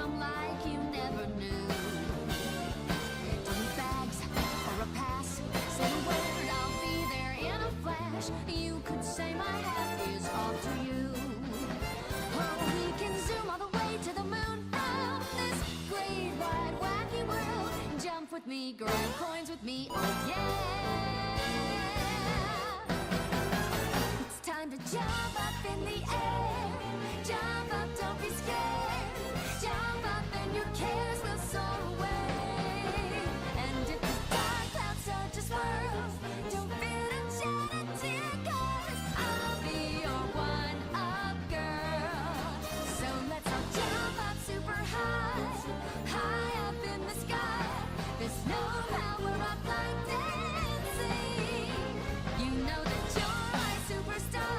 around like you never knew. Don't need bags or a pass. Say the word, I'll be there in a flash. You could say my hat is off to you. Oh, we can zoom all the way to the moon from this great wide wacky world. Jump with me, grind coins with me, oh yeah. It's time to jump up in the air. Jump up, don't be scared. Jump up and your cares will soar away. And if the dark clouds start to swirl, don't fear to shed a tear, 'cause I'll be your one-up girl. So let's all jump up super high, high up in the sky. There's no power up like dancing. You know that you're my superstar.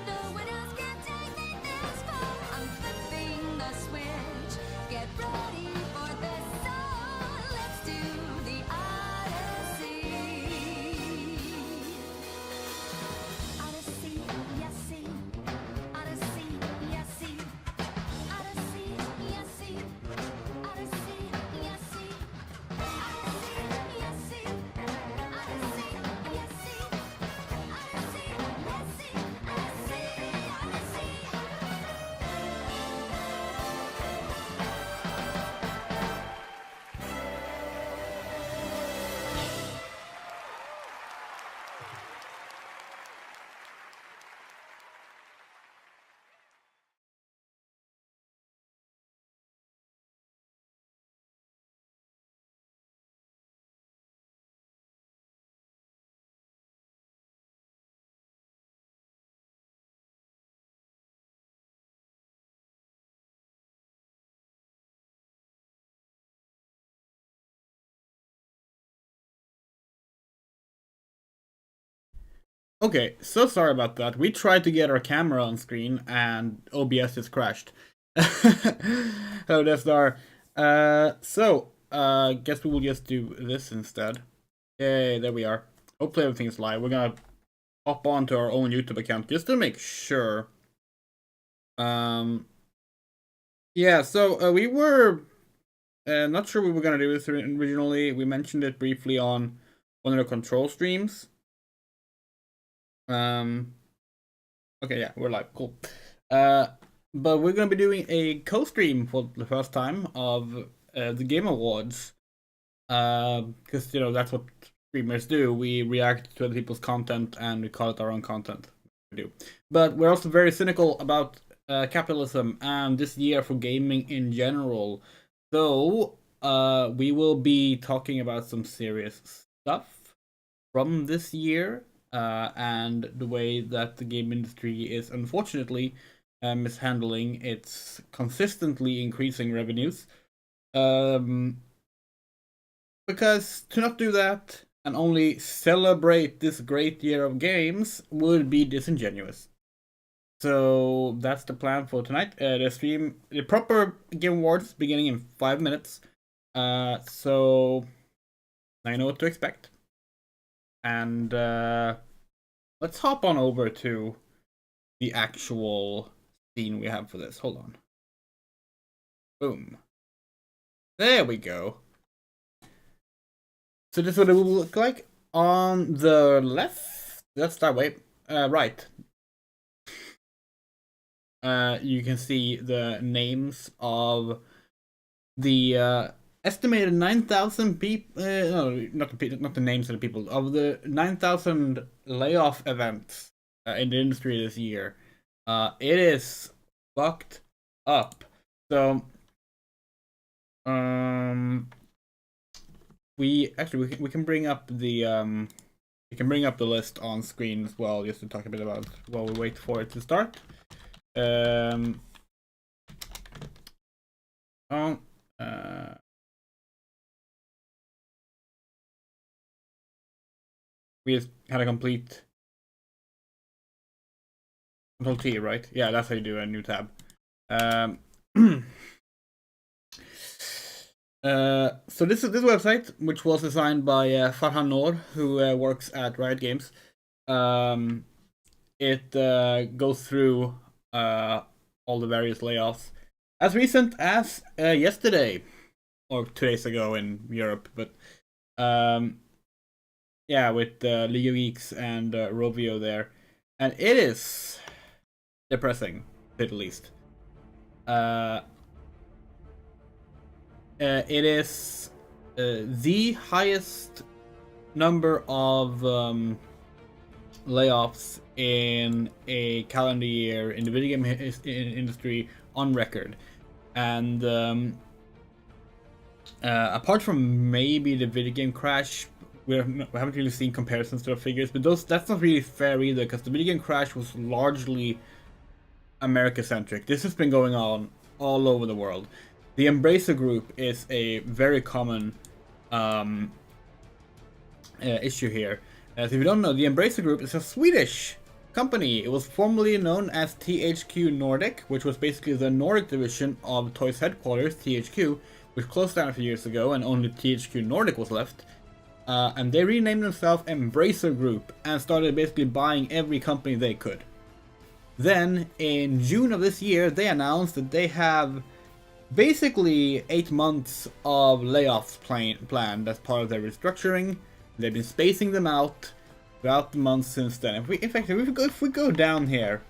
No one else can take me this far. I'm flipping the switch. Get ready for this song. Let's do the Odyssey. Odyssey, yes, see. Odyssey, yes, see. Odyssey, yes, see. Odyssey, yes, see. Odyssey, yes, see. Odyssey, yes, see. Odyssey, yes, see. Odyssey, Okay, so sorry about that. We tried to get our camera on screen and OBS just crashed. Hello, Death Star. Guess we will just do this instead. Yay, there we are. Hopefully everything's live. We're gonna hop onto our own YouTube account just to make sure. Yeah, so we were not sure we were gonna do this originally. We mentioned it briefly on one of the control streams. Okay, yeah, we're live. Cool. But we're gonna be doing a co-stream for the first time of the Game Awards. Because that's what streamers do. We react to other people's content and we call it our own content. We do. But we're also very cynical about capitalism and this year for gaming in general. So we will be talking about some serious stuff from this year. And the way that the game industry is unfortunately mishandling its consistently increasing revenues. Because to not do that and only celebrate this great year of games would be disingenuous. So that's the plan for tonight. The proper Game Awards beginning in 5 minutes. So I know what to expect. And let's hop on over to the actual scene we have for this. Hold on. Boom. There we go. So this is what it will look like. On the left, that's that way. Right. You can see the names of the estimated 9,000 people. No, not the names of the people of the 9,000 layoff events in the industry this year. It is fucked up. So, we can bring up the list on screen as well, just to talk a bit about while we wait for it to start. We just had a complete Control T, right? Yeah, that's how you do a new tab. So this website, which was designed by Farhan Noor, who works at Riot Games, it goes through all the various layoffs, as recent as yesterday or 2 days ago in Europe, but yeah, with League of Geeks and Rovio there, and it is depressing, to say the least. It is the highest number of layoffs in a calendar year in the video game industry on record, and apart from maybe the video game crash, we haven't really seen comparisons to the figures, but that's not really fair either, because the video game crash was largely America-centric. This has been going on all over the world. The Embracer Group is a very common issue here. As if you don't know, the Embracer Group is a Swedish company. It was formerly known as THQ Nordic, which was basically the Nordic division of Toys headquarters, THQ, which closed down a few years ago, and only THQ Nordic was left. And they renamed themselves Embracer Group and started basically buying every company they could. Then, in June of this year, they announced that they have basically 8 months of layoffs planned as part of their restructuring. They've been spacing them out throughout the months since then. If we go down here,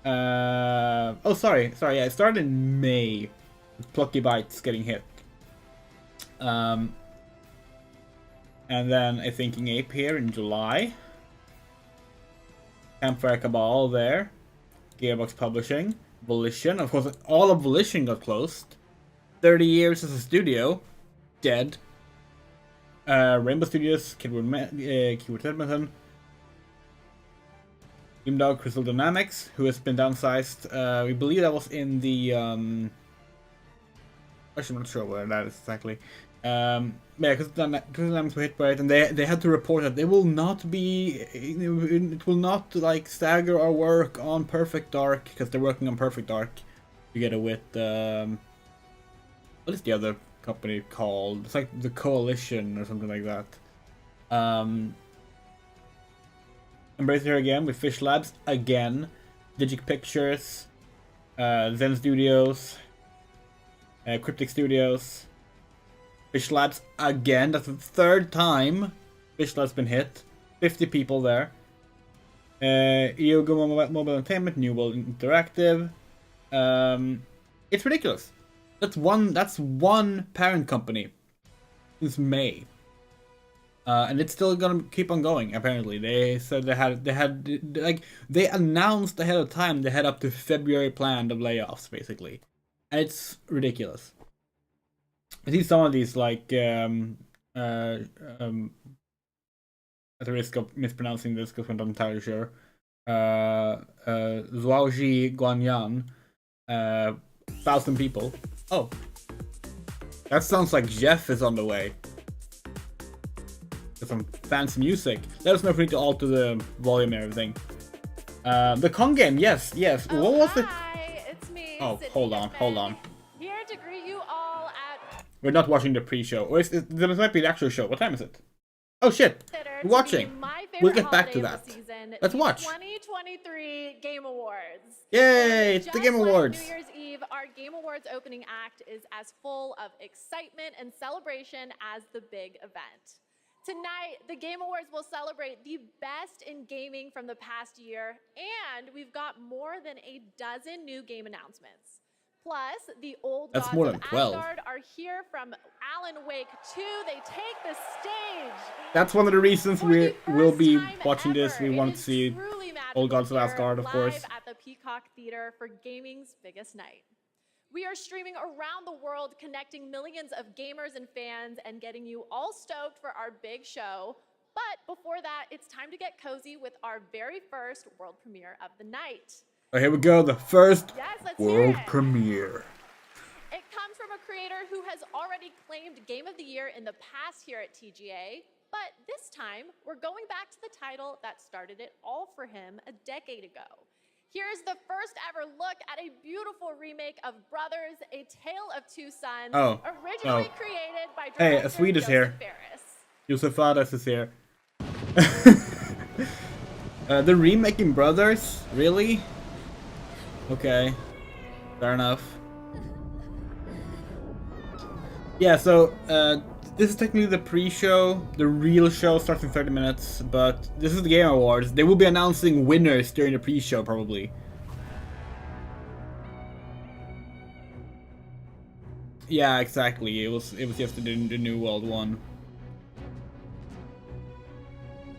oh sorry, yeah, it started in May with Plucky Bytes getting hit. And then a Thinking Ape here in July. Campfire Cabal there. Gearbox Publishing. Volition. Of course, all of Volition got closed. 30 years as a studio. Dead. Rainbow Studios. Keyword Edmonton. Grimdog Crystal Dynamics, who has been downsized. We believe that was in the... Actually, I'm not sure where that is exactly. Yeah, because Dynamics were hit by it, and they had to report that they will not be, it will not like stagger our work on Perfect Dark, because they're working on Perfect Dark together with what is the other company called? It's like the Coalition or something like that. Embracer again with Fish Labs again, Digic Pictures, Zen Studios, Cryptic Studios. Fish Labs again, that's the third time Fish Labs been hit. 50 people there. Yoga Mobile Entertainment, New World Interactive. It's ridiculous. That's one parent company since May. And it's still gonna keep on going, apparently. They said they announced ahead of time they had up to February planned of layoffs, basically. And it's ridiculous. I see some of these, like, at the risk of mispronouncing this because I'm not entirely sure. Zhuaoji Guanyan, 1,000 people. Oh. That sounds like Jeff is on the way. With some fancy music. Let us know if we need to alter the volume and everything. The Kong game, yes. Oh, what was it? Hi, it's me. Oh, Sydney hold on. Here to greet you all at We're not watching the pre-show. Or there might be the actual show. What time is it? Oh shit! We're watching. We'll get back to that. Let's watch. 2023 Game Awards. Yay! It's the Just Game like Awards. New Year's Eve, our Game Awards opening act is as full of excitement and celebration as the big event. Tonight, the Game Awards will celebrate the best in gaming from the past year, and we've got more than a dozen new game announcements. Plus, the old That's gods more of than 12. Asgard are here from Alan Wake 2. They take the stage. That's one of the reasons For we the will first be time watching this. ever, We it want to is see truly Old Gods of magical Asgard, of here, course. live at the Peacock Theater for gaming's biggest night. We are streaming around the world, connecting millions of gamers and fans and getting you all stoked for our big show. But before that, it's time to get cozy with our very first world premiere of the night. Oh, here we go. The first Yes, let's hear world it. premiere. It comes from a creator who has already claimed Game of the Year in the past here at TGA, but this time we're going back to the title that started it all for him a decade ago. Here's the first ever look at a beautiful remake of Brothers: A Tale of Two Sons, originally created by Hey, director a Swede is Joseph here. Fares. Joseph Fares is here. The remaking Brothers? Really? Okay. Fair enough. Yeah, so this is technically the pre-show. The real show starts in 30 minutes, but this is the Game Awards. They will be announcing winners during the pre-show, probably. Yeah, exactly. It was just the New World one.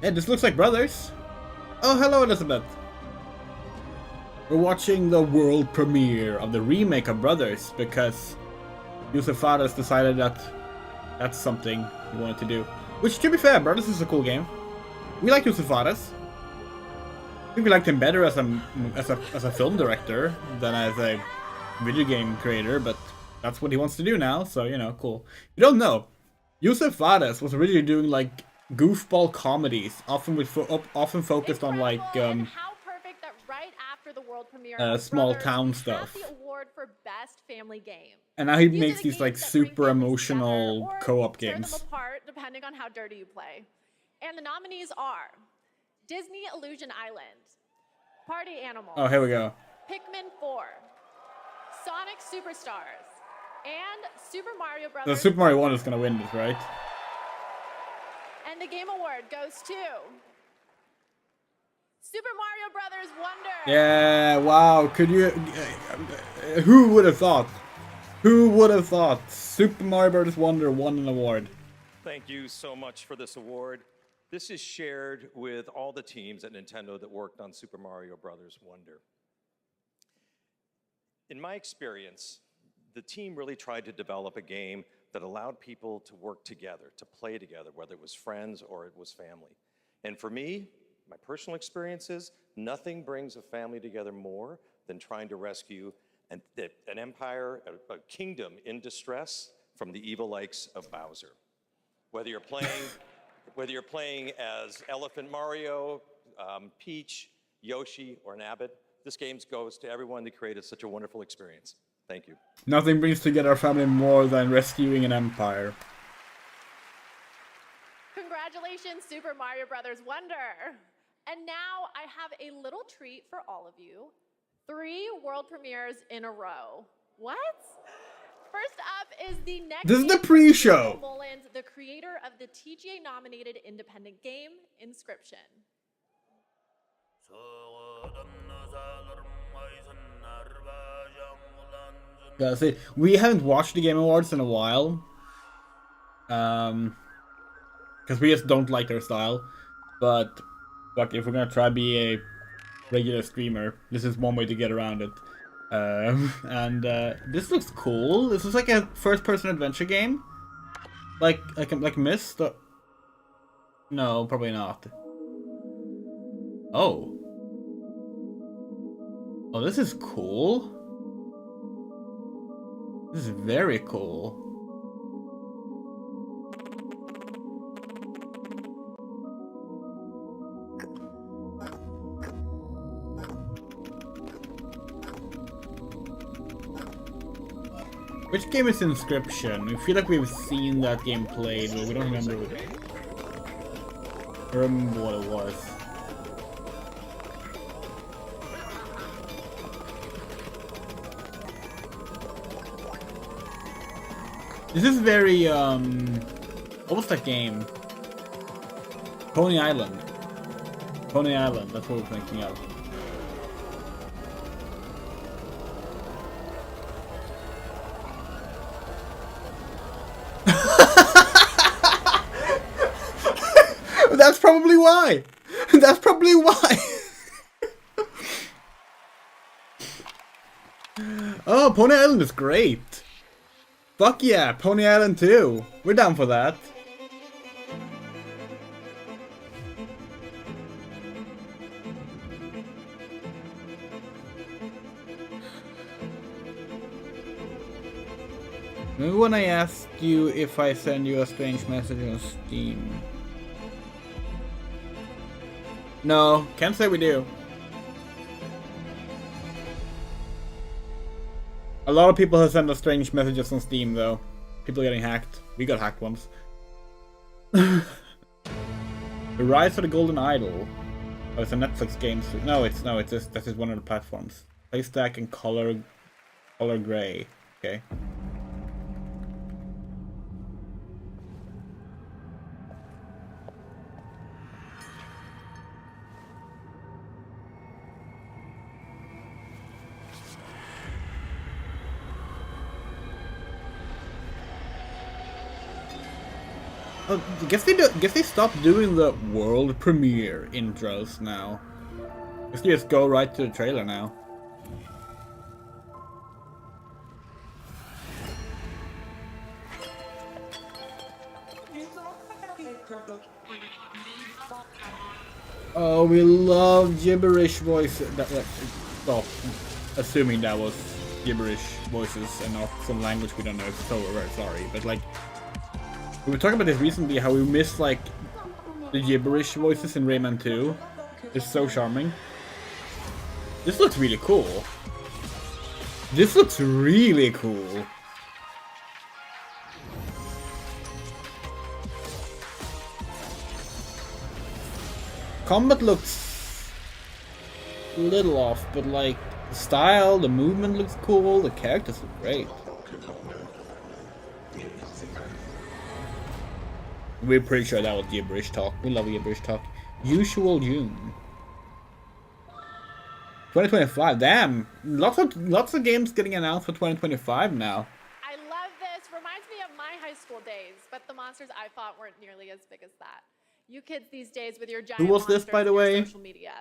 Hey, this looks like Brothers. Oh, hello, Elizabeth. We're watching the world premiere of the remake of Brothers because Josef Fares decided that that's something he wanted to do. Which, to be fair, Brothers is a cool game. We like Josef Fares. I think we liked him better as a film director than as a video game creator, but that's what he wants to do now, so, you know, cool. You don't know. Josef Fares was originally doing, like, goofball comedies, often focused on, like, And how perfect that right after the world premiere of small Brothers, town we had stuff. the award for best family game. And now he These are makes the these, like, games that bring super families emotional together or co-op tear games. them apart, depending on how dirty you play. And the nominees are Disney Illusion Island, Party Animals, Oh, here we go. Pikmin 4, Sonic Superstars, and Super Mario The Brothers. Super Mario 1 is gonna win this, right? And the Game Award goes to Super Mario Brothers Wonder. Yeah, wow, could you... who would have thought? Who would have thought Super Mario Bros. Wonder won an award? Thank you so much for this award. This is shared with all the teams at Nintendo that worked on Super Mario Bros. Wonder. In my experience, the team really tried to develop a game that allowed people to work together, to play together, whether it was friends or it was family. And for me, my personal experiences, nothing brings a family together more than trying to rescue an empire, a kingdom in distress from the evil likes of Bowser. Whether you're playing as Elephant Mario, Peach, Yoshi, or Nabbit, this game goes to everyone that created such a wonderful experience. Thank you. Nothing brings together a family more than rescuing an empire. Congratulations, Super Mario Brothers Wonder. And now I have a little treat for all of you. 3 world premieres in a row. What? First up is the next. This is the game pre-show. from Mullins, the creator of the TGA-nominated independent game Inscription. Yeah, see, we haven't watched the Game Awards in a while. Because we just don't like their style. But if we're gonna try to be a regular streamer, this is one way to get around it. This looks cool. This is like a first-person adventure game, like Myst. No, probably not. Oh, this is cool. This is very cool. Which game is Inscription? We feel like we've seen that game played, but we don't remember what it was. This is very, what was that game? Pony Island. Pony Island, that's what we're thinking of. That's probably why. That's probably why. Oh, Pony Island is great. Fuck yeah, Pony Island 2. We're down for that. Maybe when I asked you if I send you a strange message on Steam. No, can't say we do. A lot of people have sent us strange messages on Steam, though. People getting hacked. We got hacked once. The Rise of the Golden Idol. Oh, it's a Netflix game. No, it's just that is one of the platforms. Playstack and Color Color gray. Okay. Oh, guess they stopped doing the world premiere intros now. Guess they just go right to the trailer now. Oh, we love gibberish voices. Well, assuming that was gibberish voices and not some language we don't know, so we're very sorry. But like, we were talking about this recently, how we miss like the gibberish voices in Rayman 2. It's so charming. This looks really cool. This looks really cool. Combat looks a little off, but like the style, the movement looks cool, the characters look great. We're pretty sure that was gibberish talk. We love gibberish talk. Usual June. 2025. Damn, lots of games getting announced for 2025 now. I love this. Reminds me of my high school days, but the monsters I fought weren't nearly as big as that. You kids these days with your giant Who was this, monsters by the and your way? social media.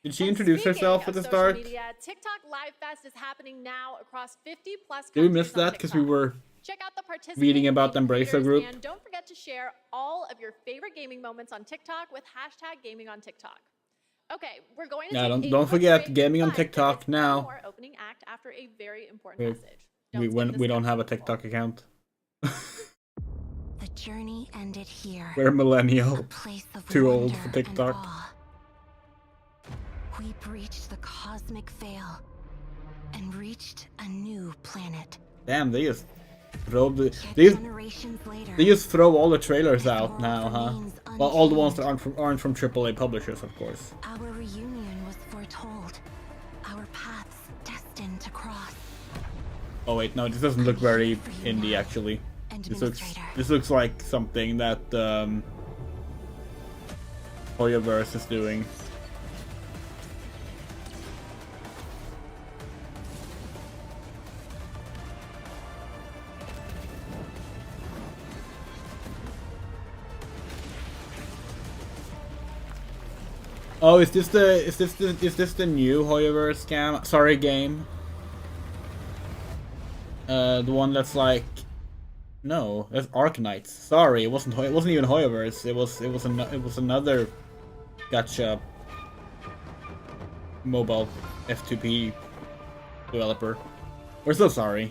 Did she And introduce speaking herself at of the social start? Media, TikTok Live Fest is happening now across 50 plus Did we countries miss on that because we TikTok. were Check out the reading participating about the gaming Embracer creators, group? and don't forget to share all of your favorite gaming moments on TikTok with hashtag gaming on TikTok. Okay, we're going to Yeah, take a don't quick forget break, gaming on but there TikTok is one now. more opening act after a very important We- message. Don't skip this we don't next have a info. TikTok account. The journey ended here. We're millennial. A place of Too old wonder for TikTok. and awe. We breached the cosmic veil and reached a new planet. Damn, they just throw Yet they generations later, just throw all the trailers the out world now, huh? remains Well, all the ones that unchanged. aren't from AAA publishers, of course. Our reunion was foretold. Our paths destined to cross. Oh wait, no, this doesn't look very indie actually. Administrator. This looks like something that Hoyoverse is doing. Oh, is this the new Hoyoverse scam? Sorry, game. The one that's like, no, that's Arknights. Sorry, it wasn't even Hoyoverse. It was another gacha mobile F2P developer. We're so sorry.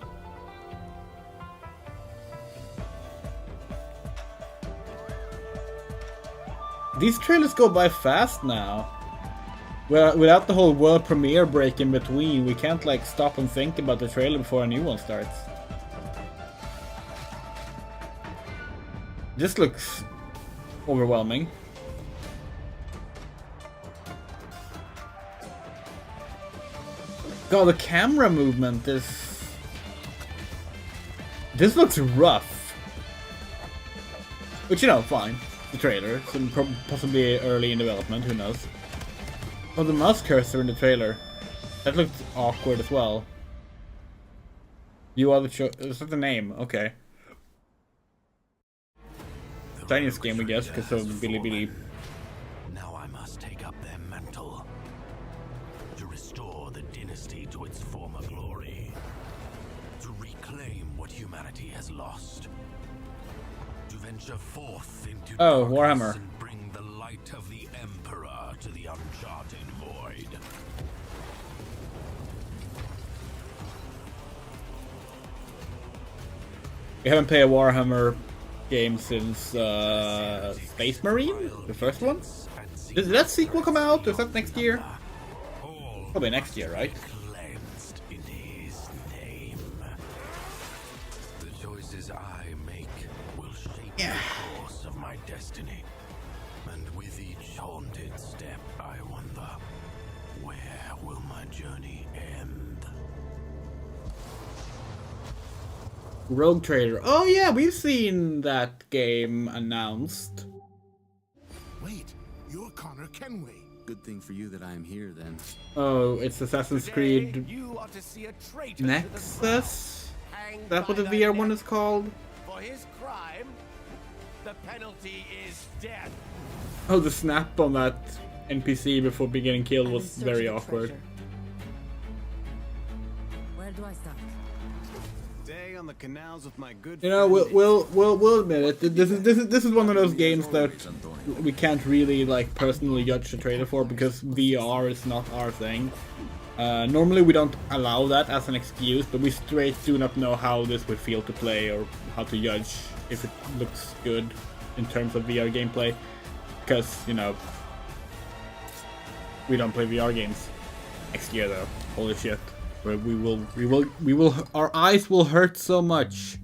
These trailers go by fast now. Well, without the whole world premiere break in between, we can't like stop and think about the trailer before a new one starts. This looks overwhelming. God, the camera movement is... This looks rough. But you know, fine. The trailer, so possibly early in development, who knows. Oh, the mouse cursor in the trailer. That looked awkward as well. You are the is that the name? Okay. Chinese game, we guess, because of Bilibili. Now I must take up their mantle to restore the dynasty to its former glory, to reclaim what humanity has lost, to venture forth into Oh, darkness Warhammer. and bring the light of the Emperor to the uncharted void. We haven't played a Warhammer game since Space Marine, the first one. Did that sequel come out? Is that next year? All Probably next year, right? cleansed in his name. The choices I make will shape Yeah. the course of my destiny. And with each haunted step, I wonder, where will my journey end? Rogue Trader. Oh yeah, we've seen that game announced. Wait, you're Connor Kenway. Good thing for you that I am here, then. Oh, it's Assassin's Creed You ought to see a traitor to the Nexus? hanged Is that what by the VR one neck. is called? For his crime, the penalty is death. Oh, the snap on that NPC before getting killed I'm in was search very of the awkward. treasure. Where do I start? Day on the canals with my good You know, friend we'll admit it. This is one of those games that we can't really like personally judge the trailer for because VR is not our thing. Normally we don't allow that as an excuse, but we straight do not know how this would feel to play or how to judge if it looks good in terms of VR gameplay. Because, you know, we don't play VR games next year though. Holy shit. We will, our eyes will hurt so much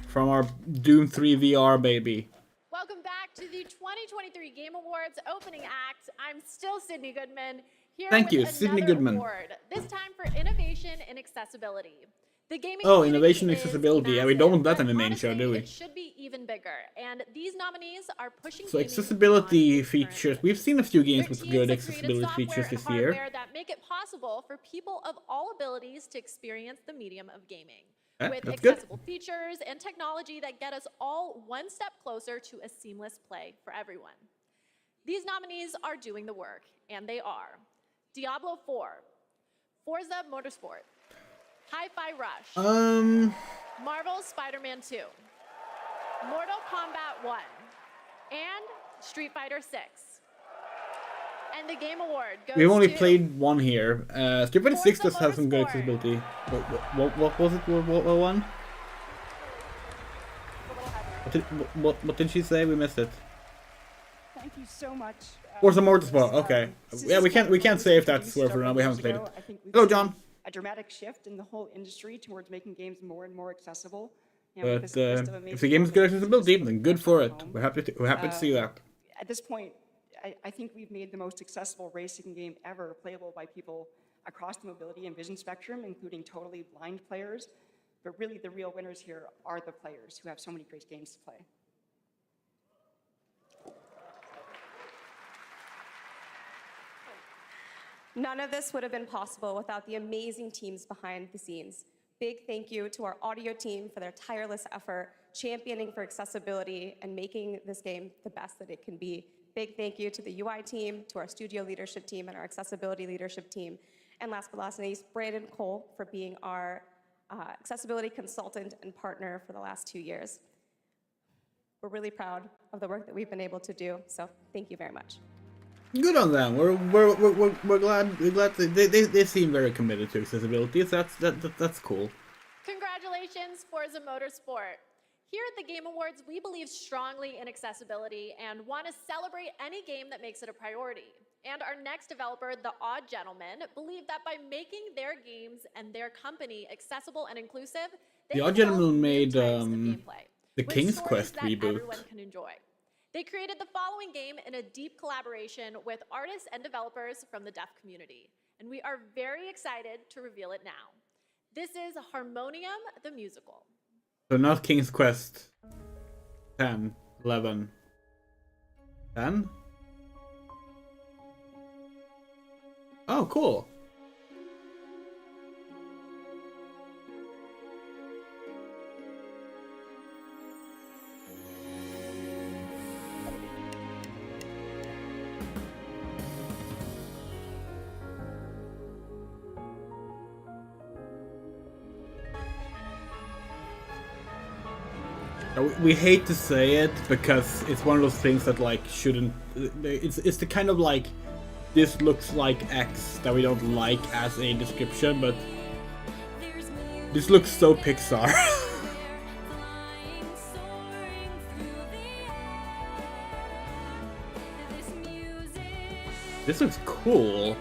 from our Doom 3 VR, baby. Welcome back to the 2023 Game Awards opening act. I'm still Sydney Goodman here Thank with you, Sydney another Goodman. award, this time for innovation and accessibility. The gaming Oh, community innovation and is accessibility. Yeah, we don't want massive, that in the but main show, do we? honestly, it should be even bigger. And these nominees are pushing So gaming accessibility beyond its current features. limits. We've seen a few games Their with teams good have created accessibility software features and this year. hardware that make it possible for people of all abilities to experience the medium of gaming. Yeah, With that's good. accessible features and technology that get us all one step closer to a seamless play for everyone. These nominees are doing the work, and they are Diablo 4, Forza Motorsport, Hi-Fi Rush, Marvel's Spider-Man 2, Mortal Kombat 1, and Street Fighter 6. And the Game Award goes We've only to played one here. Street Fighter 6 does have some good Motorsport. accessibility. What was it? What one? What did she say? We missed it. Thank you so much. Forza Motorsport. Okay. This Yeah, is we kind can't of what say if was that's introduced swerve or not. We haven't several played years it. ago. I think we've Hello, seen John. A dramatic shift in the whole industry towards making games more and more accessible. You know, with But this list of if amazing the game is good titles, accessibility, just then good for it. home. We're happy to see that. At this point, I think we've made the most accessible racing game ever playable by people across the mobility and vision spectrum, including totally blind players. But really, the real winners here are the players who have so many great games to play. None of this would have been possible without the amazing teams behind the scenes. Big thank you to our audio team for their tireless effort, championing for accessibility and making this game the best that it can be. Big thank you to the UI team, to our studio leadership team, and our accessibility leadership team. And last but not least, Brandon Cole for being our accessibility consultant and partner for the last 2 years. We're really proud of the work that we've been able to do, so thank you very much. Good on them. We're glad. They seem very committed to accessibility. So that's cool. Congratulations, Forza Motorsport. Here at the Game Awards, we believe strongly in accessibility and want to celebrate any game that makes it a priority. And our next developer, The Odd Gentleman, believed that by making their games and their company accessible and inclusive, they The Odd can solve Gentleman new made types of gameplay, the with King's stories Quest that reboot. everyone can enjoy. They created the following game in a deep collaboration with artists and developers from the deaf community, and we are very excited to reveal it now. This is Harmonium the Musical. So not King's Quest 10, 11, 10? Oh, cool. We hate to say it because it's one of those things that like shouldn't. It's the kind of like this looks like X that we don't like as a description, but this looks so Pixar. This looks cool.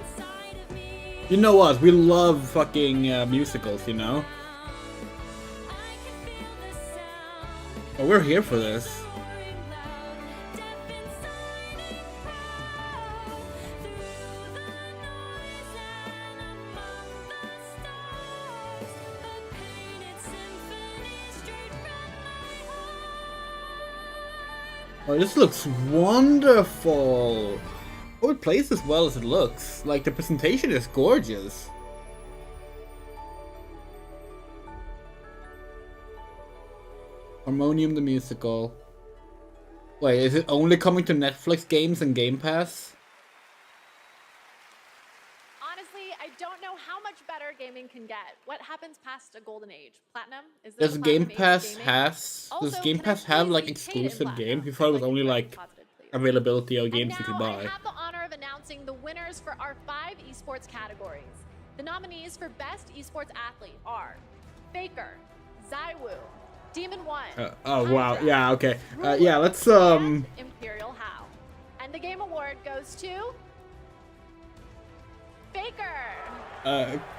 You know us, we love fucking musicals, you know? Oh, we're here for this. Oh, this looks wonderful. Oh, it plays as well as it looks. Like, the presentation is gorgeous. Harmonium the Musical. Wait, is it only coming to Netflix games and Game Pass? Honestly, I don't know how much better gaming can get. What happens past a golden age? Platinum? Is this Does the Game platinum age of Pass gaming? does Also, Game can I Pass have please like be paid in exclusive platinum? games? Before it was I'd like only to be like deposited, please. availability of And games you now could I buy. have the honor of announcing the winners for our 5 esports categories. The nominees for Best Esports Athlete are Faker, Zywoo, Demon One, Oh wow, Hydra, yeah, okay. Ruler, Yeah, let's and Imperial How. And the game award goes to Faker.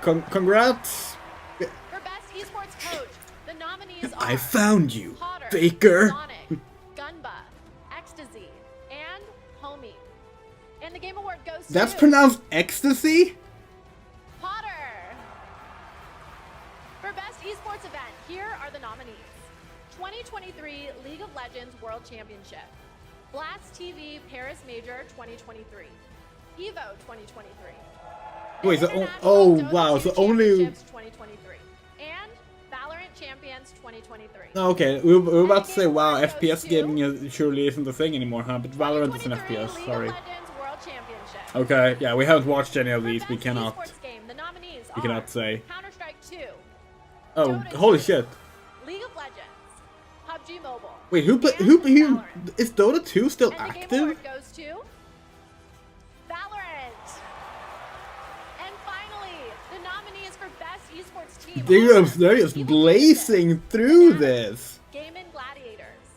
Congrats. For Best Esports Coach, the nominees are I found you, Potter, Faker. Sonic, Gunba, Ecstasy, and Homie. And the game award goes That's to pronounced ecstasy? Potter. For Best Esports Event, here are the nominees. 2023 League of Legends World Championship, Blast TV Paris Major 2023, EVO 2023. Wait, so International oh Dota wow, 2 so only Championships 2023, and Valorant Champions 2023. okay. We were about to say, game wow, award goes FPS to gaming surely isn't a thing anymore, huh? But Valorant is an 2023 FPS. League Sorry. of Legends World Championship. Okay, yeah, we haven't watched any of For these. We Best cannot. Esports game, the nominees We cannot are say. Counter-Strike 2, Oh, Dota holy 2, shit! League of Legends, PUBG Mobile. Wait, who and who Valorant. is Dota 2 still And the game active? award goes to Valorant. And finally, the nominees for Best Esports Team They're just Evil blazing Geniuses, through Fnatic, this. Game and Gladiators,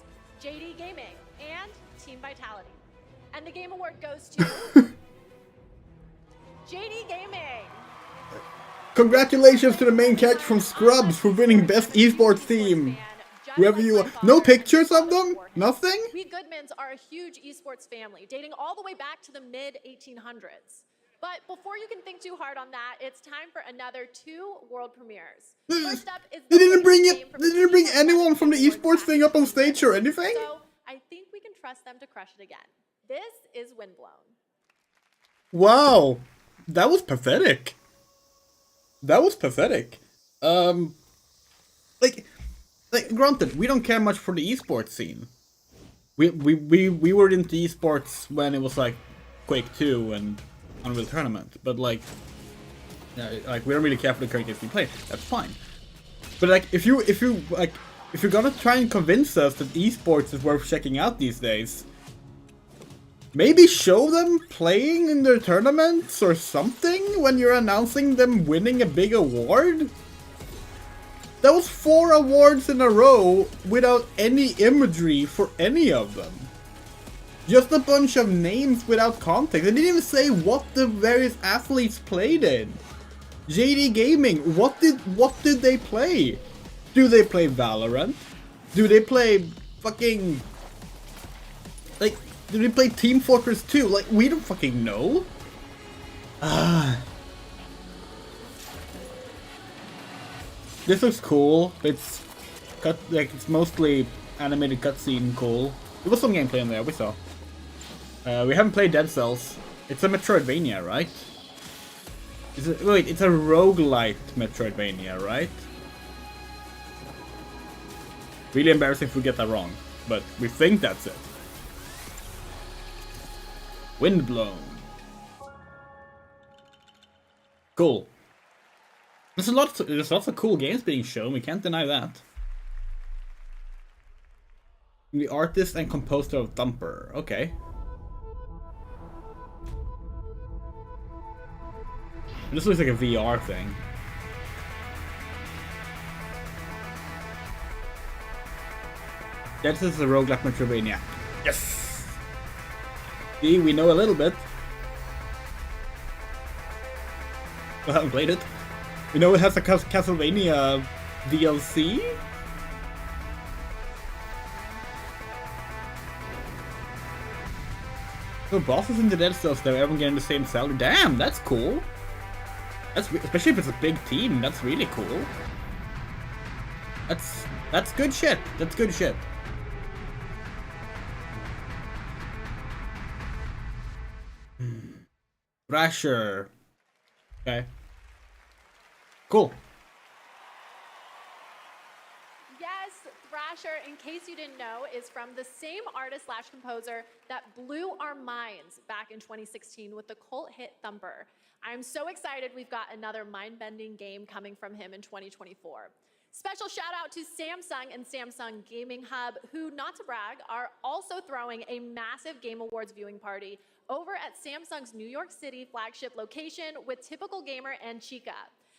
JD Gaming, and Team Vitality. And the game award goes to JD Gaming. Congratulations to the main character from Scrubs for winning Best Esports Team. Whoever you are. No pictures of them? Nothing? We Goodmans are a huge esports family, dating all the way back to the mid-1800s. But before you can think too hard on that, it's time for another 2 world premieres. First up is They the didn't bring latest it. game from They didn't bring esports anyone from the legend esports thing up on Activision stage or Blizzard. anything. So I think we can trust them to crush it again. This is Windblown. Wow, that was pathetic. That was pathetic. Like granted, we don't care much for the esports scene. We were into esports when it was like Quake 2 and Unreal Tournament, but like we don't really care for the current games we play. That's fine. But like if you're gonna try and convince us that esports is worth checking out these days, maybe show them playing in their tournaments or something when you're announcing them winning a big award. That was 4 awards in a row without any imagery for any of them. Just a bunch of names without context. They didn't even say what the various athletes played in. JD Gaming, what did they play? Do they play Valorant? Do they play fucking like do they play Team Fortress 2? Like we don't fucking know. This looks cool. It's it's mostly animated cutscene cool. There was some gameplay in there, we saw. We haven't played Dead Cells. It's a Metroidvania, right? Wait, it's a roguelite Metroidvania, right? Really embarrassing if we get that wrong, but we think that's it. Windblown. Cool. There's lots of cool games being shown, we can't deny that. The artist and composer of Thumper, okay. This looks like a VR thing. This is a roguelike Metroidvania. Yes! See, we know a little bit. We haven't played it. We know it has a Castlevania DLC. So bosses in the Dead Cells, they're everyone getting the same salary. Damn, that's cool. Especially if it's a big team, that's really cool. That's good shit. That's good shit. Thrasher. Okay. Cool. Yes, Thrasher, in case you didn't know, is from the same artist slash composer that blew our minds back in 2016 with the cult hit Thumper. I'm so excited we've got another mind-bending game coming from him in 2024. Special shout out to Samsung and Samsung Gaming Hub, who, not to brag, are also throwing a massive Game Awards viewing party over at Samsung's New York City flagship location with Typical Gamer and Chica.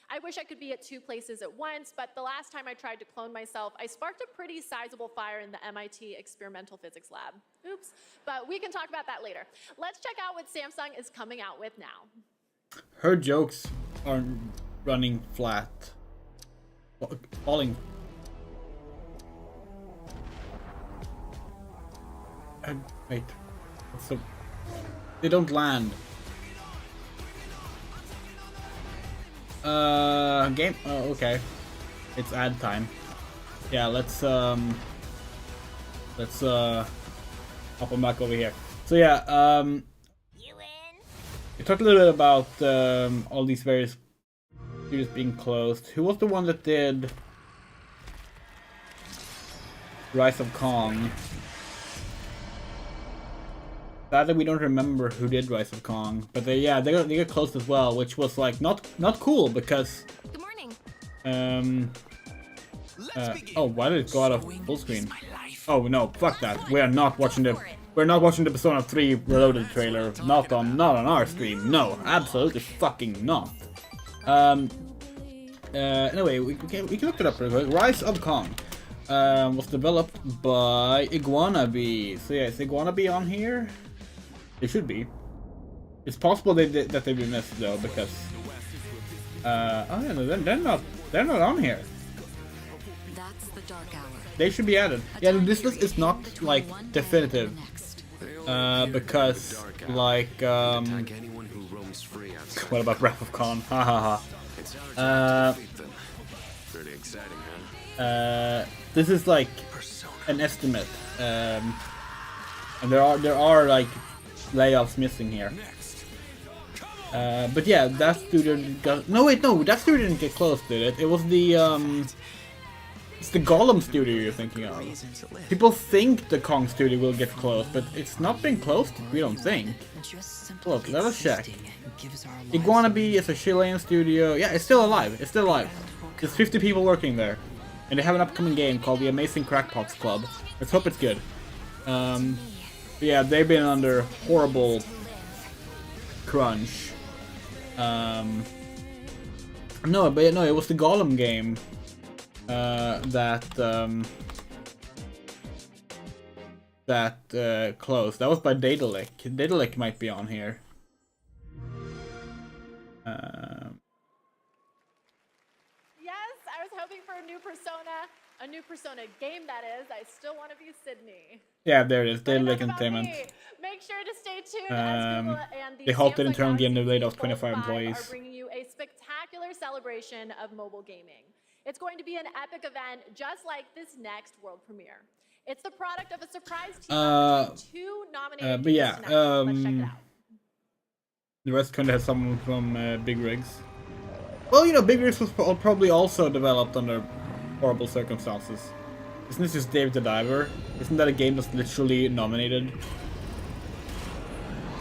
I wish I could be at two places at once, but the last time I tried to clone myself, I sparked a pretty sizable fire in the MIT Experimental Physics Lab. Oops, but we can talk about that later. Let's check out what Samsung is coming out with now. Her jokes are running flat. Falling. Wait. So they don't land. Game. Oh, okay. It's ad time. Yeah, let's hop them back over here. So yeah, we talked a little bit about all these various studios being closed. Who was the one that did Rise of Kong? Sadly, we don't remember who did Rise of Kong, but they got closed as well, which was like not cool because. Good morning. Oh, why did it go out of full screen? Oh no, fuck that. We're not watching the Persona 3 Reloaded trailer. Not on our stream. No, absolutely fucking not. Anyway, we can look it up real quick. Rise of Kong was developed by Iguana Bee. So yeah, is Iguana Bee on here? It should be. It's possible that they've been missed though, because oh yeah, they're not on here. That's the dark hour. They should be added. Yeah, this list is not like definitive. Because like what about Wrath of Khan? Ha ha ha. This is like an estimate, and there are like layoffs missing here. But yeah, that studio got that studio didn't get closed, did it? It was the it's the Gollum studio you're thinking of. People think the Kong studio will get closed, but it's not been closed, we don't think. Look, let us check. Iguana Bee is a Chilean studio. Yeah, it's still alive. It's still alive. There's 50 people working there. And they have an upcoming game called The Amazing Crackpots Club. Let's hope it's good. Yeah, they've been under horrible crunch. No, it was the Gollum game that closed. That was by Daedalic. Daedalic might be on here. Yes, I was hoping for a new Persona game, that is. I still want to be Sydney. Yeah, there it is. But Daedalic enough about Entertainment. me. Make sure to stay tuned as Google and the They halted Samsung internal game Galaxy and laid off Z 25 Fold 5 employees. are bringing you a spectacular celebration of mobile gaming. It's going to be an epic event, just like this next world premiere. It's the product of a surprise team up between two nominated but yeah, games tonight. Let's check it out. the rest kind of has someone from Big Rigs. Well, you know, Big Rigs was probably also developed under horrible circumstances. Isn't this just Dave the Diver? Isn't that a game that's literally nominated?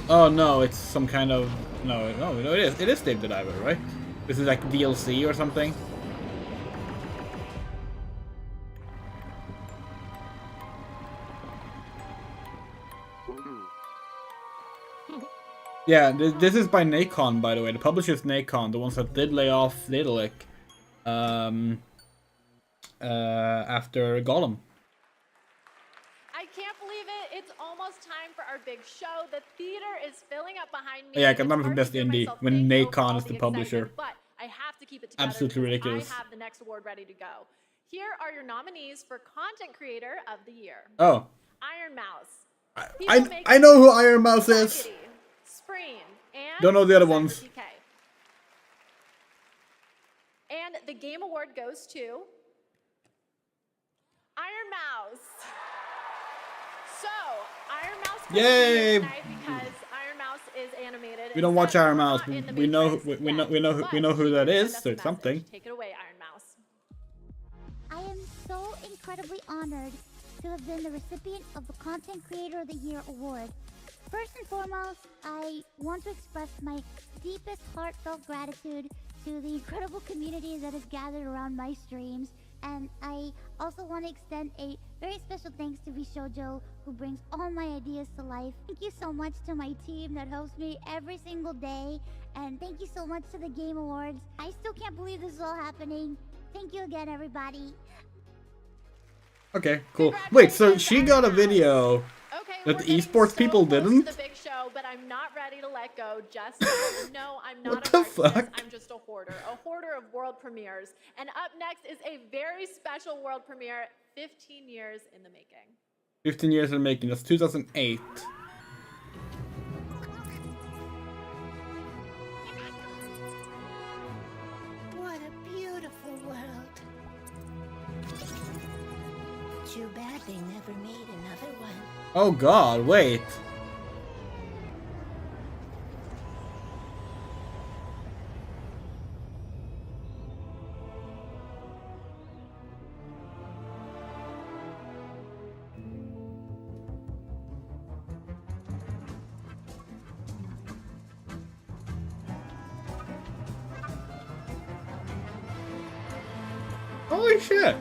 Oh no, it's some kind of no, it is Dave the Diver, right? This is like DLC or something. Yeah, this is by Nacon, by the way. The publisher's Nacon, the ones that did lay off Daedalic after Gollum. I can't believe it. It's almost time for our big show. The theater is filling up behind me. Yeah, I and can it's remember hard Best to hear Indie myself when think over Nacon all is the the publisher. excitement, But I have to keep it together. Absolutely because ridiculous. I have the next award ready to go. Here are your nominees for Content Creator of the Year. Oh. Iron Mouse. I know who Iron Mouse is. Spreen, and Don't know the other ones. CyberPK. And the Game Award goes to Iron Mouse. So, Iron Mouse comes Yay! tonight because Iron Mouse is animated, We don't watch Iron Mouse. Not in the We know Matrix we know yet, who but that she did is. send us So a it's something. message. Take it away, Iron Mouse. I am so incredibly honored to have been the recipient of the Content Creator of the Year award. First and foremost, I want to express my deepest heartfelt gratitude to the incredible community that has gathered around my streams. And I also want to extend a very special thanks to Vishojo, who brings all my ideas to life. Thank you so much to my team that helps me every single day. And thank you so much to the Game Awards. I still can't believe this is all happening. Thank you again, everybody. Okay, cool. Wait, so she got a video Okay, that we're the getting esports so people close didn't? To the big show, but I'm not ready to let go just yet. No, I'm not What a the narcissist. fuck? I'm just a hoarder of world premieres. And up next is a very special world premiere, 15 years in the making. 15 years in making. That's 2008. What a beautiful world. Too bad they never made another one. Oh god, wait. Holy shit.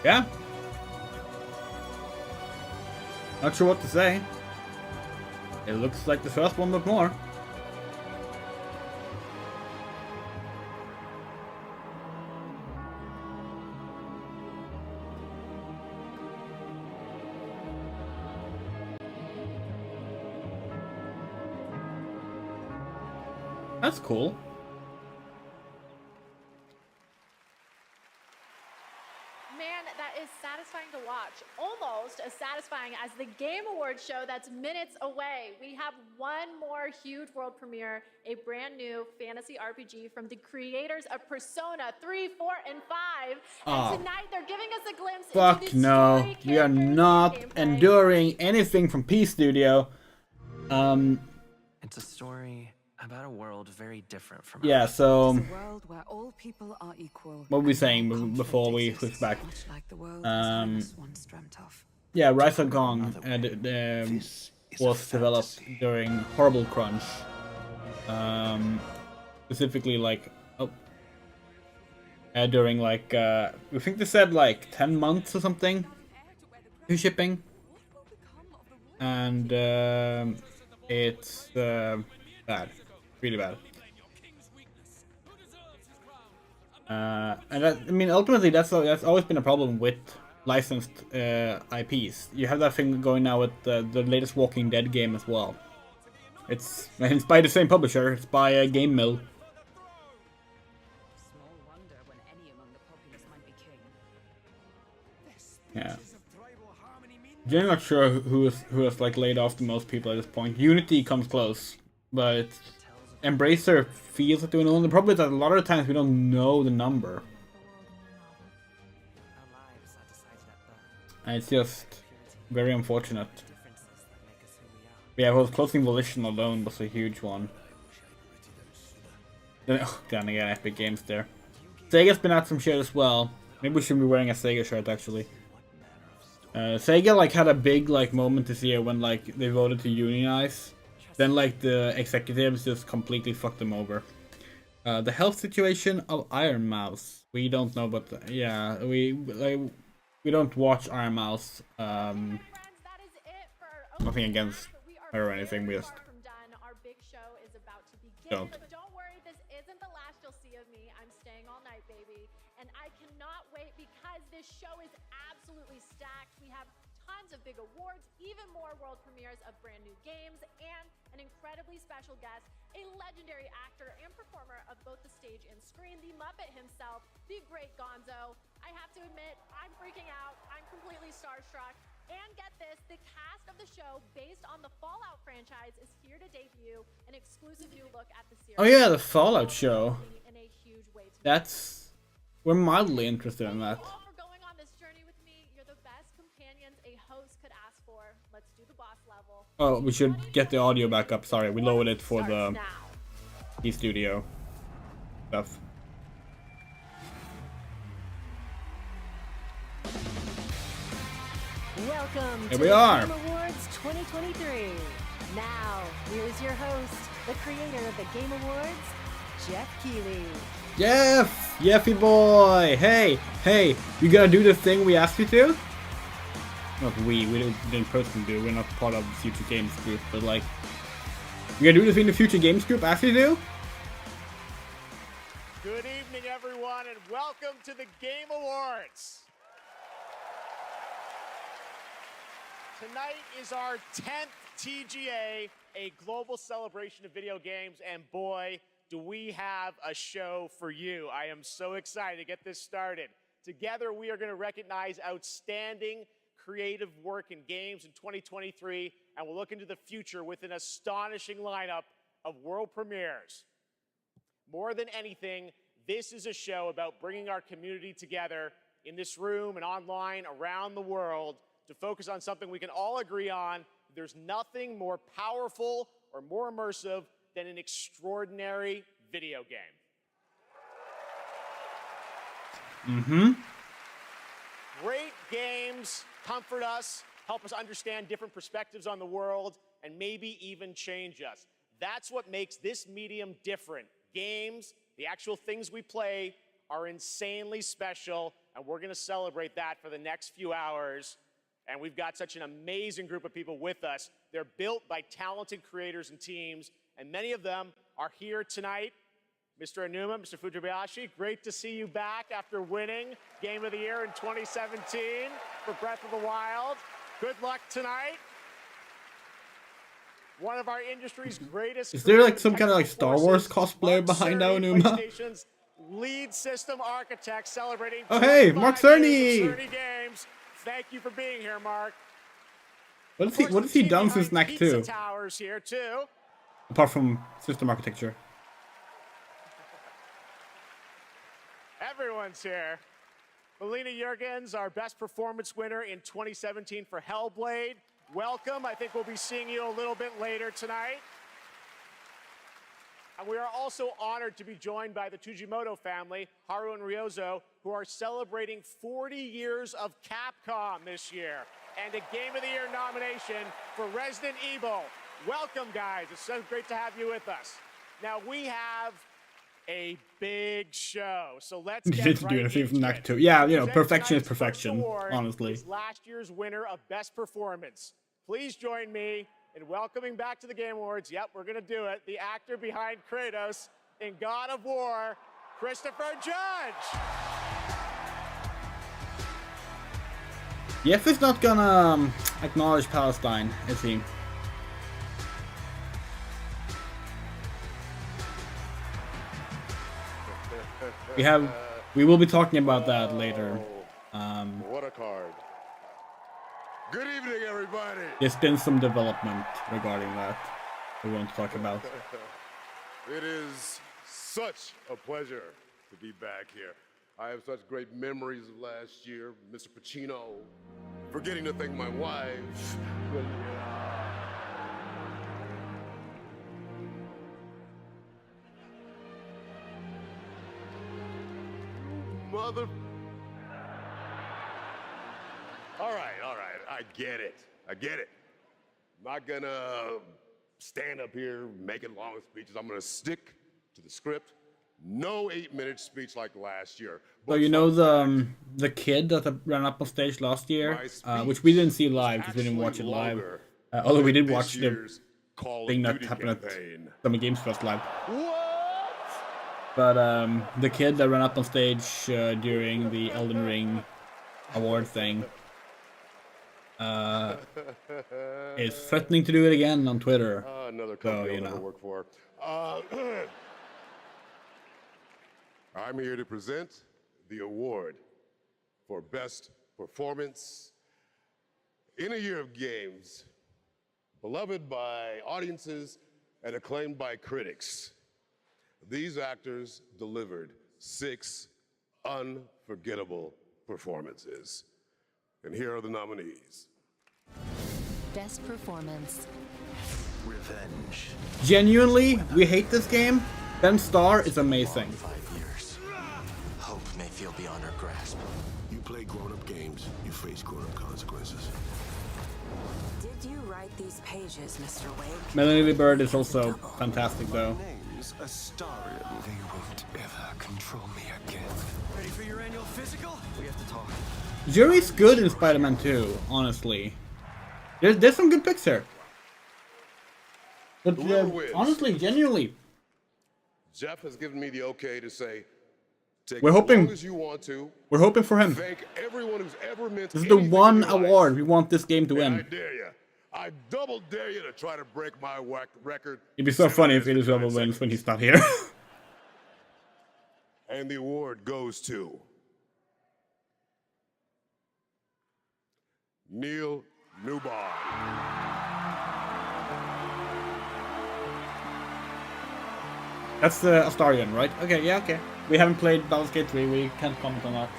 Yeah. Not sure what to say. It looks like the first one, but more. That's cool. Man, that is satisfying to watch. Almost as satisfying as the Game Awards show that's minutes away. We have one more huge world premiere, a brand new fantasy RPG from the creators of Persona 3, 4, and 5. Oh. And tonight they're giving us a glimpse Fuck into the no. story, We are characters, not and gameplay. enduring anything from P Studio. It's a story about a world very different from Yeah, ours. so A world where all people are equal. what were we and saying no conflict before we exists, switch back? much like the world Um, Silas once dreamt of. Yeah, Rise of Gong was developed during Horrible Crunch. Specifically, like, during like, I think they said like 10 months or something to shipping. And it's bad, really bad. And that, I mean, ultimately, that's always been a problem with licensed IPs. You have that thing going now with the latest Walking Dead game as well. It's by the same publisher. It's by Game Mill. Small wonder when any among the populace might be king. Yeah. I'm not sure who has like laid off the most people at this point. Unity comes close, but Embracer feels like doing it. The problem is that a lot of the times we don't know the number, Our lives are decided at birth. and it's just very unfortunate. Differences that make us who we are. Yeah, well, closing Volition alone was a huge one. Then again, Epic Games there. Sega's been at some shit as well. Maybe we should be wearing a Sega shirt actually. Sega like had a big like moment this year when like they voted to unionize. Then like the executives just completely fucked them over. The health situation of Iron Mouse. We don't know, but yeah, we don't watch Iron Mouse. Friends, that is it for our Nothing opening against round, but we are her or very anything, we far just from done. Our big show is about to begin, don't. but don't worry, this isn't the last you'll see see of me. I'm staying all night, baby. And I cannot wait because this show is absolutely stacked. We have tons of big awards, even more world premieres of brand new games, and an incredibly special guest, a legendary actor and performer of both the stage and screen, the Muppet himself, the great Gonzo. I have to admit, I'm freaking out. I'm completely starstruck. And get this, the cast of the show, based on the Fallout franchise, is here to debut an exclusive new look at the series. Oh yeah, the Fallout show. In a huge way to That's... We're mildly interested in that. Thank you all for going on this journey with me. You're the best companions a host could ask for. Let's do the boss level. Oh, we should get the audio back up. Sorry, we lowered it for the Now. studio stuff. Welcome Here to we the are. Game Awards 2023. Now, here's your host, the creator of the Game Awards, Jeff Keighley. Jeff! Jeffy boy! Hey, you gotta do the thing we asked you to? Not we didn't personally do, we're not part of the Future Games group, but like... You gotta do the thing the Future Games group asked you to? Good evening, everyone, and welcome to the Game Awards. Tonight is our 10th TGA, a global celebration of video games, and boy, do we have a show for you. I am so excited to get this started. Together, we are going to recognize outstanding creative work in games in 2023, and we'll look into the future with an astonishing lineup of world premieres. More than anything, this is a show about bringing our community together in this room and online around the world to focus on something we can all agree on. There's nothing more powerful or more immersive than an extraordinary video game. Mm-hmm. Great games comfort us, help us understand different perspectives on the world, and maybe even change us. That's what makes this medium different. Games, the actual things we play, are insanely special, and we're going to celebrate that for the next few hours. And we've got such an amazing group of people with us. They're built by talented creators and teams, and many of them are here tonight. Mr. Aonuma, Mr. Fujibayashi, great to see you back after winning Game of the Year in 2017 for Breath of the Wild. Good luck tonight. One of our industry's greatest. Is there like some kind of like Star Wars cosplayer behind Aonuma? PlayStation's lead system architect celebrating. Oh hey, Mark 25 years Cerny! of Cerny Games. Thank you for being here, Mark. What has he done since Knack 2? Towers here too. Apart from system architecture. Everyone's here. Melina Jurgens, our best performance winner in 2017 for Hellblade. Welcome. I think we'll be seeing you a little bit later tonight. And we are also honored to be joined by the Tujimoto family, Haru and Ryozo, who are celebrating 40 years of Capcom this year and a Game of the Year nomination for Resident Evil. Welcome, guys. It's so great to have you with us. Now, we have a big show, so let's get Didn't right do anything into from Knack it. 2. Yeah, you know, Present perfection is tonight's first perfection, award honestly. is last year's winner of Best Performance. Please join me in welcoming back to the Game Awards. Yep, we're gonna do it. The actor behind Kratos in God of War, Christopher Judge. Jeff is not gonna acknowledge Palestine, is he? We will be talking about that later. What a card. Good evening, everybody. There's been some development regarding that we want to talk about. It is such a pleasure to be back here. I have such great memories of last year, Mr. Pacino, forgetting to thank my wife. Mother. All right. I get it. I'm not gonna stand up here making long speeches. I'm gonna stick to the script. No 8-minute speech like last year. So you know the kid that ran up on stage last year, which we didn't see live because we didn't watch it live. Although we did watch the thing that happened at Summer Games Fest live. What? But the kid that ran up on stage during the Elden Ring award thing is threatening to do it again on Twitter. Another So, company you I'll never know. work for. I'm here to present the award for Best Performance in a Year of Games, beloved by audiences and acclaimed by critics. These actors delivered 6 unforgettable performances. And here are the nominees. Best performance. Revenge. Genuinely, we hate this game. Ben Starr is amazing. 5 years. Hope may feel beyond our grasp. You play grown-up games, you face grown-up consequences. Did you write these pages, Mr. Wake? Melanie Bird is also fantastic though. Name's Astarion. They won't ever control me again. Ready for your annual physical? We have to talk. Jury's good in Spider-Man 2, honestly. There's some good picks here. But Whoever wins. honestly, genuinely, Jeff has given me the okay to say, take We're as hoping- long as you want to. we're hoping for him. Thank everyone who's ever meant This is the anything in one your life. award we want this game to And I win. dare you. I double dare you to try to break my record. It'd be so funny if Idris Elba wins when he's not here. And the award goes to Neil Newbon. That's Astarion, right? Okay, yeah, okay. We haven't played Baldur's Gate 3, we can't comment on that.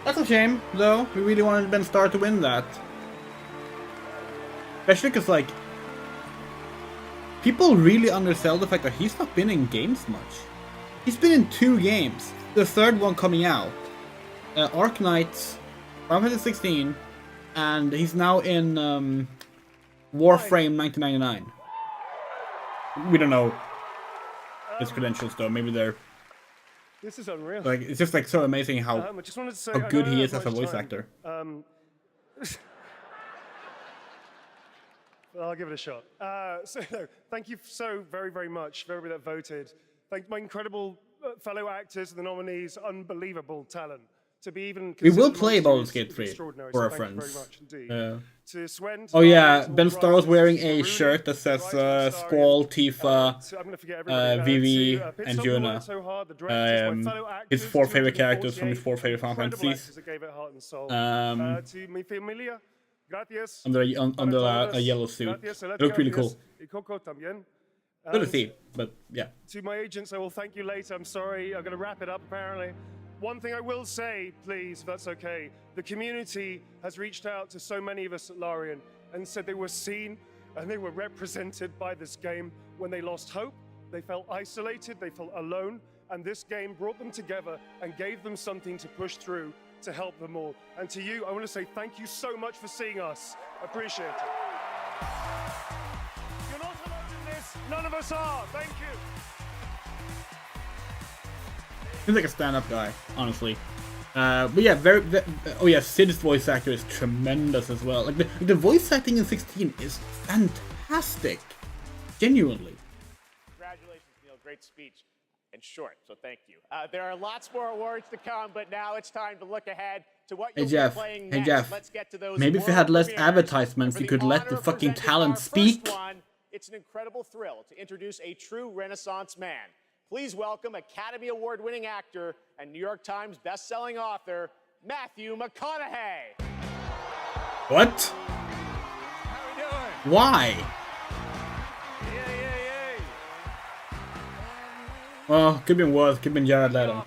That's a shame, though. We really wanted Ben Starr to win that. Especially because, like, people really undersell the fact that he's not been in games much. He's been in 2 games. The third one coming out. Ark Knights, Final Fantasy 16, and he's now in Warframe 1999. We don't know his credentials though. Maybe they're This is unreal. like, it's just like so amazing how I just wanted to say, how I good don't he have is as a much voice time. actor. Well, I'll give it a shot. So, no, thank you so very, very much for everybody that voted. Thank my incredible fellow actors and the nominees. Unbelievable talent. To be even We will considered play amongst Baldur's is Gate 3 extraordinary, for so our thank you friends. very much indeed. To Swen, Oh to yeah, Alex, all Ben the Starr was writers, wearing to a Rudy, shirt that says to Astarion, Squall, Tifa, I'm gonna forget everybody, Vivi, to, and Pitstop, who Juna. worked so hard, the directors, my fellow His actors, 4 favorite characters from his 248 4 favorite Final incredible Fantasies. actors that gave it heart and soul. Um, To mi familia, gracias. Under Para a todos, yellow suit. gracias, It looked really cool. y Coco también. Good to And see, but yeah. to my agents, I will thank you later. I'm sorry, I'm going to wrap it up apparently. One thing I will say, please, if that's okay, the community has reached out to so many of us at Larian and said they were seen and they were represented by this game when they lost hope, they felt isolated, they felt alone, and this game brought them together and gave them something to push through to help them all. And to you, I want to say thank you so much for seeing us. Appreciate it. You're not alone in this. None of us are. Thank you. He's like a stand-up guy, honestly. But yeah, oh yeah, Sid's voice actor is tremendous as well. Like the voice acting in 16 is fantastic, genuinely. Congratulations, Neil. Great speech and short, so thank you. There are lots more awards to come, but now it's time to look ahead to what Hey you'll Jeff, be playing hey next. Jeff. Let's get to those Maybe if you world had less premieres. advertisements, And you for could let honor the of fucking presenting talent our speak. first one, it's an incredible thrill to introduce a true Renaissance man. Please welcome Academy Award-winning actor and New York Times best-selling author, Matthew McConaughey. What? How we doing? Why? Well, could have been worse. Could have been Jared Leto.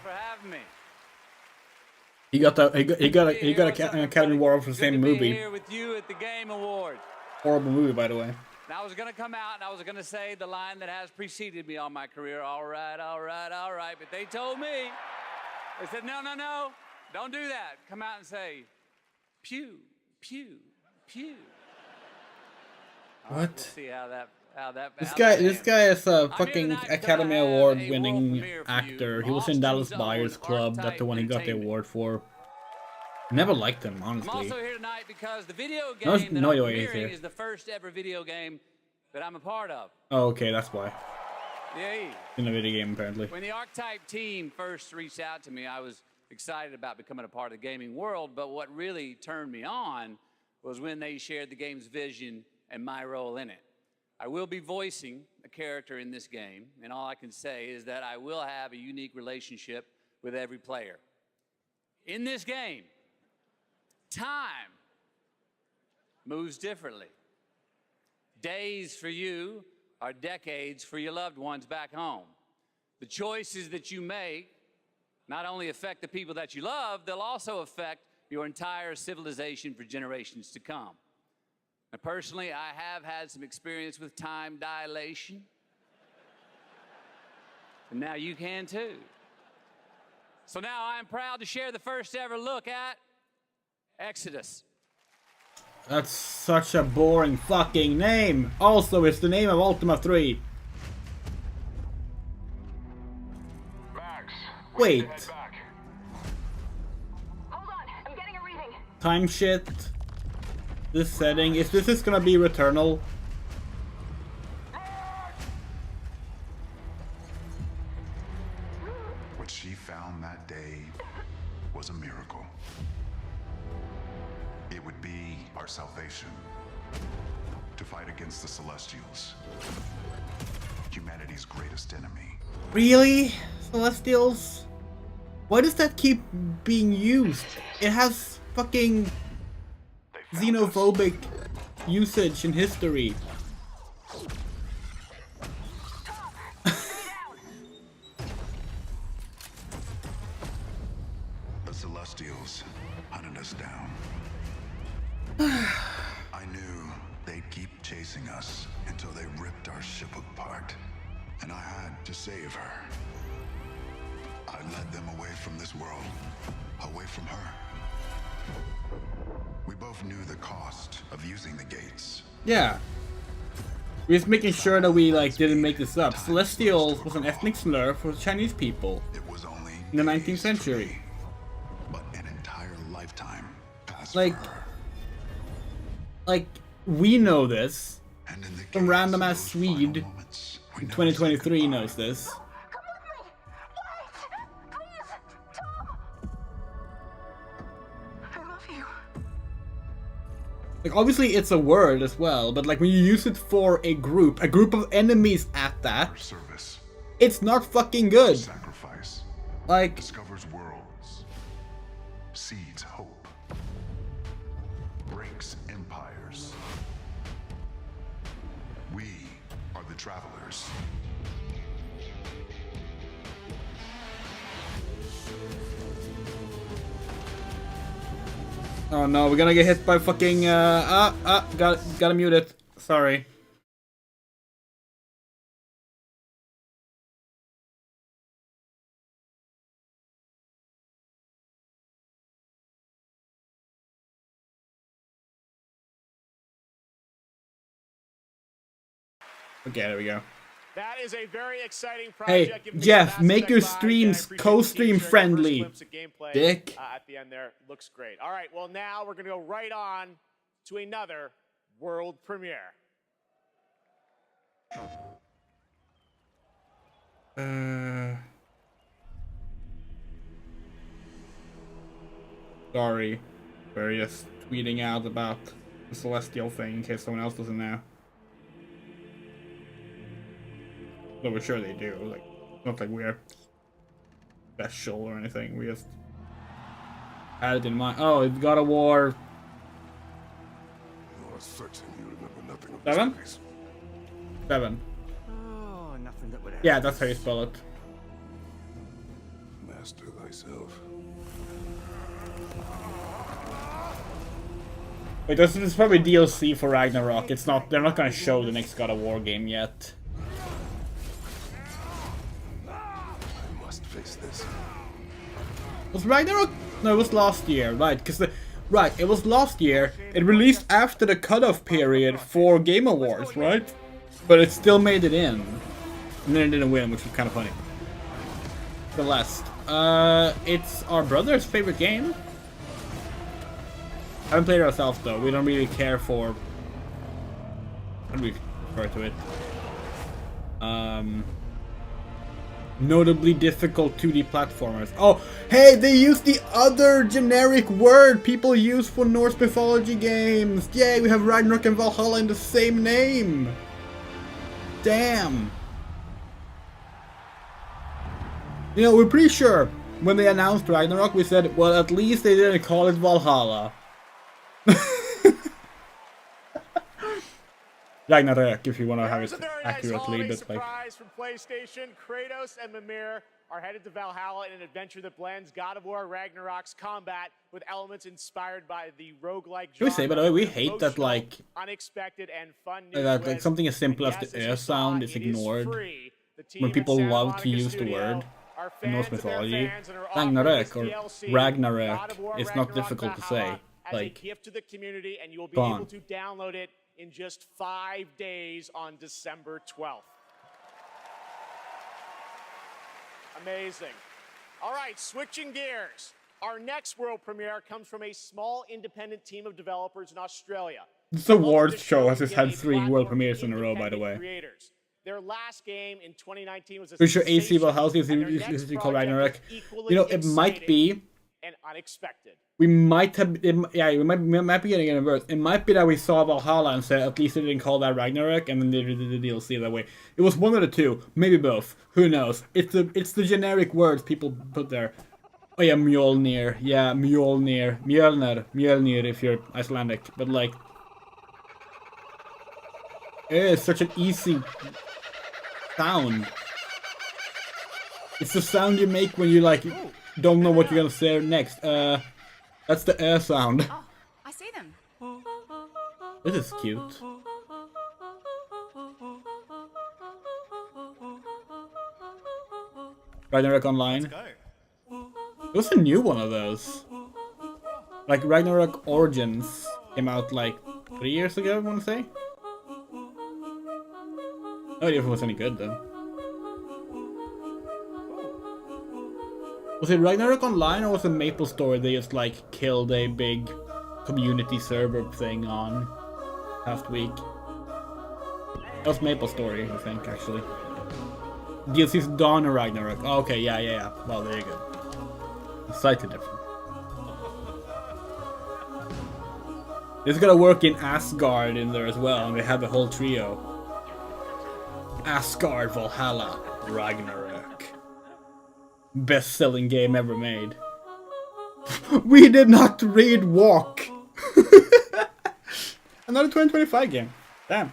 He got an Academy Award for the same movie. Here with you at the Game Awards. Horrible movie, by the way. And I was going to come out and I was going to say the line that has preceded me all my career, all right, all right, all right. But they told me, they said, no, no, no, don't do that. Come out and say, pew, pew, pew. All right, What? we'll see how that This guy is a fucking Academy Award winning actor. He was in Dallas Buyers Club. That's the one he got the award for. Never liked him, I'm honestly. also here tonight because the video No, game no that I'm way he's premiering here. is the first ever video game that I'm a part of. Oh, okay, that's why. Yay. In a video game, apparently. When the Archetype team first reached out to me, I was excited about becoming a part of the gaming world, but what really turned me on was when they shared the game's vision and my role in it. I will be voicing a character in this game, and all I can say is that I will have a unique relationship with every player. In this game, time moves differently. Days for you are decades for your loved ones back home. The choices that you make not only affect the people that you love, they'll also affect your entire civilization for generations to come. Now, personally, I have had some experience with time dilation. And now you can too. So now I'm proud to share the first ever look at Exodus. That's such a boring fucking name. Also, it's the name of Ultima 3. Max, wait. Hold on, I'm getting a reading. Time shit. This setting. Is this gonna be Returnal? What she found that day was a miracle. It would be our salvation to fight against the Celestials, humanity's greatest enemy. Really? Celestials? Why does that keep being used? It has fucking xenophobic usage in history. The Celestials hunted us down. I knew they'd keep chasing us until they ripped our ship apart, and I had to save her. I led them away from this world, away from her. We both knew the cost of using the gates. Yeah. We're just making sure that we like didn't make this up. Celestials was an ethnic slur for Chinese people in the 19th century. But an entire lifetime passed Like we know this. Some random ass Swede in 2023 knows this. Like obviously it's a word as well, but like when you use it for a group of enemies at that, it's not fucking good. Sacrifice. Like Discovers worlds, seeds hope, breaks empires. We are the travelers. oh no, we're gonna get hit by fucking gotta mute it. Sorry. Okay, there we go. That is a very exciting Hey, project. Give me Jeff, the make your Mass Effect vibe, streams and I appreciate the co-stream team sharing the first friendly, glimpse of gameplay, dick. at the end there. Looks great. All right, well, now we're going to go right on to another world premiere. Sorry. We're just tweeting out about the Celestial thing in case someone else doesn't know. But we're sure they do. Like, not like we're special or anything. We just had it in mind. Oh, it's God of War. You are certain you remember nothing of 7? this place. 7. Oh, nothing that would happen. Yeah, that's how you spell it. Master thyself. Wait, this is probably DLC for Ragnarok. It's not. They're not gonna show the next God of War game yet. I must face this. Was Ragnarok? No, it was last year, right? Because it was last year. It released after the cutoff period for Game Awards, right? But it still made it in, and then it didn't win, which was kind of funny. Celeste. It's our brother's favorite game. I haven't played it ourselves though. We don't really care for. I don't really refer to it. Notably difficult 2D platformers. Oh, hey, they used the other generic word people use for Norse mythology games. Yay, we have Ragnarok and Valhalla in the same name. Damn. You know, we're pretty sure when they announced Ragnarok, we said, well, at least they didn't call it Valhalla. Ragnarok, if you want to have it accurately, but like. Surprise from PlayStation. Kratos and Mimir are headed to Valhalla in an adventure that blends God of War Ragnarok's combat with elements inspired by the roguelike genre. Can we say, by the way, we hate that like unexpected and fun new like something as simple as the sound is ignored when people love to use the word in Norse mythology. Ragnarok or Ragnarok is not difficult to say. Like, as a gift to the community, and you will be gone. able to download it in just 5 days on December 12th. Amazing. All right, switching gears. Our next world premiere comes from a small independent team of developers in Australia. this awards show has just had 3 world premieres in a row, by the way. Creators. Their last game in 2019 was a Pretty sure AC sensation, Valhalla is and their next called project Ragnarok. is equally You know, it might be. and unexpected. We might have, we might be getting it in reverse. It might be that we saw Valhalla and said at least they didn't call that Ragnarok, and then they did the DLC that way. It was one of the two, maybe both. Who knows? It's the generic words people put there. Oh yeah, Mjolnir. Yeah, Mjolnir. Mjolnir if you're Icelandic. But like, it's such an easy sound. It's the sound you make when you like don't know what you're gonna say next. That's the air sound. Oh, I see them. This is cute. Ragnarok Online. It was a new one of those. Like Ragnarok Origins came out like 3 years ago, I want to say. No idea if it was any good though. Was it Ragnarok Online or was it MapleStory they just like killed a big community server thing on last week? That was MapleStory, I think, actually. DLC's Dawn of Ragnarok. Oh, okay, yeah. Well, there you go. Slightly different. It's gonna work in Asgard in there as well, and they have the whole trio. Asgard, Valhalla, Ragnarok. Best-selling game ever made. We did not read Walk. Another 2025 game. Damn.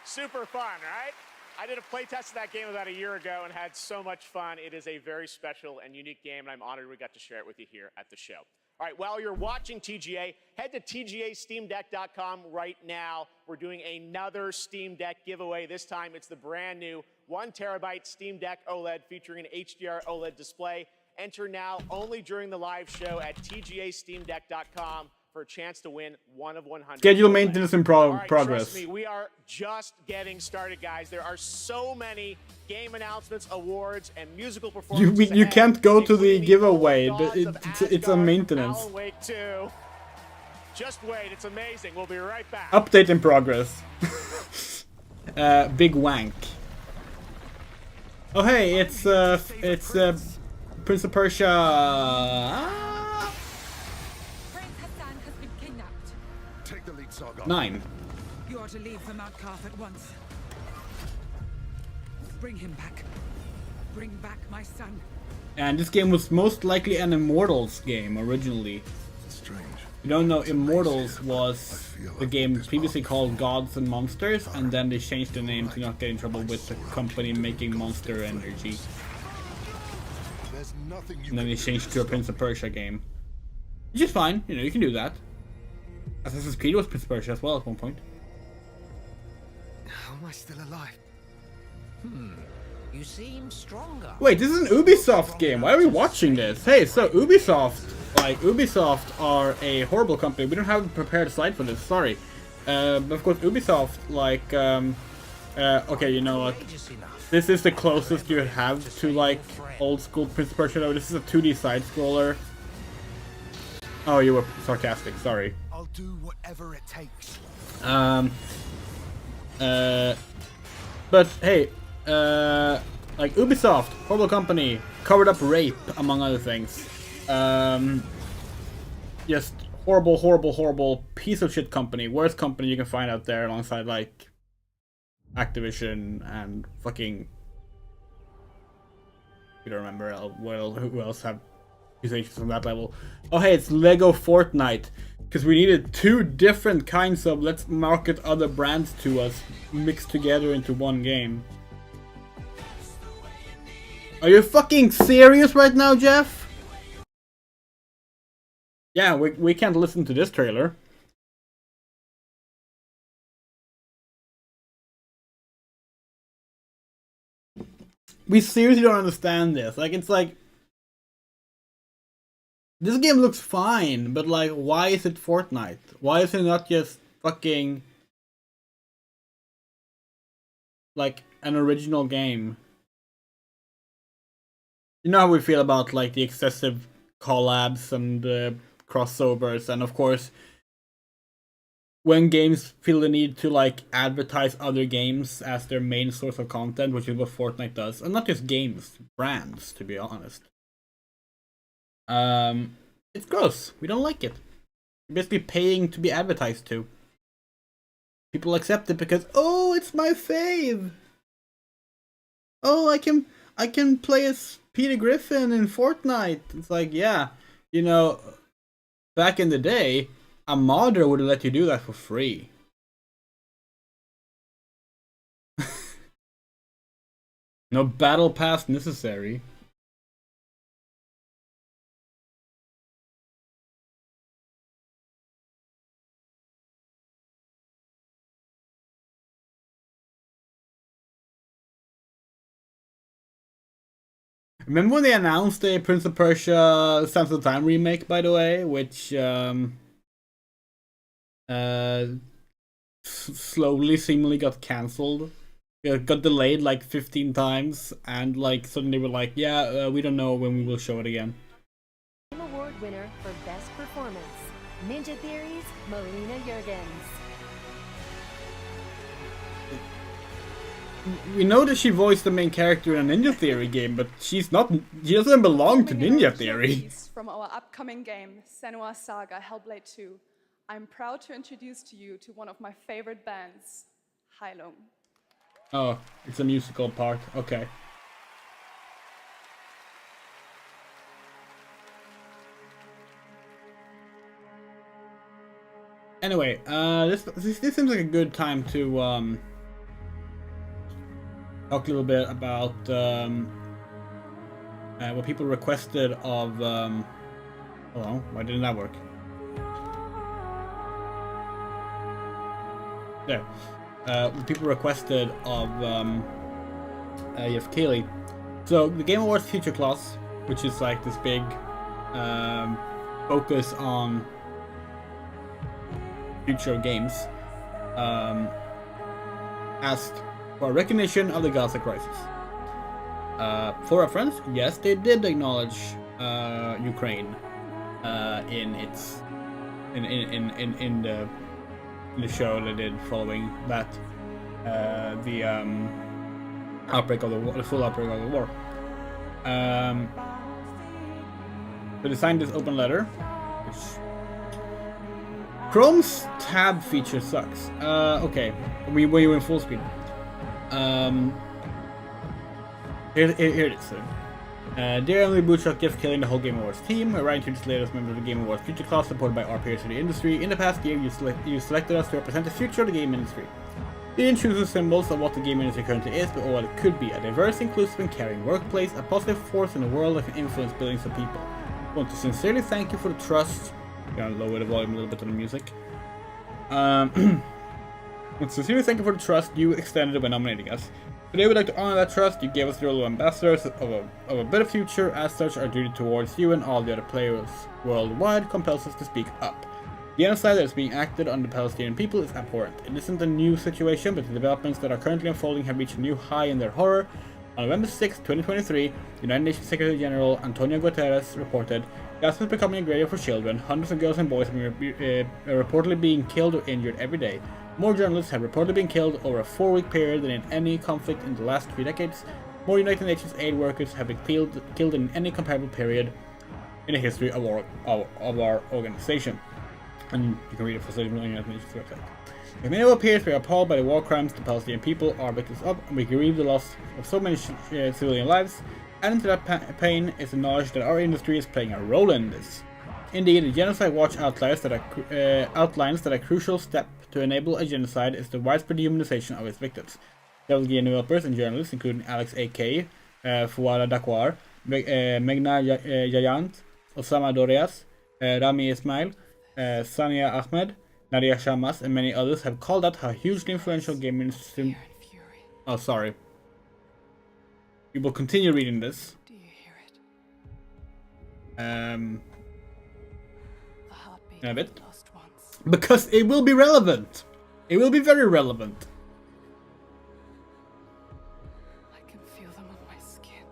Super fun, right? I did a playtest of that game about a year ago and had so much fun. It is a very special and unique game, and I'm honored we got to share it with you here at the show. All right, while you're watching TGA, head to TGASteamDeck.com right now. We're doing another Steam Deck giveaway. This time it's the brand new 1 terabyte Steam Deck OLED featuring an HDR OLED display. Enter now only during the live show at TGASteamDeck.com for a chance to win one of 100. Schedule maintenance in progress. Trust me, we are just getting started, guys. There are so many game announcements, awards, and musical performances. You can't go to the giveaway. It's on maintenance. Alan Wake 2. Just wait, it's amazing. We'll be right back. Update in progress. Big wank. Oh hey, it's Prince of Persia. Take the lead, Sargon. 9. You are to leave for Mount Karth at once. Bring him back. Bring back my son. And this game was most likely an Immortals game originally. Strange. You don't know, Immortals was the game previously called Gods and Monsters, and then they changed the name to not get in trouble with the company making Monster Energy. And then they changed to a Prince of Persia game. Which is fine, you know, you can do that. Assassin's Creed was Prince of Persia as well at one point. How am I still alive? You seem stronger. Wait, this is an Ubisoft game. Why are we watching this? Hey, so Ubisoft are a horrible company. We don't have a prepared slide for this. Sorry. But of course, Ubisoft, okay, you know what? This is the closest you have to like old school Prince of Persia. No, this is a 2D side scroller. Oh, you were sarcastic. Sorry. I'll do whatever it takes. But hey, like Ubisoft, horrible company, covered up rape among other things. Just horrible, horrible, horrible piece of shit company, worst company you can find out there, alongside like Activision and fucking. You don't remember who else have accusations on that level. Oh hey, it's Lego Fortnite. Because we needed two different kinds of let's market other brands to us mixed together into one game. Are you fucking serious right now, Jeff? Yeah, we can't listen to this trailer. We seriously don't understand this. Like, it's like... This game looks fine, but like, why is it Fortnite? Why is it not just fucking... like, an original game? You know how we feel about like the excessive collabs and crossovers, and of course when games feel the need to like advertise other games as their main source of content, which is what Fortnite does, and not just games, brands, to be honest. It's gross. We don't like it. You're basically paying to be advertised to. People accept it because, oh, it's my fave. Oh, I can play as Peter Griffin in Fortnite. It's like, yeah, you know, back in the day, a modder would have let you do that for free. No battle pass necessary. Remember when they announced the Prince of Persia Sands of Time remake, by the way, which slowly, seemingly got cancelled. It got delayed like 15 times, and like suddenly we're like, yeah, we don't know when we will show it again. Game Award winner for Best Performance, Ninja Theory's Melina Juergens. We know that she voiced the main character in a Ninja Theory game, but she doesn't belong to Ninja Theory. From our upcoming game, Senua Saga Hellblade 2, I'm proud to introduce to you to one of my favorite bands, Heilung. Oh, it's a musical part. Okay. Anyway, this seems like a good time to talk a little bit about what people requested of. Hold on, why didn't that work? There. What people requested of Jeff Keighley. So the Game Awards Future Class, which is like this big focus on future games, asked for recognition of the Gaza crisis. For reference, yes, they did acknowledge Ukraine in the show they did following that the outbreak of the full outbreak of the war. So they signed this open letter, which Chrome's tab feature sucks. Okay, when you're in full screen. Here it is. Dear Emily Butchuk, Jeff Keighley, and the whole Game Awards team, we're writing to this latest member of the Game Awards Future Class, supported by our peers in the industry. In the past year, you selected us to represent the future of the game industry. You didn't choose the symbols of what the game industry currently is, but what it could be: a diverse, inclusive, and caring workplace, a positive force in the world that can influence billions of people. I want to sincerely thank you for the trust. I'm gonna lower the volume a little bit on the music. I want to sincerely thank you for the trust you extended when nominating us. Today we'd like to honor that trust. You gave us the role of ambassadors of a better future. As such, our duty towards you and all the other players worldwide compels us to speak up. The genocide that is being acted on the Palestinian people is abhorrent. It isn't a new situation, but the developments that are currently unfolding have reached a new high in their horror. On November 6, 2023, United Nations Secretary General Antonio Guterres reported, Gaza is becoming a graveyard for children. Hundreds of girls and boys are reportedly being killed or injured every day. More journalists have reportedly been killed over a 4-week period than in any conflict in the last 3 decades. More United Nations aid workers have been killed in any comparable period in the history of our organization. And you can read it for the United Nations website. If many of our peers were appalled by the war crimes the Palestinian people are victims of, and we grieve the loss of so many civilian lives, adding to that pain is the knowledge that our industry is playing a role in this. Indeed, the Genocide Watch outlines that a crucial step to enable a genocide is the widespread dehumanization of its victims. Several game developers and journalists, including Alex A.K., Fouad Dakwar, Meghna Jayant, Osama Dorias, Rami Ismail, Sania Ahmed, Nadia Shamas, and many others have called out how hugely influential gaming industry. Oh, sorry. We will continue reading this. Do you hear it? In a bit. Because it will be relevant. It will be very relevant. I can feel them on my skin.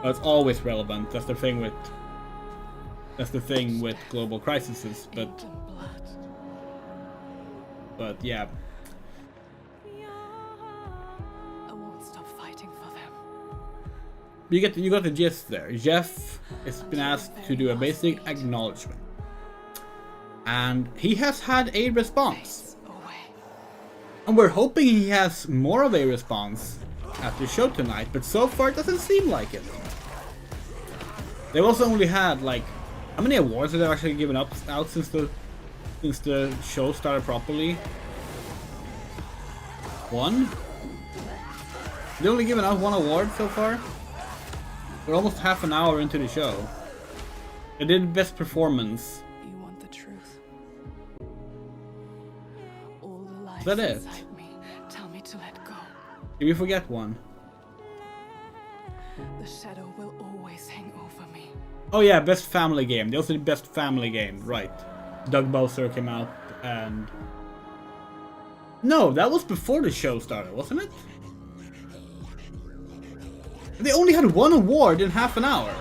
Oh, it's always relevant. That's the thing with. That's the thing with global crises, but yeah. I won't stop fighting for them. You got the gist there. Jeff has been asked to do a basic acknowledgement, and he has had a response. And we're hoping he has more of a response at the show tonight, but so far it doesn't seem like it. They've also only had like. How many awards have they actually given out since the show started properly? One? They only given out one award so far? We're almost half an hour into the show. They did best performance. You want the truth? All the lives Is that it? inside me tell me to let go. Did we forget one? The shadow will always hang over me. Oh yeah, best family game. They also did best family game, right. Doug Bowser came out and... No, that was before the show started, wasn't it? They only had one award in half an hour.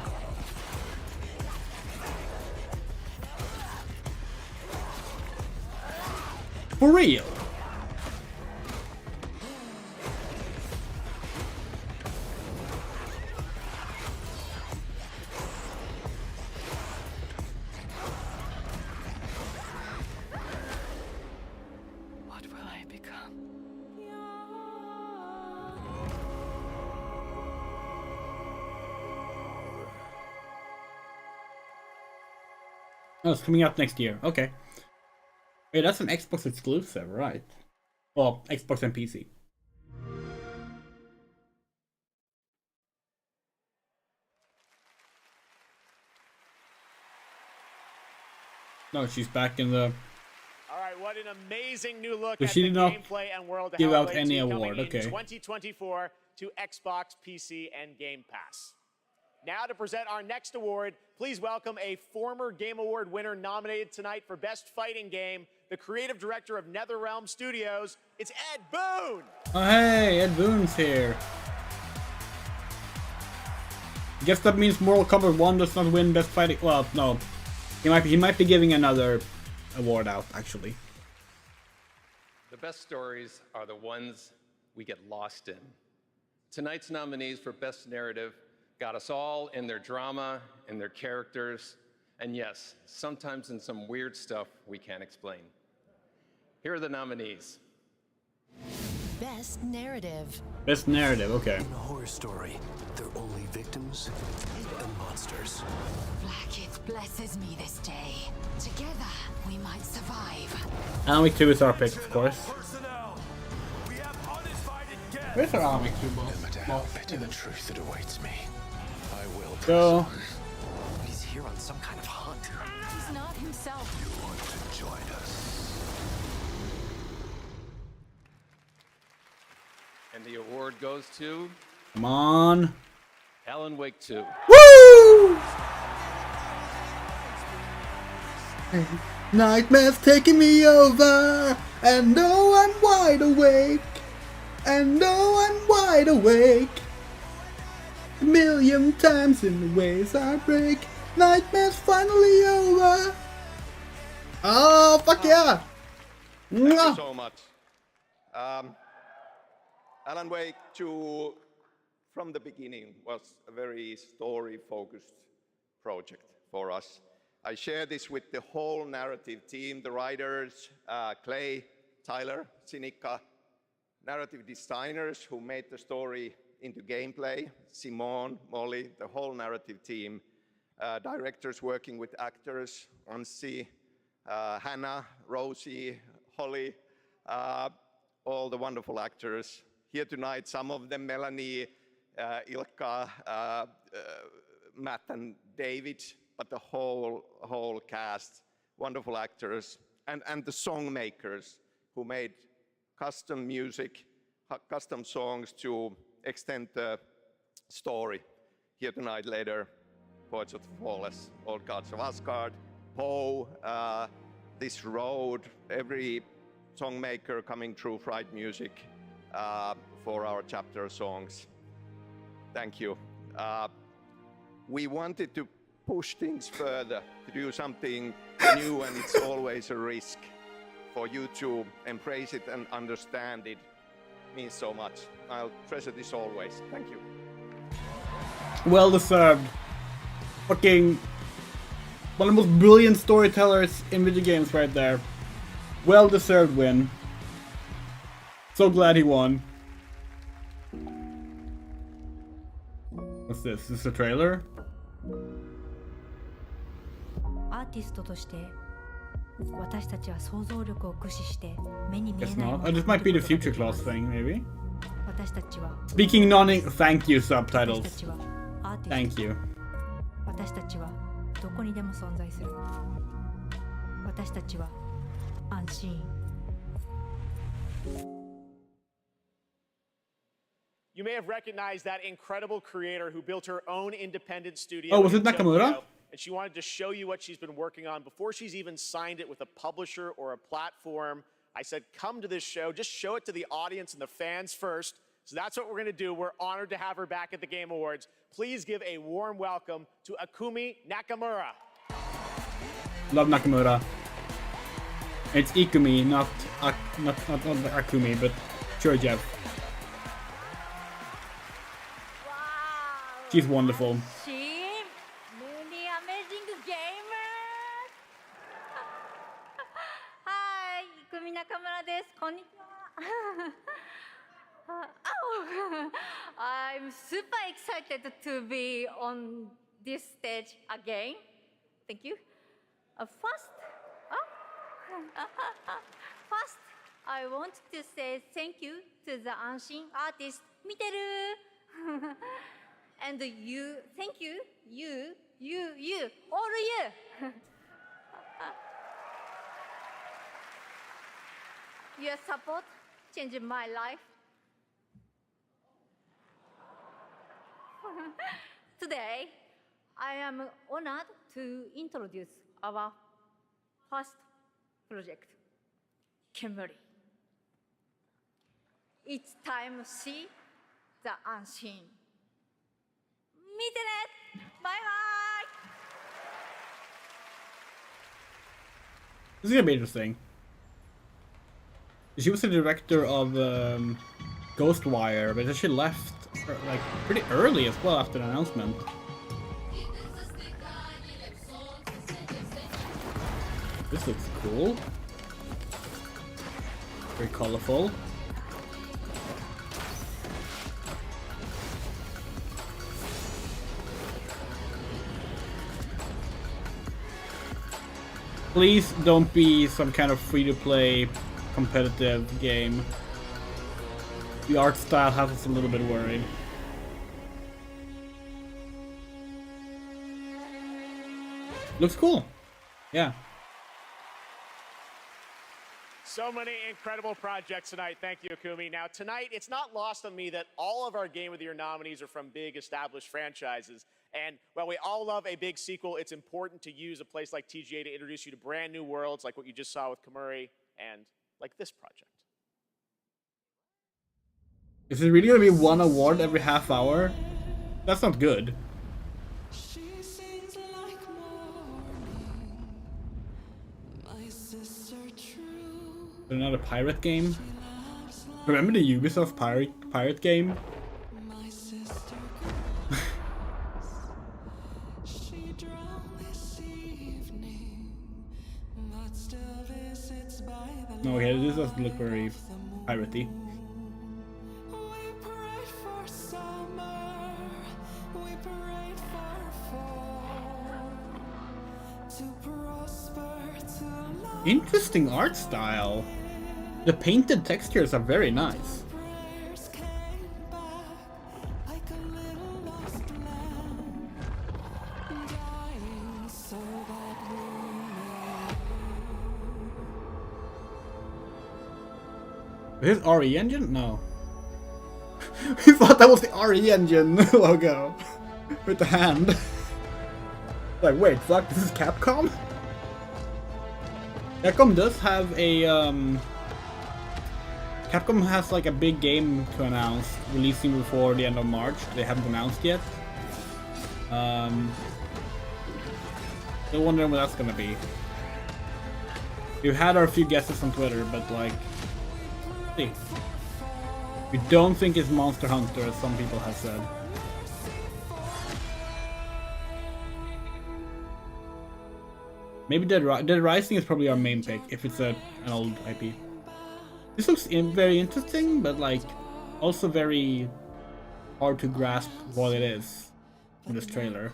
For real? What will I become? Oh, it's coming out next year. Okay. Wait, that's an Xbox exclusive, right? Well, Xbox and PC. No, she's back in the... All right, what an amazing new look So at she the did not gameplay and world of give out Hellblade any 2 coming award, in okay. 2024 to Xbox, PC, and Game Pass. Now to present our next award, please welcome a former Game Award winner nominated tonight for Best Fighting Game, the creative director of NetherRealm Studios. It's Ed Boon! Oh hey, Ed Boon's here. Guess that means Mortal Kombat 1 does not win Best Fighting... Well, no. He might be giving another award out, actually. The best stories are the ones we get lost in. Tonight's nominees for Best Narrative got us all in their drama, in their characters, and yes, sometimes in some weird stuff we can't explain. Here are the nominees. Best Narrative. Best Narrative, okay. In a horror story, they're only victims and monsters. Blackith blesses me this day. Together, we might survive. Alan Wake 2 is our pick, of course. Where's our Alan Wake 2 boss? To the truth that awaits me. I will. Go. He's here on some kind of hunt. He's not himself. You want to join us? And the award goes to Come on. Alan Wake 2. Woo! Nightmares taking me over, and no, I'm wide awake, and no, I'm wide awake. A million times in the ways I break, nightmares finally over. Oh, fuck yeah! Thank you so much. Alan Wake 2, from the beginning, was a very story-focused project for us. I share this with the whole narrative team, the writers, Clay, Tyler, Sinikka, narrative designers who made the story into gameplay, Simone, Molly, the whole narrative team, directors working with actors, Anssi, Hannah, Rosie, Holly, all the wonderful actors. Here tonight, some of them, Melanie, Ilkka, Matt and David, but the whole cast, wonderful actors, and the song makers who made custom music, custom songs to extend the story. Here tonight later, Poets of the Flawless, Old Gods of Asgard, Poe, This Road, every song maker coming through Fright Music for our chapter songs. Thank you. We wanted to push things further, to do something new, and it's always a risk. For you to embrace it and understand it means so much. I'll treasure this always. Thank you. Well deserved. Fucking one of the most brilliant storytellers in video games right there. Well deserved win. So glad he won. What's this? Is this a trailer? アーティストとして私たちは想像力を駆使して目に見え Guess ない not. も Oh, の this might be the future class thing, maybe. 私たちは Speaking thank you subtitles. 私たちはアーティスト Thank you. 私たちはどこにでも存在する私たちは安心 You may have recognized that incredible creator who built her own independent studio. Oh, was it in Tokyo, Nakamura? And she wanted to show you what she's been working on before she's even signed it with a publisher or a platform. I said, come to this show, just show it to the audience and the fans first. So that's what we're going to do. We're honored to have her back at the Game Awards. Please give a warm welcome to Akumi Nakamura. Love Nakamura. It's Ikumi, not Akumi, but sure, Jeff. She's wonderful. Really amazing gamer. Hi, Ikumi Nakamura です。こんにちは。Oh, I'm super excited to be on this stage again. Thank you. First, I want to say thank you to the Anshin artist, Miteru. And you, thank you, all you. Your support changed my life. Today, I am honored to introduce our first project, Kemuri. It's time to see the unseen. Meet it! Bye bye! This is gonna be interesting. She was the director of Ghostwire, but she left like pretty early as well after the announcement. This looks cool. Very colorful. Please don't be some kind of free-to-play competitive game. The art style has us a little bit worried. Looks cool. Yeah. So many incredible projects tonight. Thank you, Akumi. Now, tonight, it's not lost on me that all of our Game of the Year nominees are from big established franchises. And while we all love a big sequel, it's important to use a place like TGA to introduce you to brand new worlds like what you just saw with Kemuri and like this project. Is it really gonna be one award every half hour? That's not good. Another pirate game? Remember the Ubisoft pirate game. Okay, this doesn't look very piratey. Interesting art style. The painted textures are very nice. Is this RE Engine? No. We thought that was the RE Engine logo with the hand. Like, wait, fuck, this is Capcom? Capcom does have a Capcom has like a big game to announce, releasing before the end of March. They haven't announced yet. Still wondering what that's gonna be. We've had our few guesses on Twitter, but like, see. We don't think it's Monster Hunter, as some people have said. Maybe Dead Rising is probably our main pick, if it's an old IP. This looks very interesting, but like also very hard to grasp what it is in this trailer.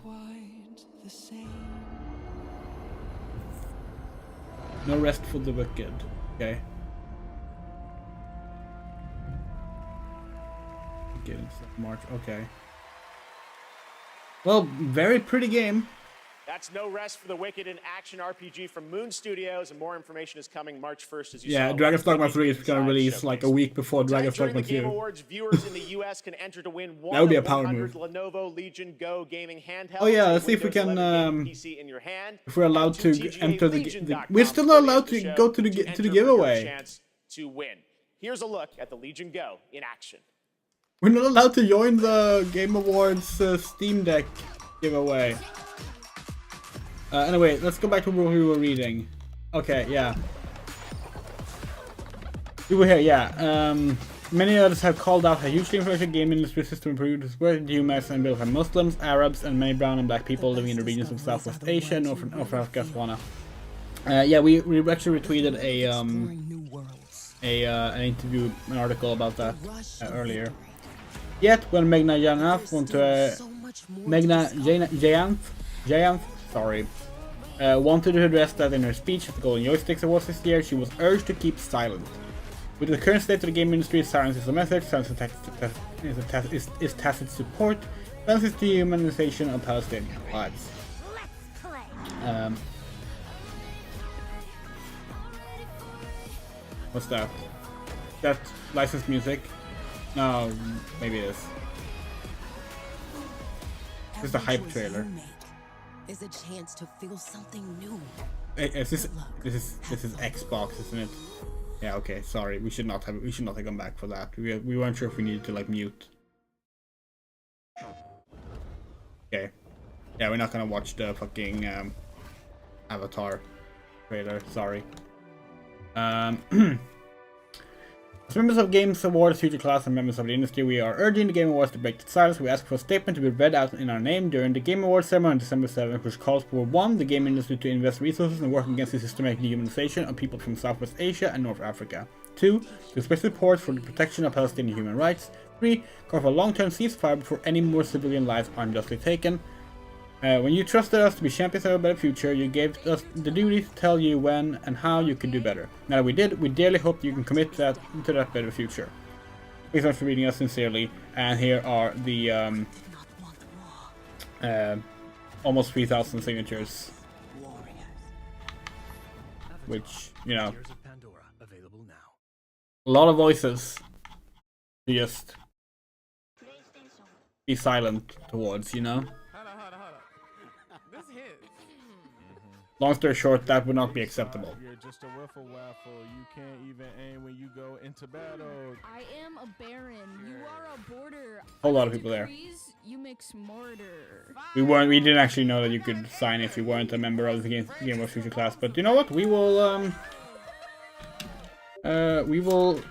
No rest for the wicked. Okay. March. Okay. Well, very pretty game. That's No Rest for the Wicked, an action RPG from Moon Studios, and more information is coming March 1st. As you saw, Dragon's Dogma 3 is going to release like a week before Dragon's Dogma 2. Game Awards, viewers in the US can enter to win one that would be a of power 100 move. Lenovo Legion Go gaming handhelds. Oh yeah, let's see if we can. If we're allowed to enter the we're still not allowed to go to the giveaway. To win. Here's a look at the Legion Go in action. We're not allowed to join the Game Awards Steam Deck giveaway. Anyway, let's go back to what we were reading. Okay, yeah. We were here, yeah. Many others have called out how hugely influential the game industry system improved where humans and built by Muslims, Arabs, and many brown and black people living in the regions of Southwest Asia, North Africa, Botswana. Yeah, we actually retweeted an interview, an article about that earlier. Yet, when Meghna Jayanth wanted to address that in her speech at the Golden Joysticks Awards this year, she was urged to keep silent. With the current state of the game industry, silence is a message, silence is tacit support, silence is dehumanization of Palestinian lives. What's that? That licensed music? No, maybe it is. This is the hype trailer. Is a chance to feel something new. This is Xbox, isn't it? Yeah, okay, sorry. We should not have gone back for that. We weren't sure if we needed to like mute. Okay. Yeah, we're not gonna watch the fucking Avatar trailer, sorry. As members of Games Awards future class and members of the industry, we are urging the Game Awards to break the silence. We ask for a statement to be read out in our name during the Game Awards ceremony on December 7th, which calls for 1. The game industry to invest resources and work against the systematic dehumanization of people from Southwest Asia and North Africa. 2. To express support for the protection of Palestinian human rights. 3. Call for a long-term ceasefire before any more civilian lives are unjustly taken. When you trusted us to be champions of a better future, you gave us the duty to tell you when and how you could do better. Now that we did, we dearly hope you can commit to that better future. Thanks so much for reading us sincerely, and here are the almost 3,000 signatures. Which, you know, a lot of voices to just be silent towards, you know? Long story short, that would not be acceptable. You're just a wiffle waffle. You can't even aim when you go into battle. I am a baron. You are a border. A whole lot of people there. You make smarter. We didn't actually know that you could sign if you weren't a member of the Game Awards future class. But you know what? We will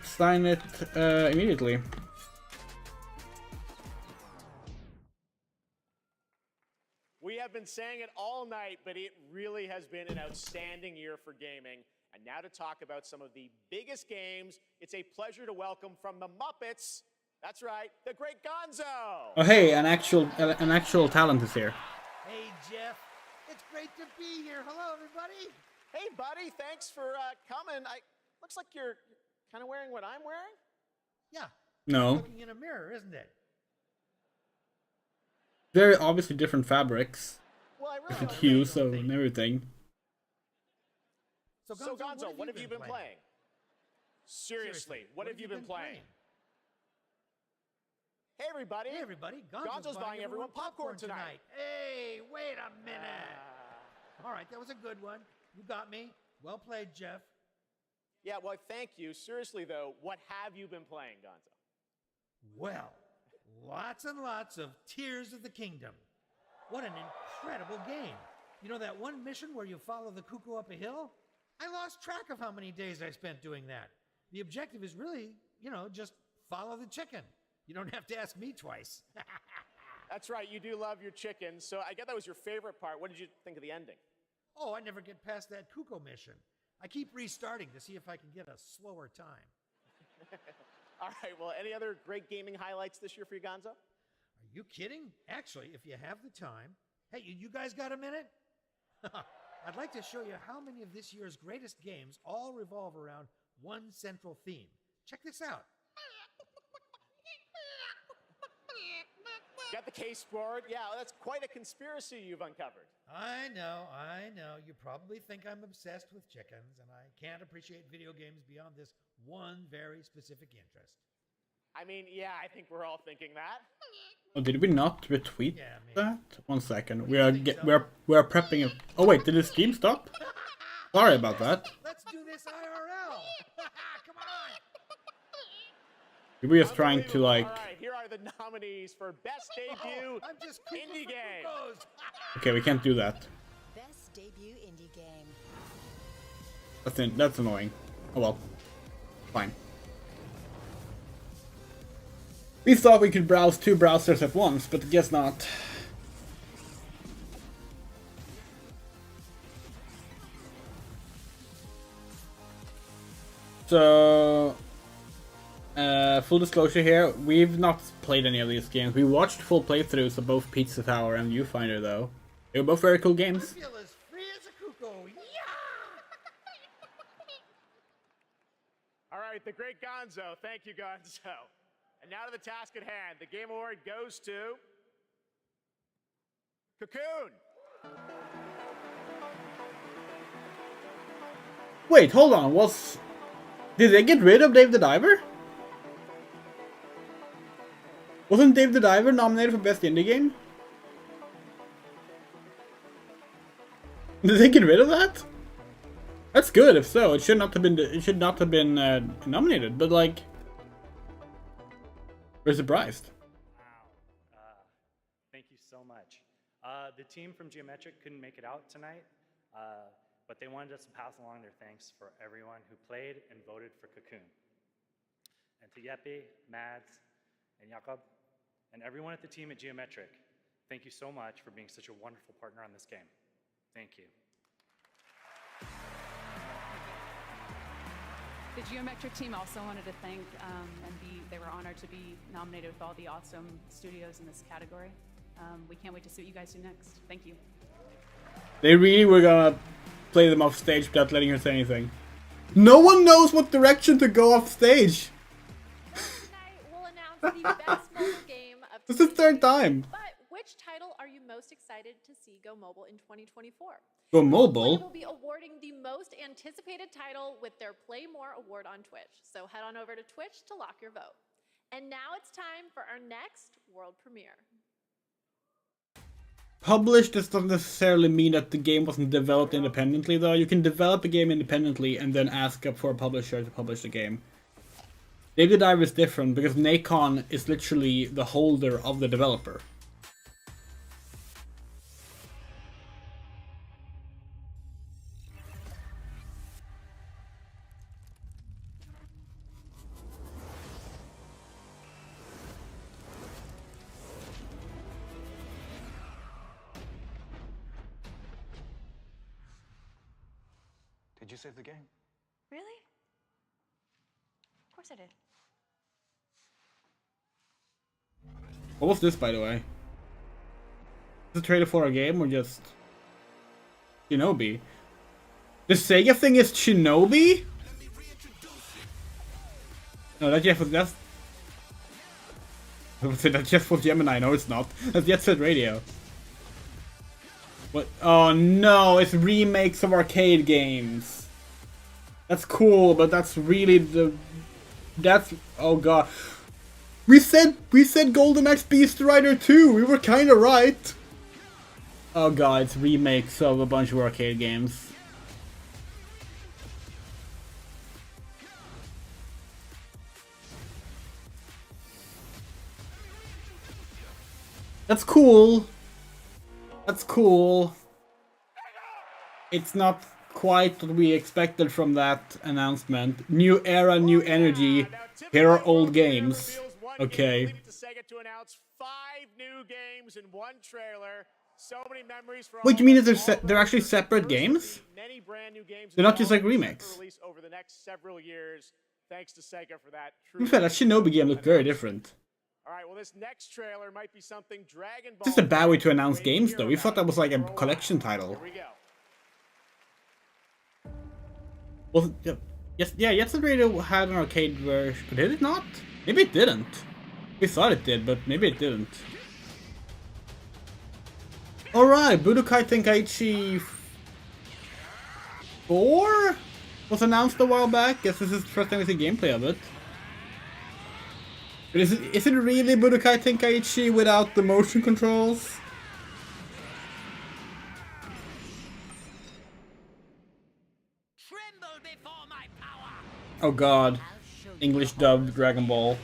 sign it immediately. We have been saying it all night, but it really has been an outstanding year for gaming. And now to talk about some of the biggest games, it's a pleasure to welcome from the Muppets, that's right, the great Gonzo. Oh hey, an actual talent is here. Hey Jeff, it's great to be here. Hello everybody. Hey buddy, thanks for coming. Looks like you're kind of wearing what I'm wearing. Yeah. No. Looking in a mirror, isn't it? Very obviously different fabrics. Well, I really Different don't hues and everything. So Gonzo, what have you been playing? Seriously, what have you been playing? Hey everybody. Hey everybody. Gonzo's buying everyone popcorn tonight. Hey, wait a minute. All right, that was a good one. You got me. Well played, Jeff. Yeah, well, thank you. Seriously though, what have you been playing, Gonzo? Well, lots and lots of Tears of the Kingdom. What an incredible game. You know that one mission where you follow the cuckoo up a hill? I lost track of how many days I spent doing that. The objective is really, just follow the chicken. You don't have to ask me twice. That's right, you do love your chickens, so I guess that was your favorite part. What did you think of the ending? Oh, I never get past that cuckoo mission. I keep restarting to see if I can get a slower time. All right, well, any other great gaming highlights this year for you, Gonzo? Are you kidding? Actually, if you have the time. Hey, you guys got a minute? I'd like to show you how many of this year's greatest games all revolve around one central theme. Check this out. Got the case board? Yeah, that's quite a conspiracy you've uncovered. I know. You probably think I'm obsessed with chickens, and I can't appreciate video games beyond this one very specific interest. I mean, yeah, I think we're all thinking that. Oh, did we not retweet that? 1 second. We are prepping it. Oh wait, did the stream stop? Sorry about that. Let's do this IRL. Come on. We were just trying to like. All right, here are the nominees for best debut indie game. Okay, we can't do that. Best debut indie game. That's annoying. Oh well. Fine. We thought we could browse 2 browsers at once, but guess not. So, full disclosure here, we've not played any of these games. We watched full playthroughs of both Pizza Tower and Viewfinder though. They were both very cool games. I feel as free as a cuckoo. All right, the great Gonzo. Thank you, Gonzo. And now to the task at hand. The Game Award goes to Cocoon. Wait, hold on. Did they get rid of Dave the Diver? Wasn't Dave the Diver nominated for Best Indie Game? Did they get rid of that? That's good. If so, it should not have been. It should not have been nominated. But like, we're surprised. Wow. Thank you so much. The team from Geometric couldn't make it out tonight, but they wanted us to pass along their thanks for everyone who played and voted for Cocoon. And to Yeppe, Mads, and Jakob, and everyone at the team at Geometric, thank you so much for being such a wonderful partner on this game. Thank you. The Geometric team also wanted to thank they were honored to be nominated with all the awesome studios in this category. We can't wait to see what you guys do next. Thank you. They really were gonna play them off stage without letting her say anything. No one knows what direction to go off stage. Tonight we'll announce the best mobile game of This is the 3rd time. But which title are you most excited to see go mobile in 2024? Go Play mobile? will be awarding the most anticipated title with their Play More award on Twitch. So head on over to Twitch to lock your vote. And now it's time for our next world premiere. Published doesn't necessarily mean that the game wasn't developed independently though. You can develop a game independently and then ask up for a publisher to publish the game. Dave the Diver is different because Nacon is literally the holder of the developer. Did you save the game? Really? Of course I did. What was this, by the way? Is it a trailer for a game or just Shinobi? The Sega thing is Shinobi? No, that's just for Gemini. No, it's not. That's Jet Set Radio. What? Oh no, it's remakes of arcade games. That's cool, but that's really oh god. We said Golden Axe Beast Rider 2. We were kind of right. Oh god, it's remakes of a bunch of arcade games. That's cool. That's cool. It's not quite what we expected from that announcement. New era, new energy. Here are old games. Okay. Sega to announce 5 new games in one trailer. So many memories for Wait, you mean that they're actually separate games? Many brand new games they're not just like remakes. Release over the next several years. Thanks to Sega for that. In fact, that Shinobi game looked very different. All right, well, this next trailer might be something Dragon Ball. This is a bad way to announce games, though. We thought that was like a collection title. Here we go. Well, yes, Jet Set Radio had an arcade version. Did it not? Maybe it didn't. We thought it did, but maybe it didn't. Alright, Budokai Tenkaichi 4 was announced a while back. Guess this is the first time we see gameplay of it. But is it really Budokai Tenkaichi without the motion controls? Oh god. English dubbed Dragon Ball.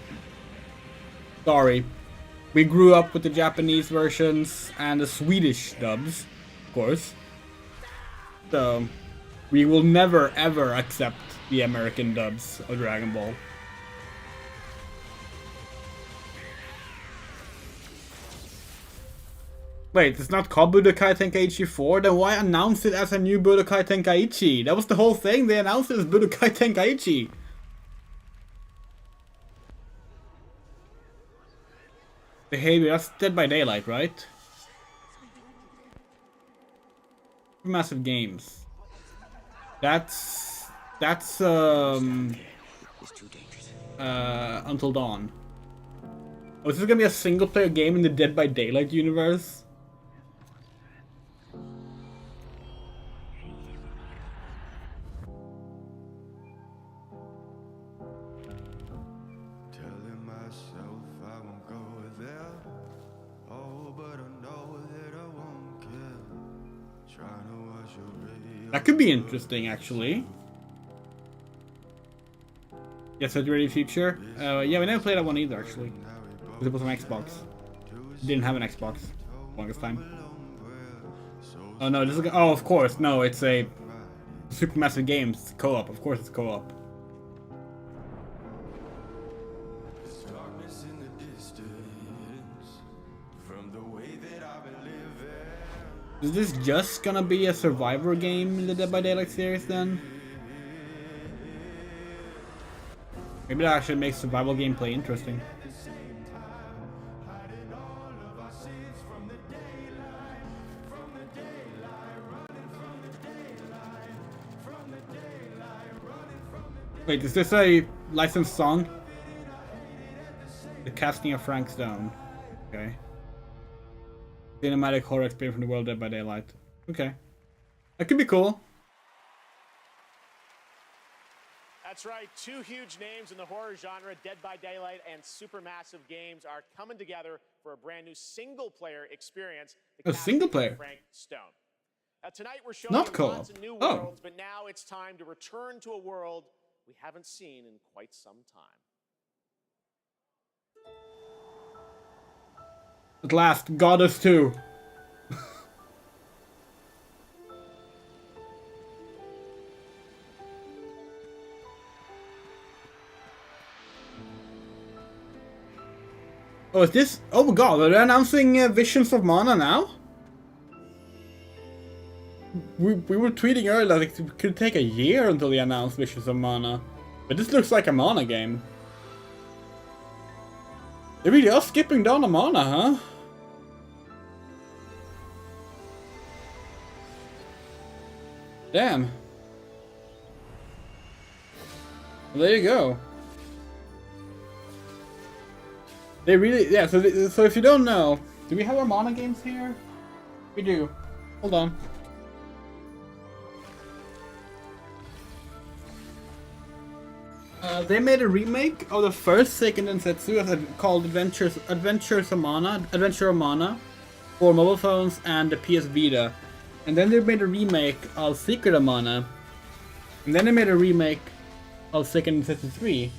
Sorry. We grew up with the Japanese versions and the Swedish dubs, of course. So, we will never ever accept the American dubs of Dragon Ball. Wait, it's not called Budokai Tenkaichi 4? Then why announce it as a new Budokai Tenkaichi? That was the whole thing, they announced it as Budokai Tenkaichi. Behavior, that's Dead by Daylight, right? Massive Games. That's Until Dawn. Oh, is this gonna be a single player game in the Dead by Daylight universe? That could be interesting, actually. Yes, Jet Set Radio Future. Yeah, we never played that one either, actually. Because it was on Xbox. Didn't have an Xbox. Longest time. Oh no, this is. Oh, of course, no, it's a Supermassive Games co-op. Of course, it's co-op. Is this just gonna be a survivor game in the Dead by Daylight series then? Maybe that actually makes survival gameplay interesting. Wait, is this a licensed song? The Casting of Frank Stone. Okay. Cinematic horror experience from the world Dead by Daylight. Okay. That could be cool. That's right. 2 huge names in the horror genre, Dead by Daylight and Supermassive Games, are coming together for a brand new single-player experience. A single player? Frank Stone. Tonight we're showing Not you co-op. lots of new worlds, but now it's time to return to a world we haven't seen in quite some time. At last, Goddess 2. Oh, is this? Oh my god, are they announcing Visions of Mana now? we were tweeting earlier like it could take a year until they announced Visions of Mana. But this looks like a Mana game. They really are skipping down a Mana, huh? Damn. Well, there you go. They really, yeah, so if you don't know, do we have our Mana games here? We do. Hold on. They made a remake of the first Seiken Densetsu called Adventure of Mana for mobile phones and the PS Vita. And then they made a remake of Secret of Mana. And then they made a remake of Seiken Densetsu 3,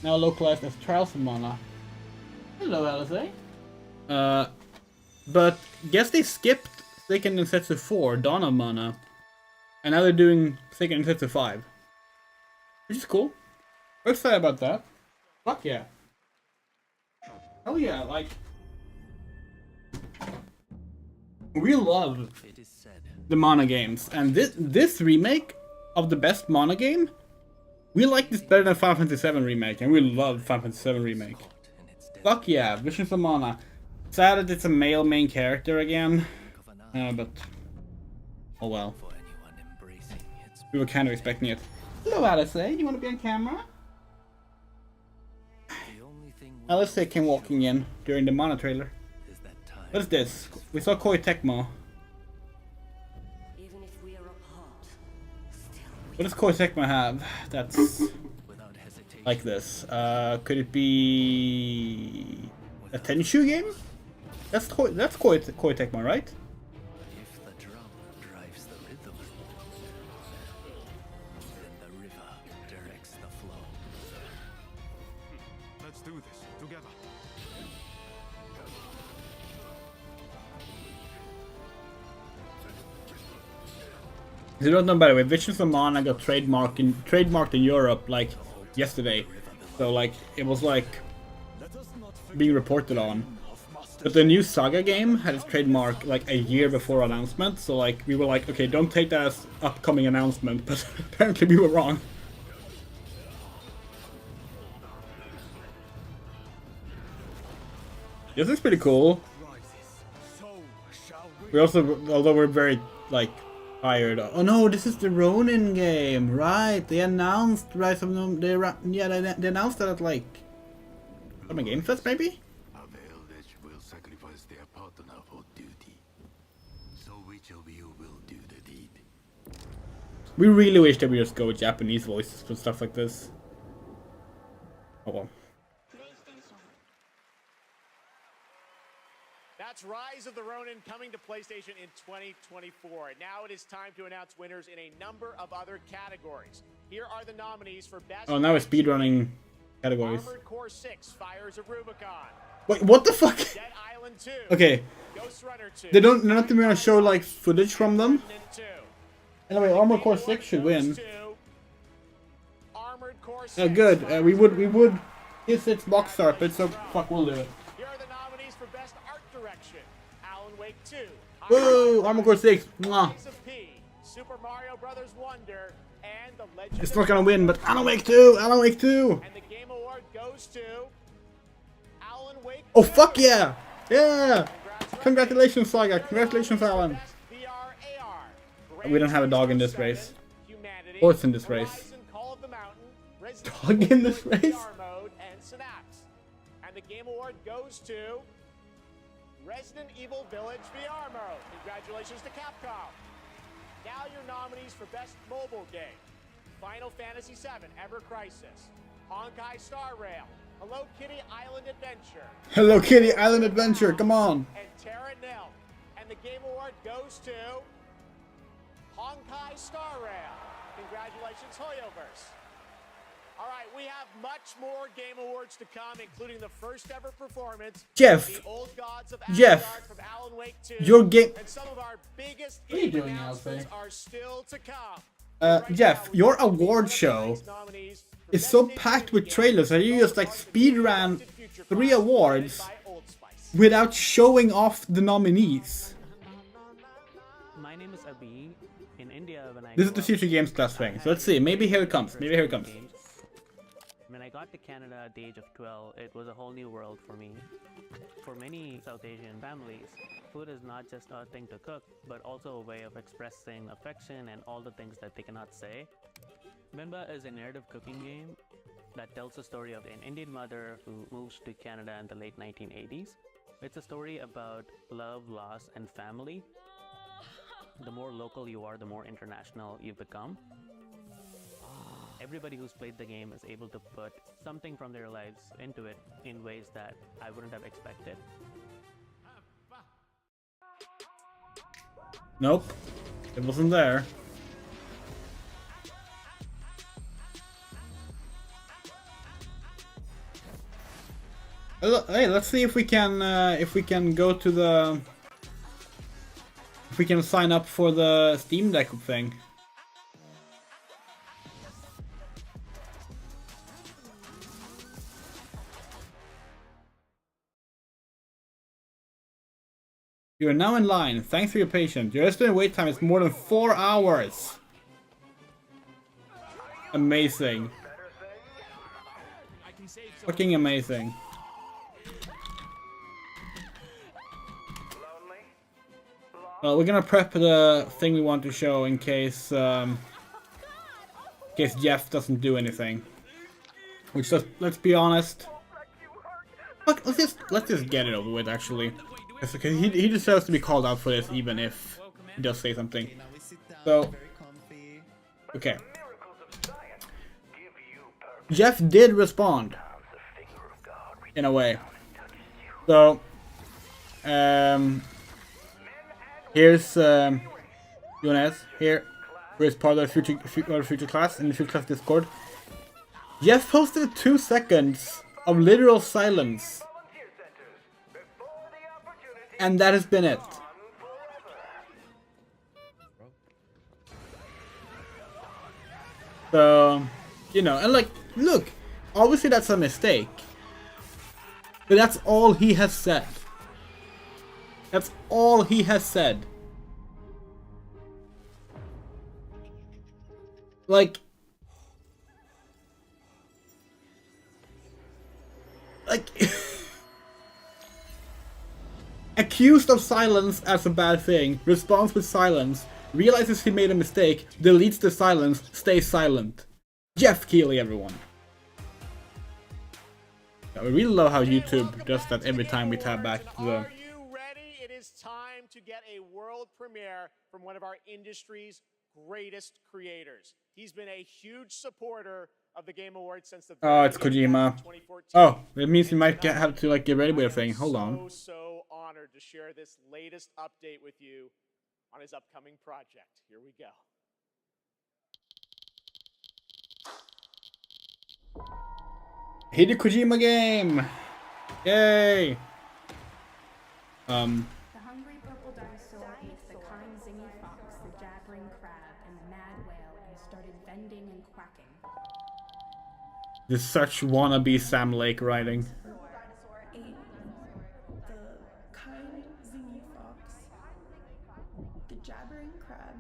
now localized as Trials of Mana. Hello, LSA. But guess they skipped Seiken Densetsu 4, Dawn of Mana. And now they're doing Seiken Densetsu 5. Which is cool. We're excited about that. Fuck yeah. Hell yeah, like... We love the Mana games. And this remake of the best Mana game, we like this better than Final Fantasy VII Remake. And we love Final Fantasy VII Remake. Fuck yeah, Visions of Mana. Sad that it's a male main character again. But... oh well. We were kind of expecting it. Hello, LSA. You want to be on camera? LSA came walking in during the Mana trailer. What is this? We saw Koei Tecmo. What does Koei Tecmo have that's like this? Could it be a Tenchu game? That's Koei Tecmo, right? If you don't know, by the way, Visions of Mana got trademarked in Europe like yesterday, so like it was like being reported on. But the new Saga game had its trademark like a year before announcement, so like we were like, okay, don't take that as upcoming announcement, but apparently we were wrong. This is pretty cool. We also, although we're very like tired. Oh no, this is the Ronin game, right? They announced Rise of Gnome. They announced that at like Summer Game Fest, maybe. A village will sacrifice their partner for duty. So which of you will do the deed? We really wish that we just go with Japanese voices for stuff like this. Oh well. That's Rise of the Ronin coming to PlayStation in 2024. Now it is time to announce winners in a number of other categories. Here are the nominees for Best... oh, now it's speedrunning categories. Armored Core 6, Fires of Rubicon. Wait, what the fuck? Dead Island 2. Okay. Ghost Runner 2. They're not even gonna show like footage from them. Anyway, Armored Core 6 should win. Armored Core 6. Oh, good. We would. It's box art, but so fuck, we'll do it. Here are the nominees for Best Art Direction. Alan Wake 2. Woo! Armored Core 6. Mwah. Super Mario Brothers Wonder, and the Legend It's not gonna win, but Alan Wake 2! Alan Wake 2! And the Game Award goes to Alan Wake 2. Oh, fuck yeah! Yeah! Congratulations, Saga. Congratulations, Alan. We don't have a dog in this race. Horse in this race. Dog in this race? And the Game Award goes to Resident Evil Village VR mode. Congratulations to Capcom. Now your nominees for Best Mobile Game. Final Fantasy VII Ever Crisis, Honkai Star Rail, Hello Kitty Island Adventure. Hello Kitty Island Adventure, come on. And Terra Nil. And the Game Award goes to Honkai Star Rail. Congratulations, Hoyoverse. All right, we have much more Game Awards to come, including the first ever performance. Jeff. The Old Gods of Jeff. From Alan Wake 2, Your game. And some of our biggest What are you game doing, announcements are still to come. Jeff, your award show is so packed with trailers that you just like speedran 3 awards without showing off the nominees. my name is Abhi. In India, when I This is grew the up, Future Games Class thing. So let's see. Maybe here it comes. Maybe here it comes. When I got to Canada at the age of 12, it was a whole new world for me. For many South Asian families, food is not just a thing to cook, but also a way of expressing affection and all the things that they cannot say. Mimba is a narrative cooking game that tells the story of an Indian mother who moves to Canada in the late 1980s. It's a story about love, loss, and family. The more local you are, the more international you become. Everybody who's played the game is able to put something from their lives into it in ways that I wouldn't have expected. Nope. It wasn't there. Hey, let's see if we can go to the... If we can sign up for the Steam Deck thing. You are now in line. Thanks for your patience. Your estimated wait time is more than 4 hours. Amazing. Fucking amazing. Well, we're gonna prep the thing we want to show in case Jeff doesn't do anything. Which, let's be honest. Look, let's just get it over with. Actually, because he deserves to be called out for this, even if he does say something. So, okay. Jeff did respond in a way. So, here's Jonas here, who is part of the future class in the future class Discord. Jeff posted 2 seconds of literal silence, and that has been it. So, you know, and like, look, obviously that's a mistake, but that's all he has said. That's all he has said. Like, accused of silence as a bad thing, responds with silence, realizes he made a mistake, deletes the silence, stays silent. Jeff Keighley, everyone. I really love how YouTube does that every time we tab back to the... It is time to get a world premiere from one of our industry's greatest creators. He's been a huge supporter of the Game Awards since the Oh, it's Kojima. Oh, it means you might have to like get ready with a thing. Hold on. So honored to share this latest update with you on his upcoming project. Here we go. Hideo Kojima game! Yay! The hungry purple dinosaur ate the kind zingy fox, the jabbering crab, and the mad whale, and started bending and quacking. This is such wannabe Sam Lake writing. Dinosaur ate the kind zingy fox, the jabbering crab,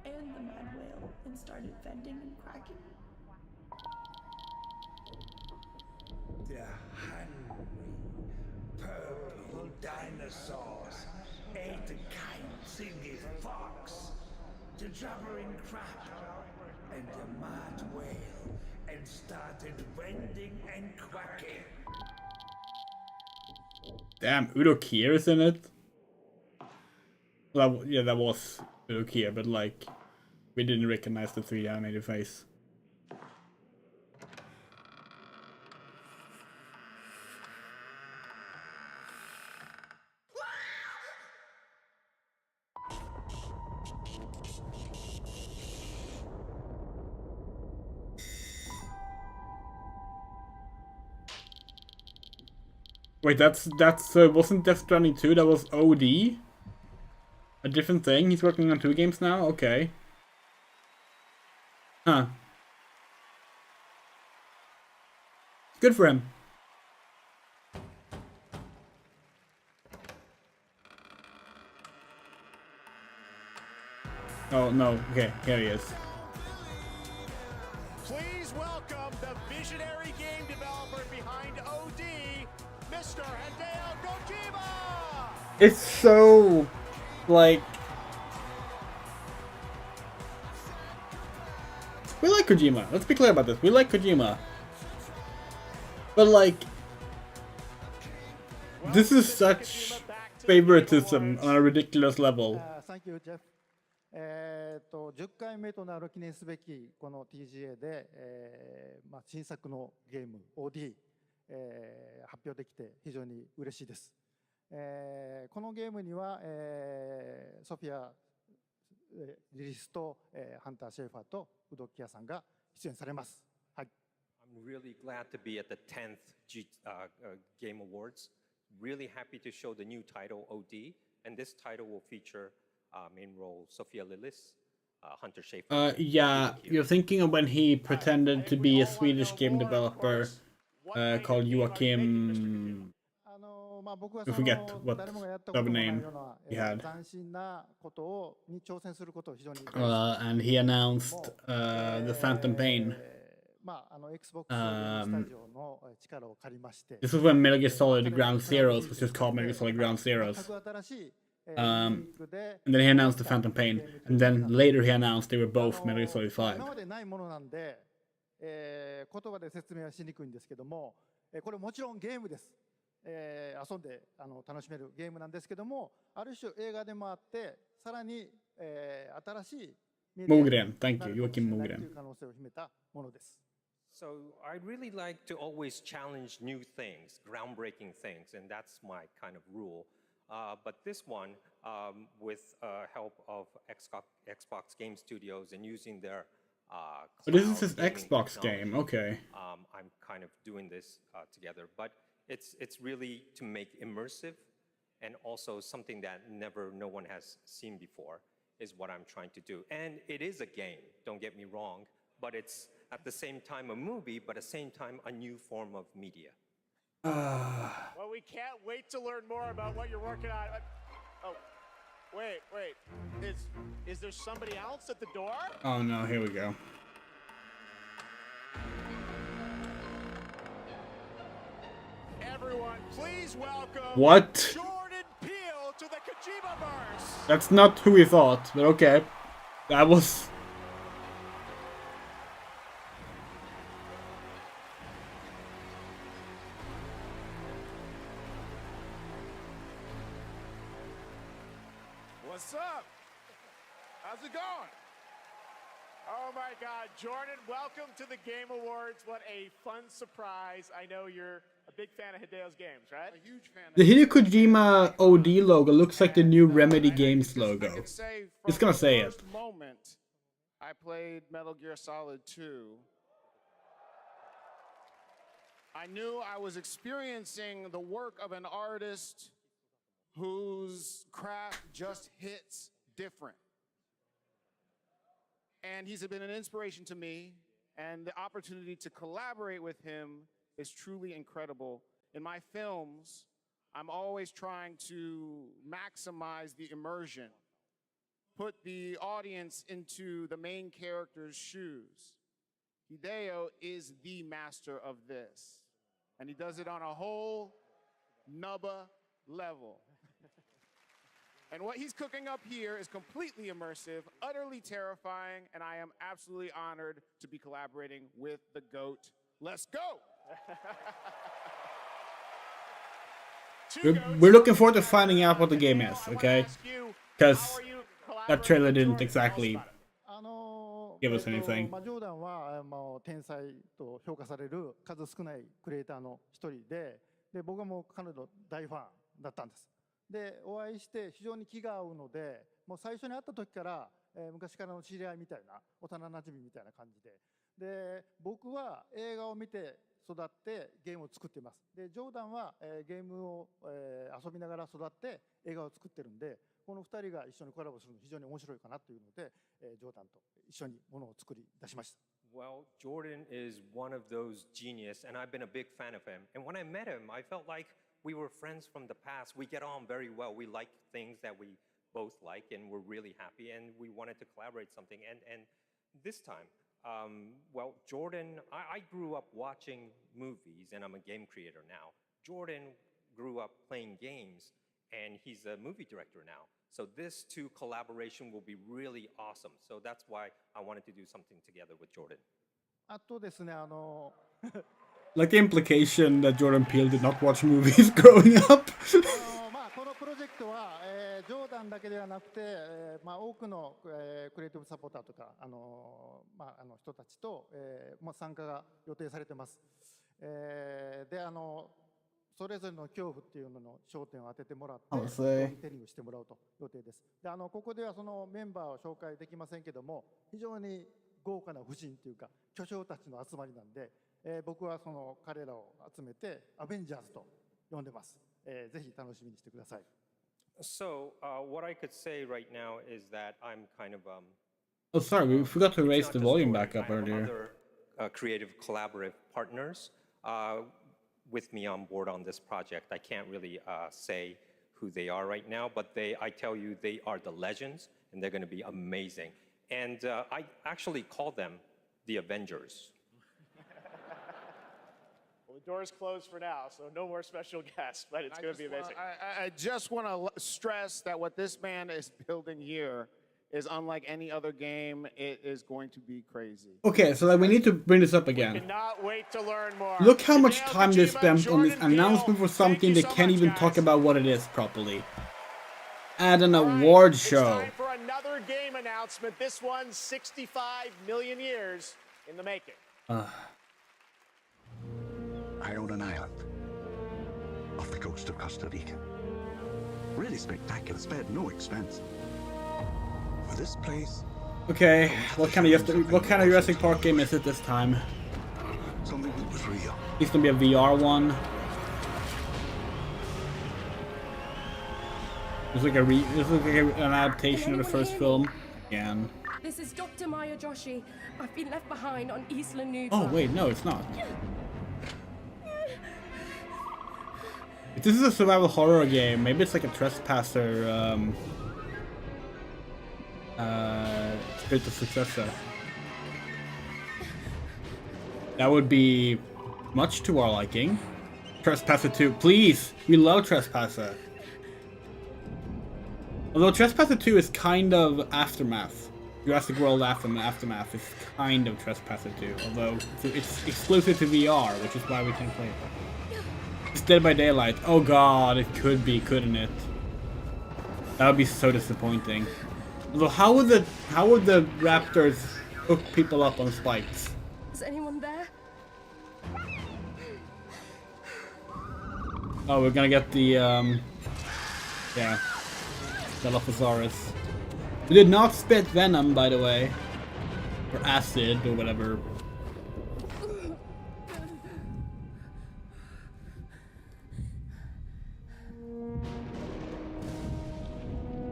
and the mad whale, and started bending and quacking. The hungry purple dinosaurs ate the kind zingy fox, the jabbering crab, and the mad whale, and started bending and quacking. Damn, Udo Kier is in it? Well, yeah, that was Udo Kier, but like, we didn't recognize the 3D animated face. Wait, that's wasn't Death Stranding 2, that was OD? A different thing? He's working on 2 games now? Okay. Huh. Good for him. Oh no, okay, here he is. Please welcome the visionary game developer behind OD, Mr. Hideo Kojima! It's so, like... We like Kojima, let's be clear about this, we like Kojima. But like... This is such favoritism on a ridiculous level. Thank you, Jeff. 10回目となる記念すべきこの TGA で、新作のゲーム OD、発表できて非常に嬉しいです。このゲームには、ソフィア・リリスと、ハンター・シェーファーとウドッキアさんが出演されます。はい。I'm really glad to be at the 10th Game Awards. Really happy to show the new title OD, and this title will feature main role Sophia Lillis, Hunter Schafer. Yeah, you're thinking of when he pretended to be a Swedish game developer called Joachim. I forget what the name he had. And he announced the Phantom Pain. This was when Metal Gear Solid Ground Zeroes was just called Metal Gear Solid Ground Zeroes. And then he announced the Phantom Pain, and then later he announced they were both Metal Gear Solid 5. 言葉で説明はしにくいんですけども、これもちろんゲームです。遊んで楽しめるゲームなんですけども、ある種映画でもあって、さらに新しいメディア Mogren, thank you, Joachim Mogren. という可能性を秘めたものです。So I'd really like to always challenge new things, groundbreaking things, and that's my kind of rule. But this one, with help of Xbox Game Studios and using their But this is his Xbox game, okay. I'm kind of doing this together, but it's really to make immersive and also something that no one has seen before is what I'm trying to do. And it is a game, don't get me wrong, but it's at the same time a movie, but at the same time a new form of media. Well, we can't wait to learn more about what you're working on. Oh, wait. Is there somebody else at the door? Oh no, here we go. Everyone, please welcome What? Jordan Peele to the Kojimaverse. That's not who we thought, but okay. That was... What's up? How's it going? Oh my God, Jordan, welcome to the Game Awards. What a fun surprise. I know you're a big fan of Hideo's games, right? A huge fan. The Hideo Kojima OD logo looks like the new Remedy Games logo. Just gonna say it. Moment I played Metal Gear Solid 2, I knew I was experiencing the work of an artist whose craft just hits different. And he's been an inspiration to me, and the opportunity to collaborate with him is truly incredible. In my films, I'm always trying to maximize the immersion, put the audience into the main character's shoes. Hideo is the master of this, and he does it on a whole nubba level. And what he's cooking up here is completely immersive, utterly terrifying, and I am absolutely honored to be collaborating with the GOAT. Let's go! We're looking forward to finding out what the game is, okay? Because that trailer didn't exactly give us anything. ジョーダンは天才と評価される数少ないクリエイターの一人で、僕はもう彼の大ファンだったんです。で、お会いして非常に気が合うので、もう最初に会った時から、昔からの知り合いみたいな、幼なじみみたいな感じで。で、僕は映画を見て育ってゲームを作っています。で、ジョーダンは、ゲームを、遊びながら育って映画を作ってるんで、この2人が一緒にコラボするの非常に面白いかなというので、ジョーダンと一緒にものを作り出しました。Well, Jordan is one of those genius, and I've been a big fan of him. And when I met him, I felt like we were friends from the past. We get on very well. We like things that we both like, and we're really happy, and we wanted to collaborate something. And this time, well, Jordan, I grew up watching movies, and I'm a game creator now. Jordan grew up playing games, and he's a movie director now. So this two collaboration will be really awesome. So that's why I wanted to do something together with Jordan. あとですね、Like the implication that Jordan Peele did not watch movies growing up. まあこのプロジェクトは、ジョーダンだけではなくて、まあ多くの、クリエイティブサポーターとかまあ人たちと、まあ参加が予定されてます。でそれぞれの恐怖っていうのの焦点を当ててもらって、ストーリーテリングしてもらうと予定です。でここではそのメンバーを紹介できませんけども、非常に豪華な夫人というか巨匠たちの集まりなんで、僕はその彼らを集めてアベンジャーズと呼んでます。ぜひ楽しみにしてください。So what I could say right now is that I'm kind of Oh, sorry, we forgot to raise the volume back up earlier. Other creative collaborative partners with me on board on this project. I can't really say who they are right now, but I tell you, they are the legends, and they're going to be amazing. And I actually call them the Avengers. Well, the door's closed for now, so no more special guests, but it's going to be amazing. I just want to stress that what this man is building here is unlike any other game. It is going to be crazy. Okay, so we need to bring this up again. Cannot wait to learn more. Look how much time they spent on this announcement for something they can't even talk about what it is properly. At an award show. It's time for another game announcement. This one's 65 million years in the making. I own an island off the coast of Costa Rica. Really spectacular, spared no expense. For this place. Okay, what kind of Jurassic Park game is it this time? Something that was real. It's gonna be a VR one. It's like an adaptation of the first film. Again. This is Dr. Maya Joshi. I've been left behind on Isla Nublar. Oh wait, no, it's not. If this is a survival horror game, maybe it's like a Trespasser spiritual successor. That would be much to our liking. Trespasser 2, please! We love Trespasser. Although Trespasser 2 is kind of Aftermath. Jurassic World Aftermath is kind of Trespasser 2, although it's exclusive to VR, which is why we can't play it. It's Dead by Daylight. Oh god, it could be, couldn't it? That would be so disappointing. Although how would the raptors hook people up on spikes? Is anyone there? Oh, we're gonna get the yeah, Dilophosaurus. We did not spit venom, by the way, or acid, or whatever.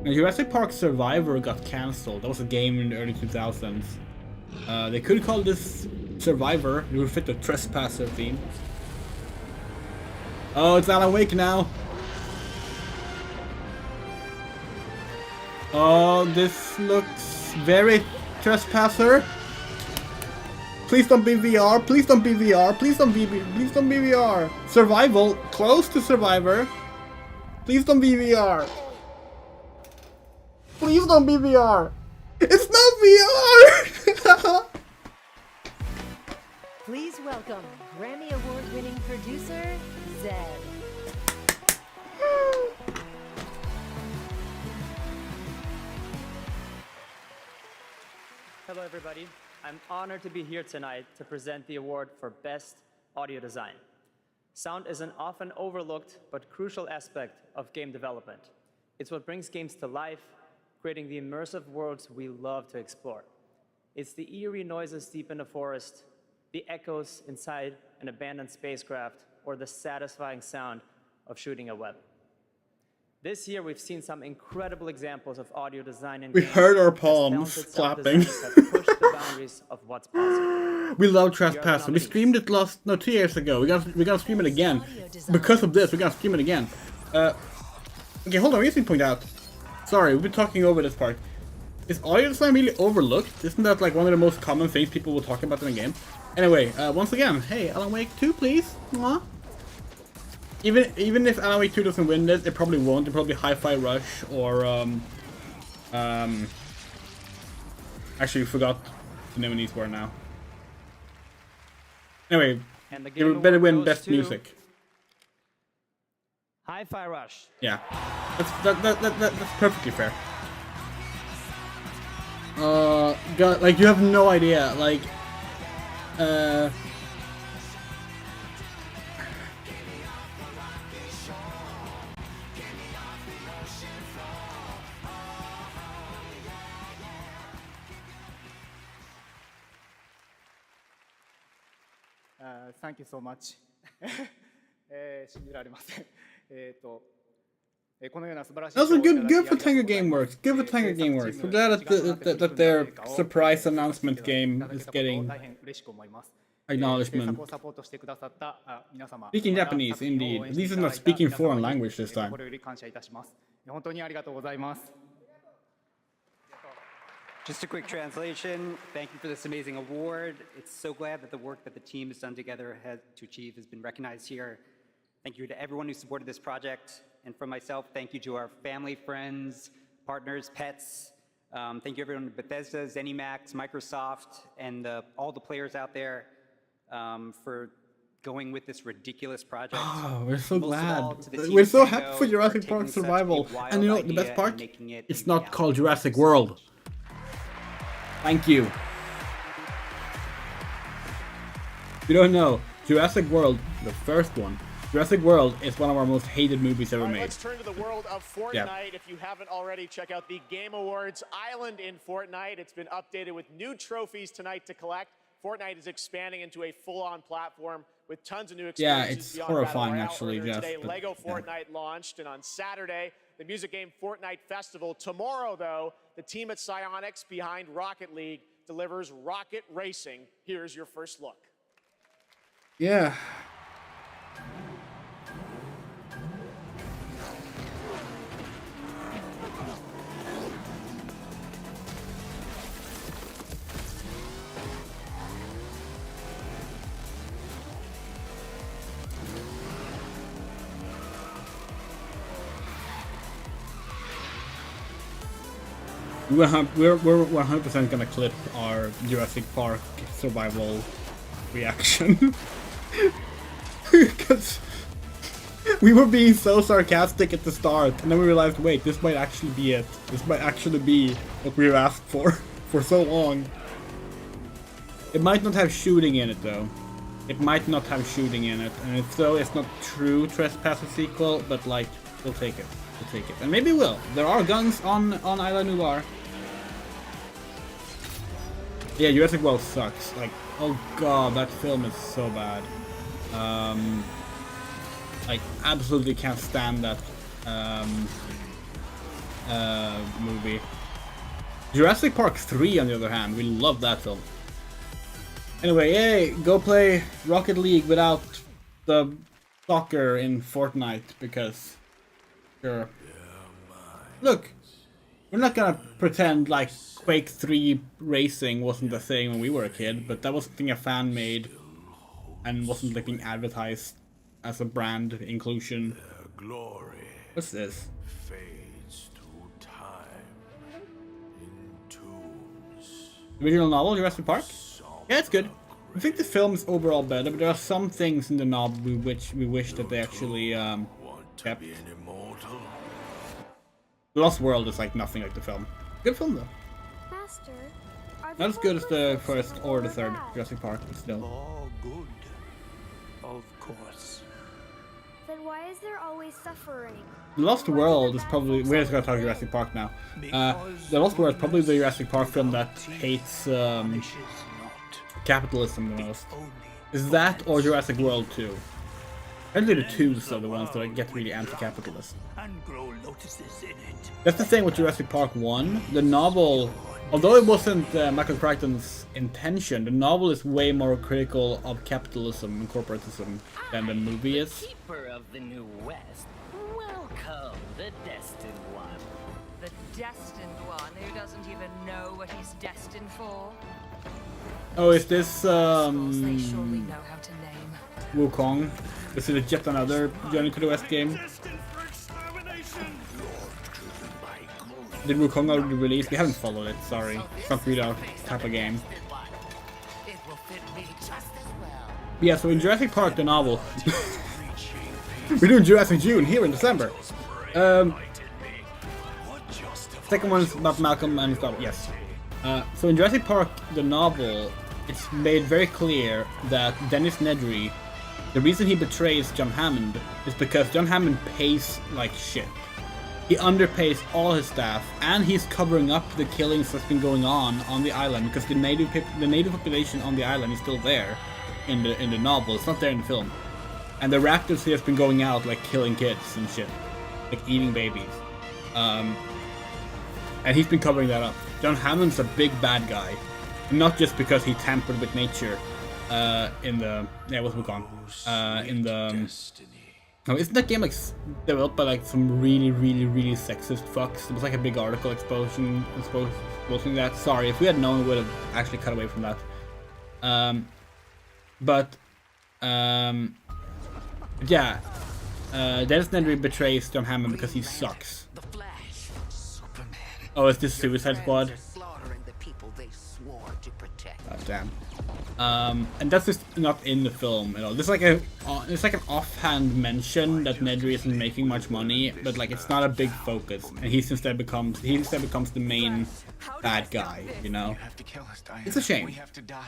Now, Jurassic Park Survivor got cancelled. That was a game in the early 2000s. They could call this Survivor. It would fit the Trespasser theme. Oh, it's Alan Wake now. Oh, this looks very Trespasser. Please don't be VR. Please don't be VR. Please don't be VR. Survival, close to Survivor. Please don't be VR. Please don't be VR. It's not VR. Please welcome Grammy Award-winning producer Zed. Hello everybody. I'm honored to be here tonight to present the award for Best Audio Design. Sound is an often overlooked but crucial aspect of game development. It's what brings games to life, creating the immersive worlds we love to explore. It's the eerie noises deep in the forest, the echoes inside an abandoned spacecraft, or the satisfying sound of shooting a web. This year, we've seen some incredible examples of audio design in We games heard our as palms talented sound clapping. designers have pushed the boundaries of what's possible. We love Here are the Trespasser. We nominees. streamed it 2 years ago. We're gonna stream it again. Because of this, we're gonna stream it again. Okay, hold on. We need to point out. Sorry, we've been talking over this part. Is audio design really overlooked? Isn't that like one of the most common things people will talk about in a game? Anyway, once again, hey, Alan Wake 2, please. Mwah. Even if Alan Wake 2 doesn't win this, it probably won't. It'll probably Hi-Fi Rush or actually forgot the name of these were now. Anyway, And the you Game better Award win goes best to music. Hi-Fi Rush. Yeah, that's perfectly fair. God, like you have no idea, like, Thank you so much. 信じられません。このような素晴らしい Also good for Tango Gameworks. Good for Tango Gameworks. We're glad that their surprise announcement game is getting acknowledgement. Speaking Japanese, indeed. At least it's not speaking foreign language this time. 心より感謝いたします。本当にありがとうございます。 Just a quick translation. Thank you for this amazing award. It's so glad that the work that the team has done together to achieve has been recognized here. Thank you to everyone who supported this project. And from myself, thank you to our family, friends, partners, pets. Thank you everyone at Bethesda, ZeniMax, Microsoft, and all the players out there for going with this ridiculous project. Oh, we're so glad. We're so happy for Jurassic Park Survival. And you know the best part? It's not called Jurassic World. Thank you. If you don't know, Jurassic World, the first one, Jurassic World is one of our most hated movies ever made. Let's turn to the world of Fortnite. Yeah. If you haven't already, check out the Game Awards Island in Fortnite. It's been updated with new trophies tonight to collect. Fortnite is expanding into a full-on platform with tons of new experiences. Yeah, it's beyond horrifying Battle Royale. actually. Earlier Just, today, but, Lego yeah. Fortnite launched, and on Saturday, the music game Fortnite Festival. Tomorrow, though, the team at Psyonix behind Rocket League delivers Rocket Racing. Here's your first look. Yeah. We're 100% gonna clip our Jurassic Park survival reaction. Because we were being so sarcastic at the start, and then we realized, wait, this might actually be it. This might actually be what we were asked for so long. It might not have shooting in it, though. It might not have shooting in it, and if so, it's not true Trespasser sequel, but like, we'll take it. We'll take it. And maybe we'll. There are guns on Isla Nublar. Yeah, Jurassic World sucks. Like, oh god, that film is so bad. Like, absolutely can't stand that movie. Jurassic Park 3, on the other hand, we love that film. Anyway, yay, go play Rocket League without the soccer in Fortnite, because sure. Look, we're not gonna pretend like Quake 3 racing wasn't a thing when we were a kid, but that was something a fan made and wasn't like being advertised as a brand inclusion. Glory. What's this? Fades through time in tombs. The original novel, Jurassic Park? Yeah, it's good. I think the film is overall better, but there are some things in the novel which we wish that they actually kept. The Lost World is like nothing like the film. Good film though. Master, are Not as good as the first or the third Jurassic Park, but still. All good. Of course. Then why is there always suffering? The Lost World is probably... We're just gonna talk Jurassic Park now. The Lost World is probably the Jurassic Park film that hates capitalism the most. Is that or Jurassic World 2? Probably the 2s are the ones that get really anti-capitalist. And grow lotuses in it. That's the thing with Jurassic Park 1. The novel, although it wasn't Michael Crichton's intention, the novel is way more critical of capitalism and corporatism than the movie is. Keeper of the New West, welcome, the Destined One. The destined one who doesn't even know what he's destined for. Oh, is this They surely know how to name. Wukong? This is yet another Journey to the West game. Did Wukong already release? We haven't followed it, sorry. It's not really our type of game. Yeah, so in Jurassic Park, the novel. We're doing Jurassic June here in December. Second one is about Malcolm and stuff, yes. So in Jurassic Park, the novel, it's made very clear that Dennis Nedry, the reason he betrays John Hammond is because John Hammond pays like shit. He underpays all his staff, and he's covering up the killings that's been going on the island because the native population on the island is still there in the novel. It's not there in the film. And the raptors here has been going out like killing kids and shit, like eating babies. And he's been covering that up. John Hammond's a big bad guy, not just because he tampered with nature in the what's it called? In the oh, isn't that game like developed by like some really sexist fucks? It was like a big article exposing that. Sorry, if we had known, we would have actually cut away from that. Yeah, Dennis Nedry betrays John Hammond because he sucks. Oh, is this Suicide Squad? Oh, damn. And that's just not in the film at all. There's like it's like an offhand mention that Nedry isn't making much money, but like it's not a big focus, and he instead becomes the main bad guy. You know, it's a shame.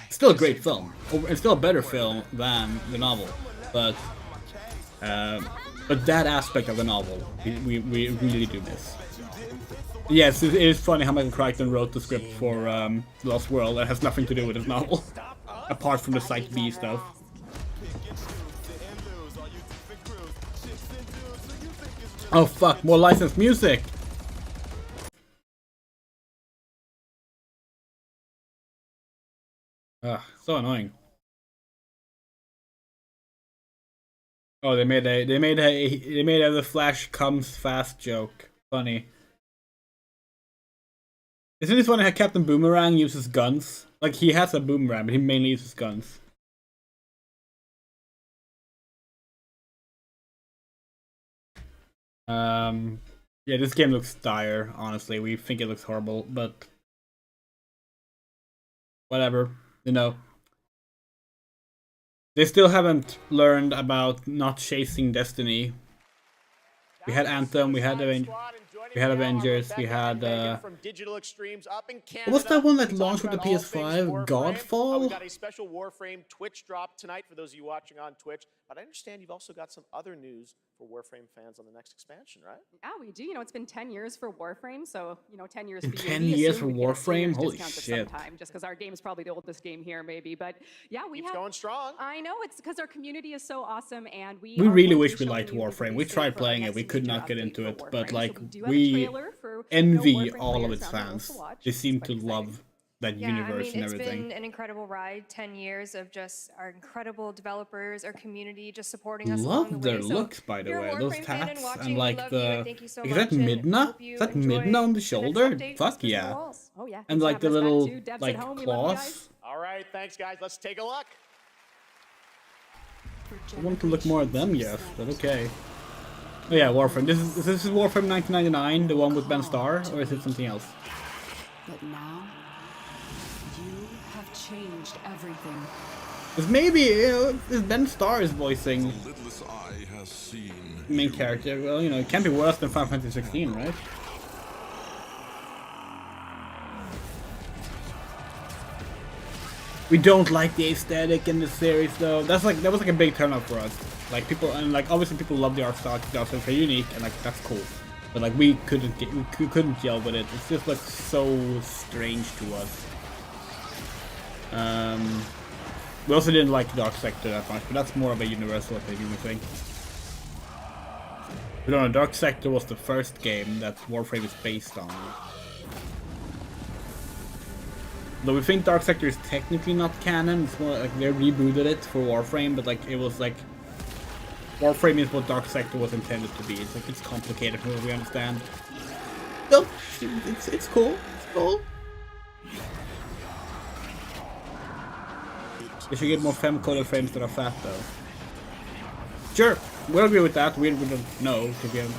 It's still a great film. It's still a better film than the novel, but that aspect of the novel, we really do miss. Yes, it is funny how Michael Crichton wrote the script for Lost World that has nothing to do with his novel, apart from the Site B stuff. Oh fuck, more licensed music! Ugh, so annoying. Oh, they made a the Flash comes fast joke. Funny. Isn't it funny how Captain Boomerang uses guns? Like, he has a boomerang, but he mainly uses guns. Yeah, this game looks dire, honestly. We think it looks horrible, but whatever, you know. They still haven't learned about not chasing Destiny. We had Anthem, we had Avengers, we had what's that one that launched with the PS5? Godfall? We got a special Warframe Twitch drop tonight for those of you watching on Twitch. But I understand you've also got some other news for Warframe fans on the next expansion, right? Yeah, we do. You know, it's been 10 years for Warframe, so 10 years. 10 years for Warframe? Holy shit! Just because our game is probably the oldest game here, maybe, but yeah, we have going strong. I know it's because our community is so awesome, and we really wish we liked Warframe. We tried playing it, we could not get into it, but like we envy all of its fans. They seem to love that universe and everything. It's been an incredible ride. 10 years of just our incredible developers, our community, just supporting us. Love their looks, by the way. Those tats and like the is that Midna? Is that Midna on the shoulder? Fuck yeah! Oh yeah. And like the little like claws. All right, thanks guys. Let's take a look. I want to look more at them, yes, but okay. Oh yeah, Warframe. This is Warframe 1999, the one with Ben Starr, or is it something else? But now, you have changed everything. Because maybe is Ben Starr is voicing main character. Well, you know, it can't be worse than Final Fantasy 16, right? We don't like the aesthetic in this series, though. That was like a big turn up for us. Like people, and like obviously people love the art style. It's very unique, and like that's cool. But like we couldn't gel with it. It just looks so strange to us. We also didn't like Dark Sector that much, but that's more of a universal opinion, I think. We don't know. Dark Sector was the first game that Warframe is based on. Though we think Dark Sector is technically not canon, it's more like they rebooted it for Warframe, but like it was like Warframe is what Dark Sector was intended to be. It's like it's complicated from what we understand. No, it's cool. It's cool. We should get more femme-coded frames that are fat, though. Sure, we'll agree with that. We don't know, to be honest.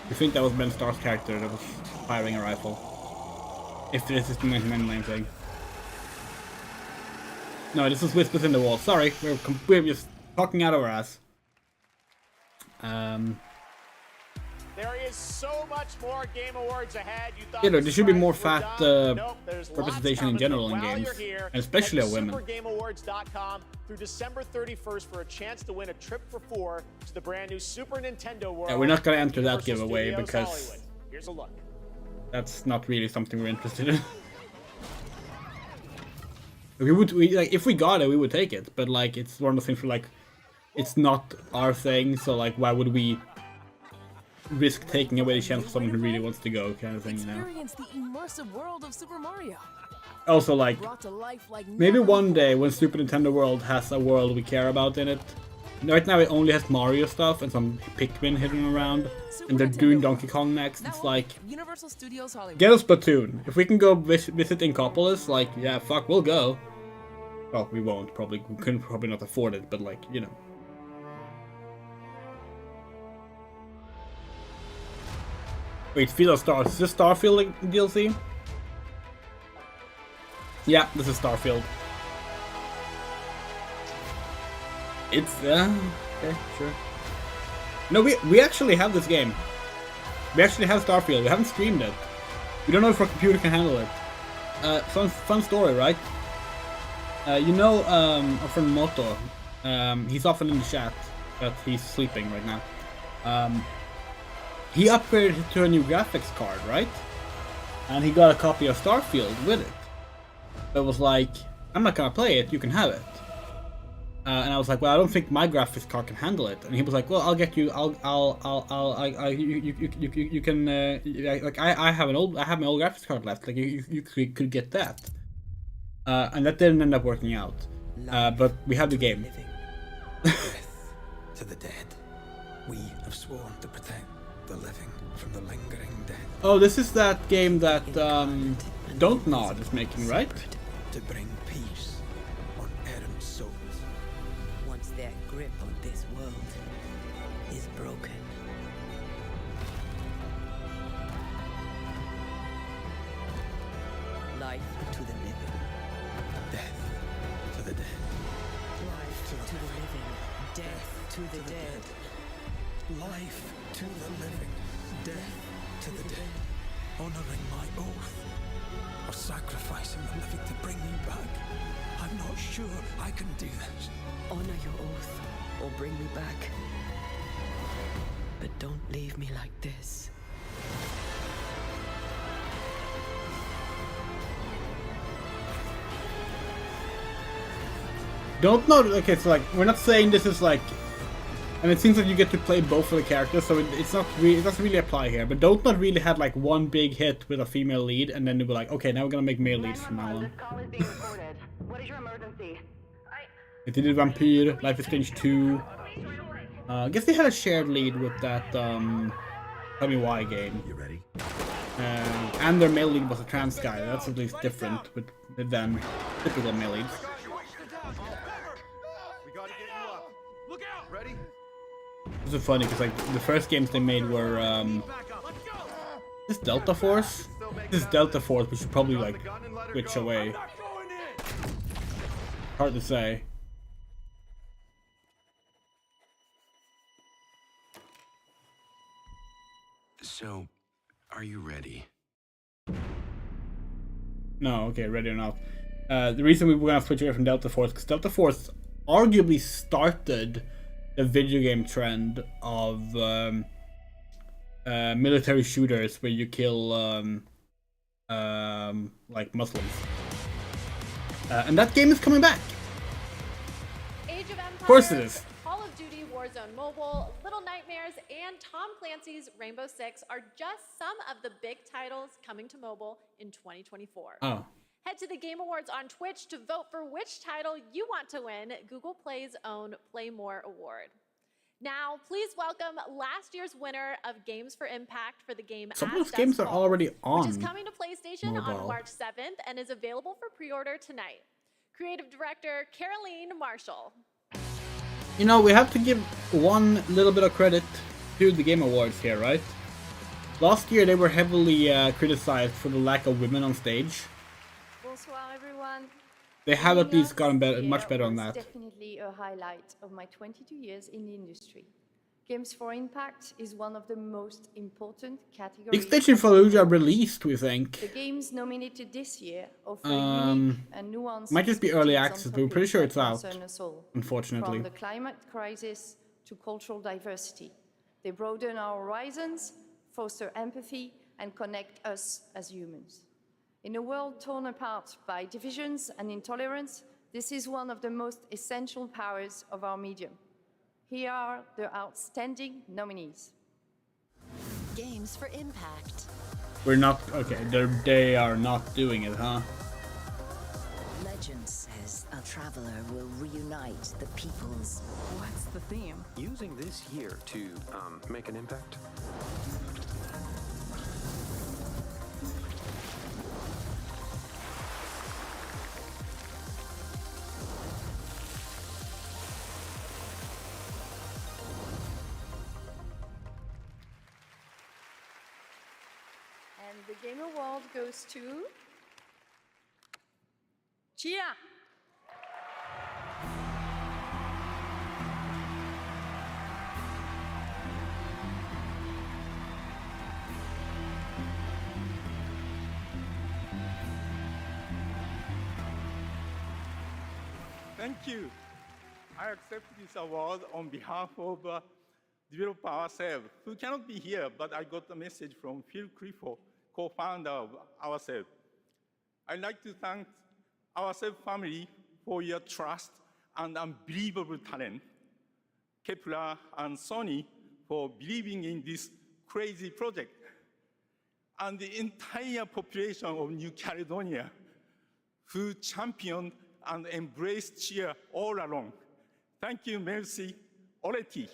I think that was Ben Starr's character that was firing a rifle. If this is the 1999 thing. No, this is Whispers in the Wall. Sorry, we're just talking out of our ass. There is so much more Game Awards ahead. You thought There should be more fat Nope, there's lots representation in coming, general but in while games, you're here, and especially head of to women. SuperGameAwards.com through December 31st for a chance to win a trip for 4 to the brand new Super Nintendo World. Yeah, we're not gonna enter that Universal giveaway Studios because Hollywood. Here's a look. that's not really something we're interested in. Like if we got it, we would take it, but like it's one of the things where like it's not our thing, so like why would we risk taking away the chance for someone who really wants to go, kind of thing, you know? Experience the immersive world of Super Mario. Also, like, Brought to life like maybe never one day when Super Nintendo World has a world we care about in it. Right now it only has Mario stuff and some Pikmin hidden around, and they're doing Donkey Kong next. It's like, Universal Studios Hollywood. get us Splatoon. If we can go visit Inkopolis, like, yeah, fuck, we'll go. Well, we won't, probably. We couldn't probably not afford it, but like, you know. Wait, Field of Stars. Is this Starfield like, DLC? Yeah, this is Starfield. It's, okay, sure. No, we actually have this game. We actually have Starfield. We haven't streamed it. We don't know if our computer can handle it. Fun story, right? You know, our friend Moto. He's often in the chat, but he's sleeping right now. He upgraded to a new graphics card, right? And he got a copy of Starfield with it. But it was like, I'm not gonna play it, you can have it. And I was like, well, I don't think my graphics card can handle it. And he was like, well, I'll get you, you can, like, I have my old graphics card left, like, you could get that. And that didn't end up working out. But we have the game. Death to the dead. We have sworn to protect the living from the lingering death. Oh, this is that game that Don't Nod is making, right? To bring peace on errant souls. Once their grip on this world is broken. Life to the living. Death to the dead. Life to the living. Death to the dead. Life to the living. Death to the dead. Honoring my oath. Or sacrificing the living to bring me back. I'm not sure I can do this. Honor your oath or bring me back. But don't leave me like this. Don't Nod, okay, so like, we're not saying this is like, and it seems like you get to play both of the characters, so it doesn't really apply here. But Don't Nod really had like one big hit with a female lead, and then they were like, okay, now we're gonna make male leads from now on. What is your emergency? They did Vampire, Life is Strange 2. I guess they had a shared lead with that Tell Me Why game. You ready? And their male lead was a trans guy. That's at least different with than typical male leads. We gotta get you up. Look out! Ready? This is funny because like the first games they made were this Delta Force. This is Delta Force. We should probably like switch away. Hard to say. So, are you ready? No, okay, ready or not. The reason we were gonna switch away from Delta Force because Delta Force arguably started the video game trend of military shooters where you kill like Muslims. And that game is coming back. Age of Empires, Of course it is. Call of Duty Warzone Mobile, Little Nightmares, and Tom Clancy's Rainbow Six are just some of the big titles coming to mobile in 2024. Oh. Head to the Game Awards on Twitch to vote for which title you want to win Google Play's own Play More award. Now, please welcome last year's winner of Games for Impact for the game Some of As those Dusk games are Falls, already which is on coming to PlayStation mobile. on March 7th and is available for pre-order tonight. Creative director Caroline Marshall. You know, we have to give one little bit of credit to the Game Awards here, right? Last year they were heavily criticized for the lack of women on stage. Bonsoir, everyone. They have at least gotten This much year better on was that. Definitely a highlight of my 22 years in the industry. Games for Impact is one of the most important categories. Big Stage in Fallujah released, we think. The games nominated this year offer unique and nuanced might just be early perspectives on access, but we're pretty topics sure that it's out, concern us all, unfortunately. From the climate crisis to cultural diversity. They broaden our horizons, foster empathy, and connect us as humans. In a world torn apart by divisions and intolerance, this is one of the most essential powers of our medium. Here are the outstanding nominees. Games for Impact. We're not okay. They are not doing it, huh? Legend says a traveler will reunite the peoples. What's the theme? Using this year to make an impact. And the Game Award goes to Chia. Thank you. I accept this award on behalf of developer ourselves, who cannot be here, but I got a message from Phil Clifford, co-founder of ourselves. I'd like to thank ourselves family for your trust and unbelievable talent, Kepler and Sony for believing in this crazy project, and the entire population of New Caledonia, who championed and embraced cheer all along. Thank you, merci, Oleti.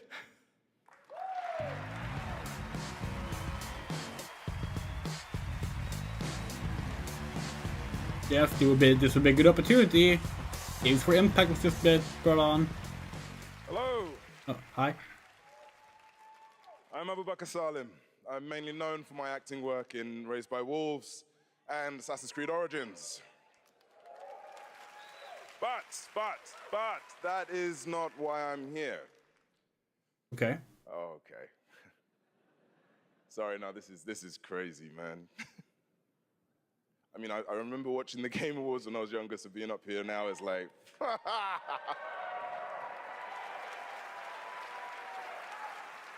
Yes, this would be a good opportunity. Games for Impact was just brought on. Hello. Oh, hi. I'm Abubakar Salim. I'm mainly known for my acting work in Raised by Wolves and Assassin's Creed Origins. But that is not why I'm here. Okay. Oh, okay. Sorry, no, this is crazy, man. I mean, I remember watching the Game Awards when I was younger, so being up here now is like,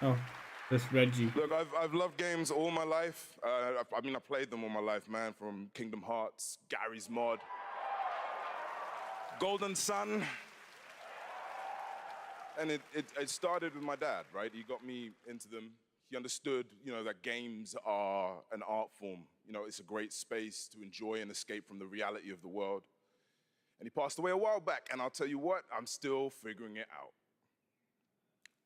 Oh, this Reggie. Look, I've loved games all my life. I mean, I played them all my life, man, from Kingdom Hearts, Garry's Mod, Golden Sun. And it started with my dad, right? He got me into them. He understood, that games are an art form. It's a great space to enjoy and escape from the reality of the world. And he passed away a while back, and I'll tell you what, I'm still figuring it out.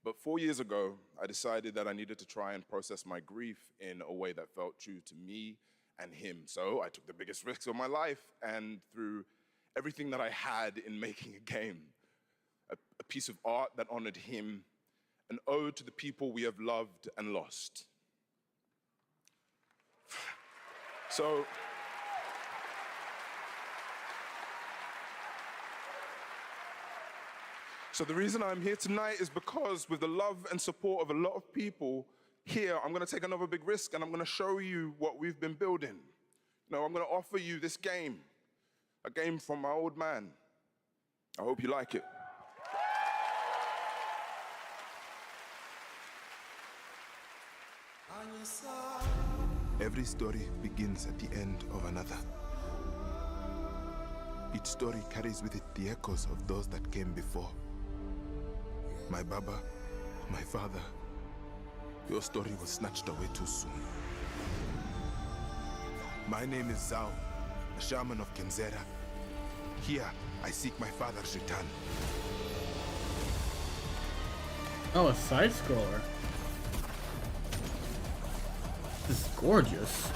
But 4 years ago, I decided that I needed to try and process my grief in a way that felt true to me and him. So I took the biggest risks of my life, and threw everything that I had in making a game, a piece of art that honored him, an ode to the people we have loved and lost. So the reason I'm here tonight is because with the love and support of a lot of people here, I'm going to take another big risk, and I'm going to show you what we've been building. I'm going to offer you this game, a game from my old man. I hope you like it. Every story begins at the end of another. Each story carries with it the echoes of those that came before. My Baba, my father, your story was snatched away too soon. My name is Zhao, a shaman of Kenzera. Here, I seek my father's return. Oh, a side scroller. This is gorgeous.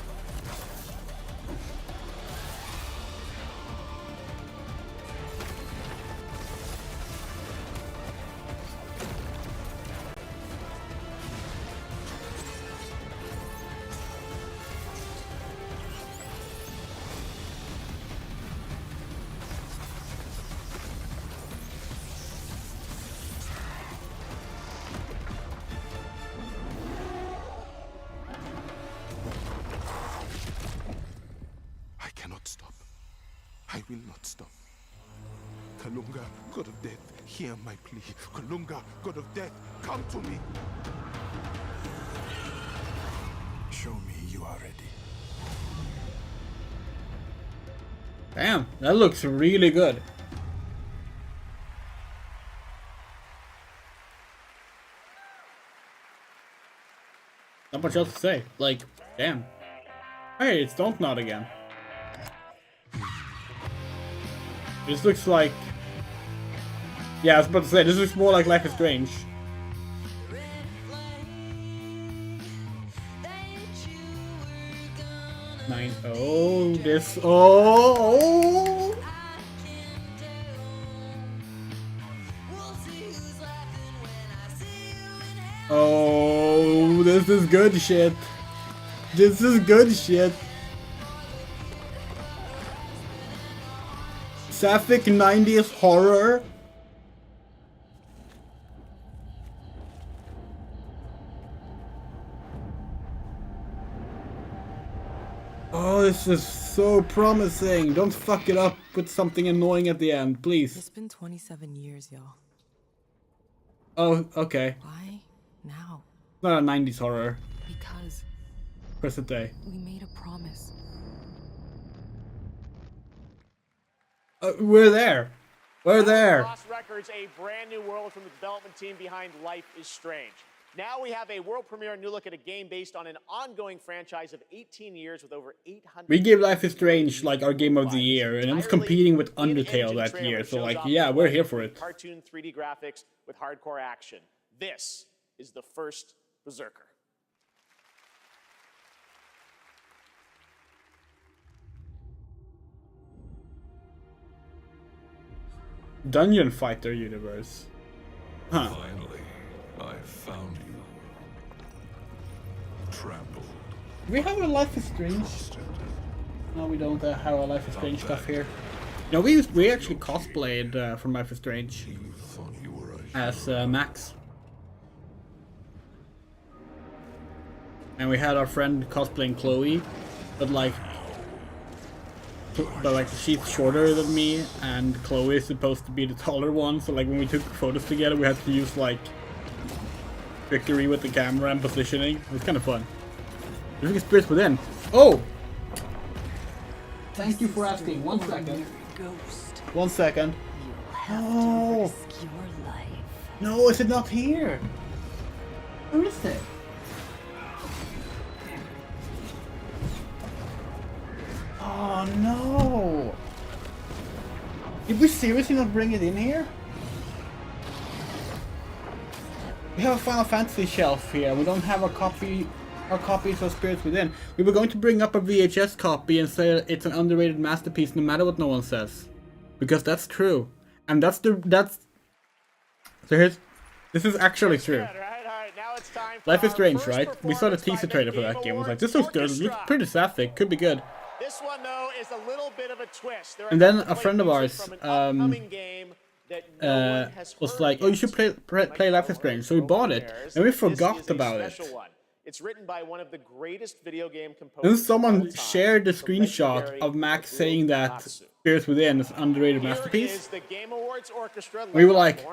I cannot stop. I will not stop. Kalunga, god of death, hear my plea. Kalunga, god of death, come to me. Show me you are ready. Damn, that looks really good. Not much else to say. Like, damn. Hey, it's Don't Nod again. This looks like... Yeah, I was about to say, this looks more like Life is Strange. Oh, this... Oh! Oh, this is good shit. This is good shit. Sapphic 90s horror. Oh, this is so promising. Don't fuck it up with something annoying at the end, please. It's been 27 years, y'all. Oh, okay. Why now? Not a 90s horror. Because Present day. we made a promise. We're there. We're there. Lost Records, a brand new world from the development team behind Life is Strange. Now we have a world premiere new look at a game based on an ongoing franchise of 18 years with over 800. We gave Life is Strange like our game of the year, and it was competing with Undertale that year. So like, yeah, we're here for it. Cartoon 3D graphics with hardcore action. This is the first Berserker. Dungeon Fighter universe. Huh. Finally, I found you. Trampled. Do we have a Life is Strange? No, we don't have a Life is Strange stuff here. No, we actually cosplayed from Life is Strange as Max. And we had our friend cosplaying Chloe, but like she's shorter than me, and Chloe is supposed to be the taller one. So like when we took photos together, we had to use like trickery with the camera and positioning. It was kind of fun. Living Spirits Within. Oh! Thank you for asking. 1 second. 1 second. Oh! No, is it not here? Where is it? Oh no! Did we seriously not bring it in here? We have a Final Fantasy shelf here. We don't have our copies of Spirits Within. We were going to bring up a VHS copy and say it's an underrated masterpiece no matter what no one says. Because that's true. And so this is actually true. Life is Strange, right? We saw the teaser trailer for that game. I was like, this looks good. It looks pretty sapphic. Could be good. This one, though, is a little bit of a twist. And then a friend of ours was like, oh, you should play Life is Strange. So we bought it, and we forgot about it. It's written by one of the greatest video game composers. Then someone shared the screenshot of Max saying that Spirits Within is an underrated masterpiece. We were like,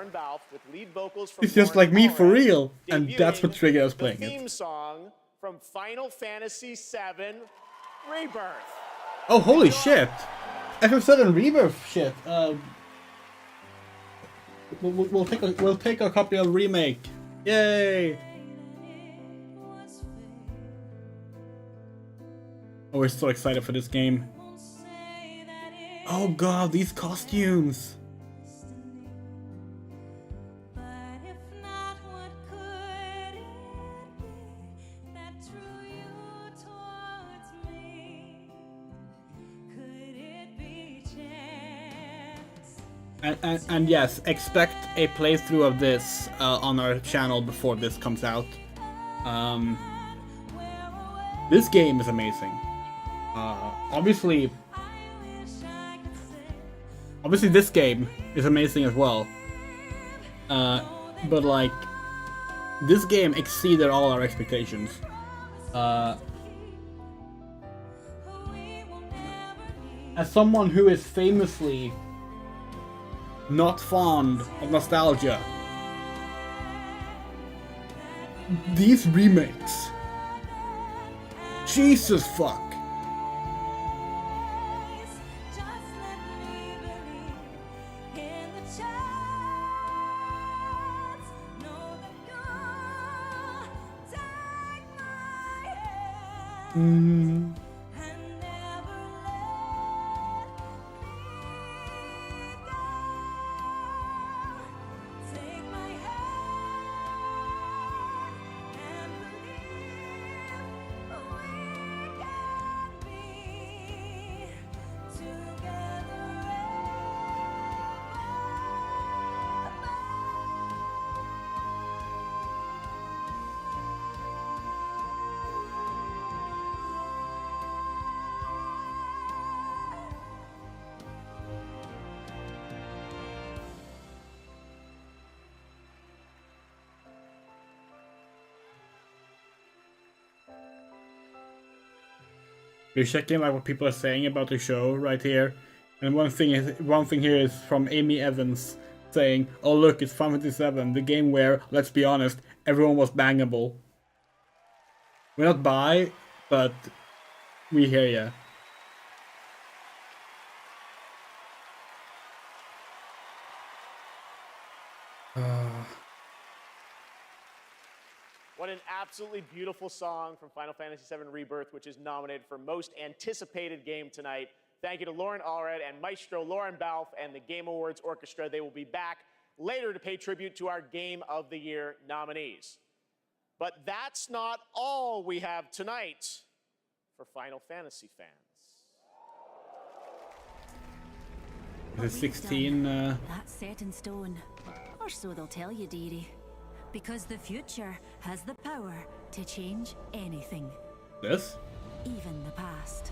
it's just like me for real, and that's what triggered us playing it. Theme song from Final Fantasy VII Rebirth. Oh, holy shit! FF7 Rebirth shit. We'll take a copy of remake. Yay! Oh, we're so excited for this game. Oh god, these And yes, expect a playthrough of this on our channel before this comes out. This game is amazing. Obviously this game is amazing as well. But like, this game exceeded all our expectations. As someone who is famously not fond of nostalgia, these remakes, Jesus fuck. We're checking like what people are saying about the show right here, and one thing here is from Amy Evans saying, "Oh look, it's Final Fantasy VII, the game where, let's be honest, everyone was bangable." We're not bi, but we hear ya. What an absolutely beautiful song from Final Fantasy VII Rebirth, which is nominated for Most Anticipated Game tonight. Thank you to Lauren Allred and Maestro Lauren Balfe and the Game Awards Orchestra. They will be back later to pay tribute to our Game of the Year nominees. But that's not all we have tonight for Final Fantasy fans. The 16. That's set in stone. Or so they'll tell you, dearie. Because the future has the power to change anything. This? Even the past.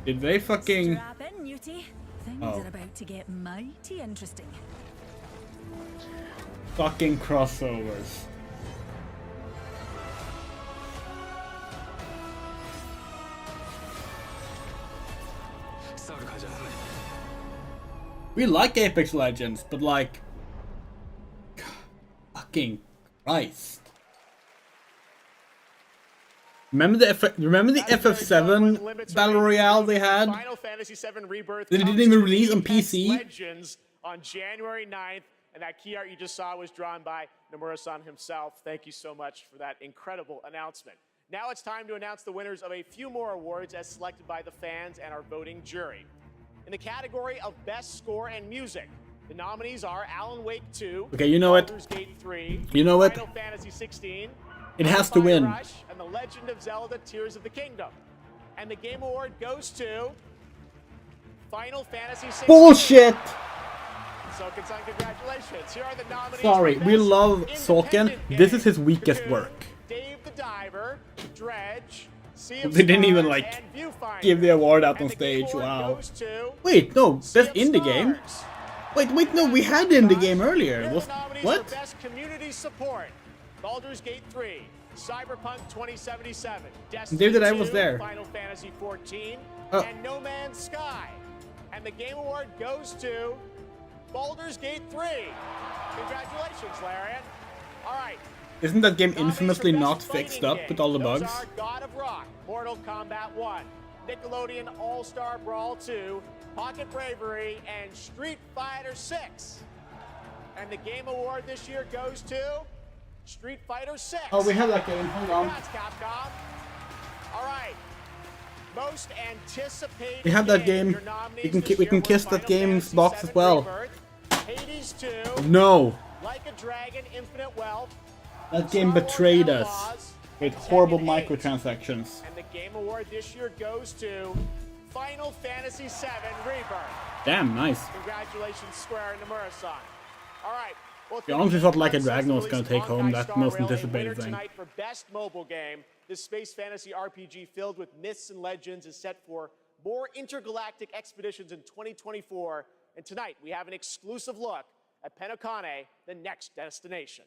Did they fucking... Strap in, Newty. Things are about to get mighty interesting. Fucking crossovers. We like Apex Legends, but like... Fucking Christ. Remember the FF7 Battle Royale they had? Final Fantasy VII Rebirth. They didn't even release on PC? Legends on January 9th, and that key art you just saw was drawn by Nomura-san himself. Thank you so much for that incredible announcement. Now it's time to announce the winners of a few more awards as selected by the fans and our voting jury. In the category of Best Score and Music, the nominees are Alan Wake 2, okay, you know Baldur's it. Gate 3, You know it. Final Fantasy 16, It has to win. Rush, and The Legend of Zelda Tears of the Kingdom. And the Game Award goes to Final Fantasy 16. Bullshit! Soken-san, congratulations. Here are the nominees. Sorry, for we Best love Soken. Independent This Game. is his weakest work. Dave the Diver, Dredge, Sea of They didn't even Stars, like and Viewfinder. give the award out And on the Game stage. Award Wow. goes to Wait, no, Sea that's of indie game. Stars. Wait, no, we had the indie game earlier. Here are Was, the nominees what? for Best Community Support: Baldur's Gate 3, Cyberpunk 2077, Destiny David, 2, I was there. Final Fantasy 14, Oh. and No Man's Sky. And the Game Award goes to Baldur's Gate 3. Congratulations, Larian. All right. Isn't that game Nominees for infamously Best not fixed Fighting up with all the Game. bugs? Those are God of Rock, Mortal Kombat 1, Nickelodeon All-Star Brawl 2, Pocket Bravery, and Street Fighter 6. And the Game Award this year goes to Street Fighter 6. Oh, we have that game. Hold on. Congrats, Capcom. All right. Most anticipated. We have that game. Your nominees We can this we year can were kiss that Final game's Fantasy box VII as well. Rebirth, Hades 2. No, Like a Dragon, Infinite Wealth. that game Star Wars betrayed us Outlaws, with and horrible Tekken 8. microtransactions. And the Game Award this year goes to Final Fantasy VII Rebirth. Damn, nice. Congratulations, Square and Nomura-san. All right. Well, I honestly thought Like a Dragon was gonna take home that most anticipated thing. Tonight for Best Mobile Game, this space fantasy RPG filled with myths and legends is set for more intergalactic expeditions in 2024. And tonight we have an exclusive look at Penokane, the next destination.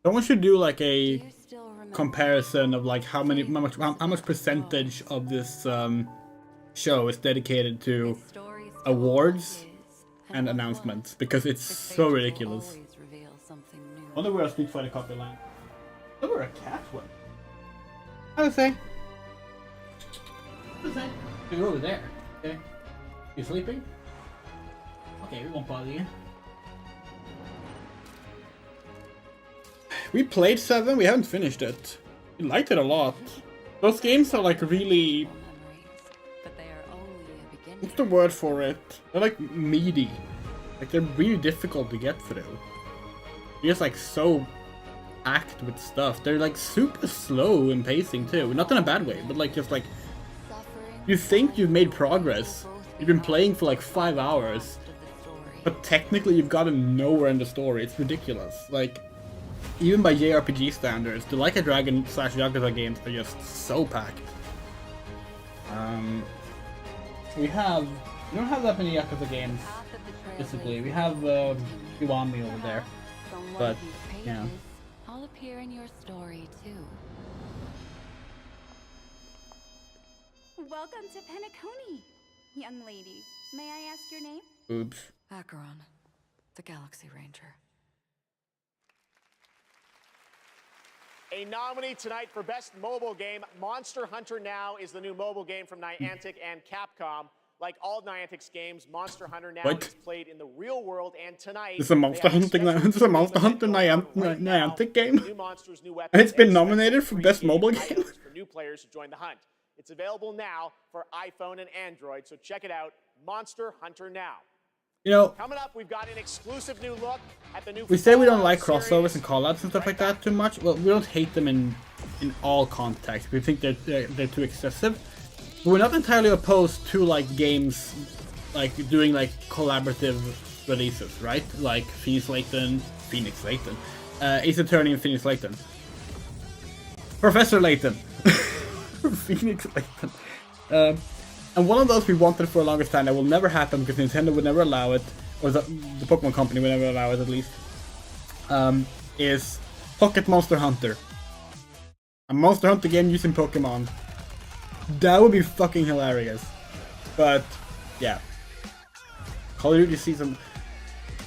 Someone should do like a comparison of like how much percentage of this show is dedicated to awards and announcements, because it's so ridiculous. I wonder where a Street Fighter copy land. I wonder where a cat went. I would say. You're over there. Okay. You sleeping? Okay, we won't bother you. We played 7, we haven't finished it. We liked it a lot. Those games are like really... What's the word for it? They're like meaty. Like they're really difficult to get through. They're just like so packed with stuff. They're like super slow in pacing too. Not in a bad way, but like just like... You think you've made progress. You've been playing for like 5 hours. But technically you've gotten nowhere in the story. It's ridiculous. Like... Even by JRPG standards, the Like a Dragon / Yakuza games are just so packed. We don't have that many Yakuza games, physically. We have Kiwami over there, but yeah. I'll appear in your story too. Welcome to Penokane, young lady. May I ask your name? Oops. Acheron, the Galaxy Ranger. A nominee tonight for Best Mobile Game, Monster Hunter Now is the new mobile game from Niantic and Capcom. Like all Niantic's games, Monster Hunter Now is played in the real world, and tonight... This is a Monster Hunter Niantic game? And it's been nominated for Best Mobile Game? For new players to join the hunt. It's available now for iPhone and Android, so check it out, Monster Hunter Now. You know, coming up, we've got an exclusive new look at the new... We say we don't like crossovers and callouts and stuff like that too much. Well, we don't hate them in all contexts. We think they're too excessive. But we're not entirely opposed to like games like doing like collaborative releases, right? Like Phoenix Layton, Ace Attorney and Phoenix Layton. Professor Layton. Phoenix Layton. And one of those we wanted for the longest time that will never happen because Nintendo would never allow it, or the Pokemon Company would never allow it at least, is Pocket Monster Hunter. A Monster Hunter game using Pokemon. That would be fucking hilarious. But, yeah. Call of Duty Season...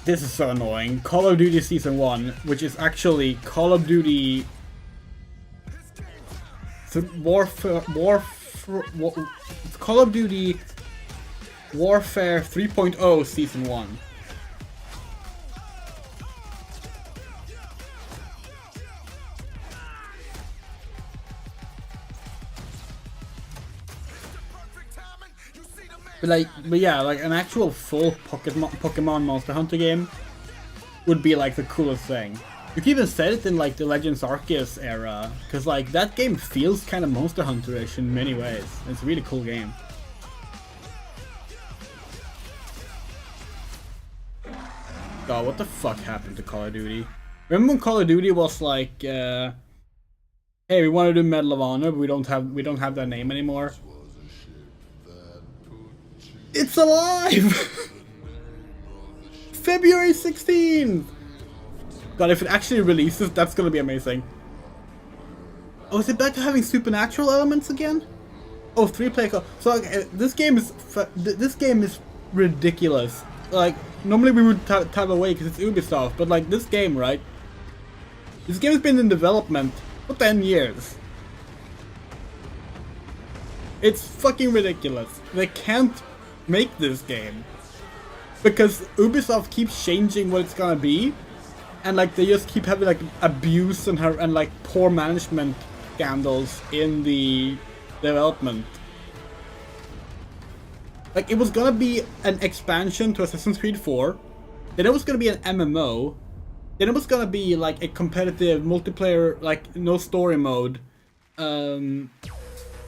This is so annoying. Call of Duty Season 1, which is actually Call of Duty... Call of Duty Warfare 3.0 Season 1. But yeah, like an actual full Pokemon Monster Hunter game would be like the coolest thing. You can even set it in like the Legends Arceus era, because like that game feels kind of Monster Hunter-ish in many ways. It's a really cool game. God, what the fuck happened to Call of Duty? Remember when Call of Duty was like, hey, we want to do Medal of Honor, but we don't have that name anymore. It's alive! February 16th! God, if it actually releases, that's gonna be amazing. Oh, is it back to having supernatural elements again? Oh, 3-player co-op. So this game is ridiculous. Like, normally we would tab away because it's Ubisoft, but like this game, right? This game has been in development for 10 years. It's fucking ridiculous. They can't make this game because Ubisoft keeps changing what it's gonna be, and like they just keep having like abuse and like poor management scandals in the development. Like it was gonna be an expansion to Assassin's Creed 4, then it was gonna be an MMO, then it was gonna be like a competitive multiplayer, like no story mode,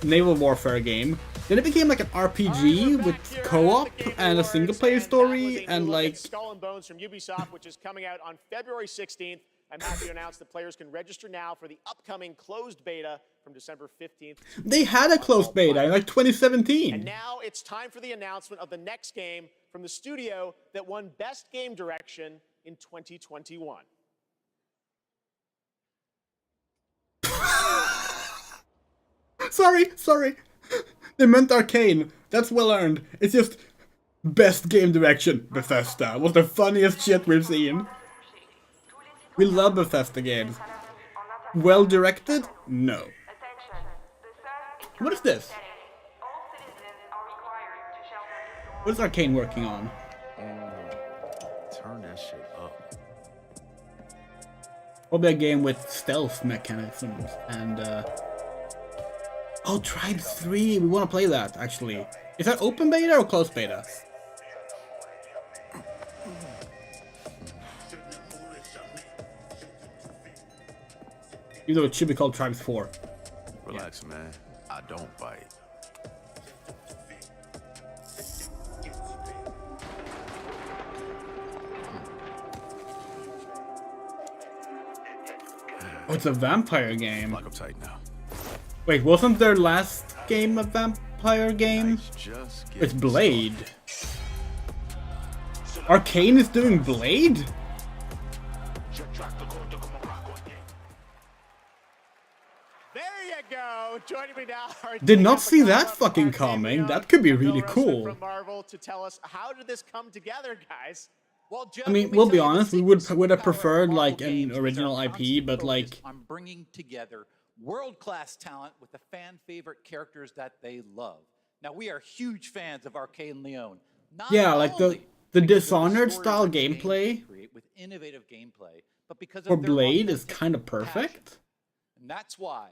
naval warfare game. Then it became like an RPG with co-op and a single-player story, and like Skull and Bones from Ubisoft, which is coming out on February 16th. I'm happy to announce that players can register now for the upcoming closed beta from December 15th. they had a closed beta in like 2017. And now it's time for the announcement of the next game from the studio that won Best Game Direction in 2021. Sorry. They meant Arcane. That's well earned. It's just best game direction. Bethesda was the funniest shit we've seen. We love Bethesda games. Well directed? No. What is this? What is Arcane working on? Turn that shit up. Probably a game with stealth mechanisms and oh, Tribes 3. We want to play that actually. Is that open beta or closed beta? Even though it should be called Tribes 4. Relax, man. I don't bite. Oh, it's a vampire game. Lock up tight now. Wait, wasn't their last game a vampire game? It's Blade. Arcane is doing Blade? Joining me now. Did not see that fucking coming. That could be really cool. From Marvel to tell us how did this come together, guys? Well, Jeff, I mean, we'll be honest. We would have preferred like an original IP, but like on bringing together world-class talent with the fan favorite characters that they love. Now, we are huge fans of Arcane Leon. Yeah, like the Dishonored style gameplay with innovative gameplay, but because for of their Blade is kind of perfect. And that's why,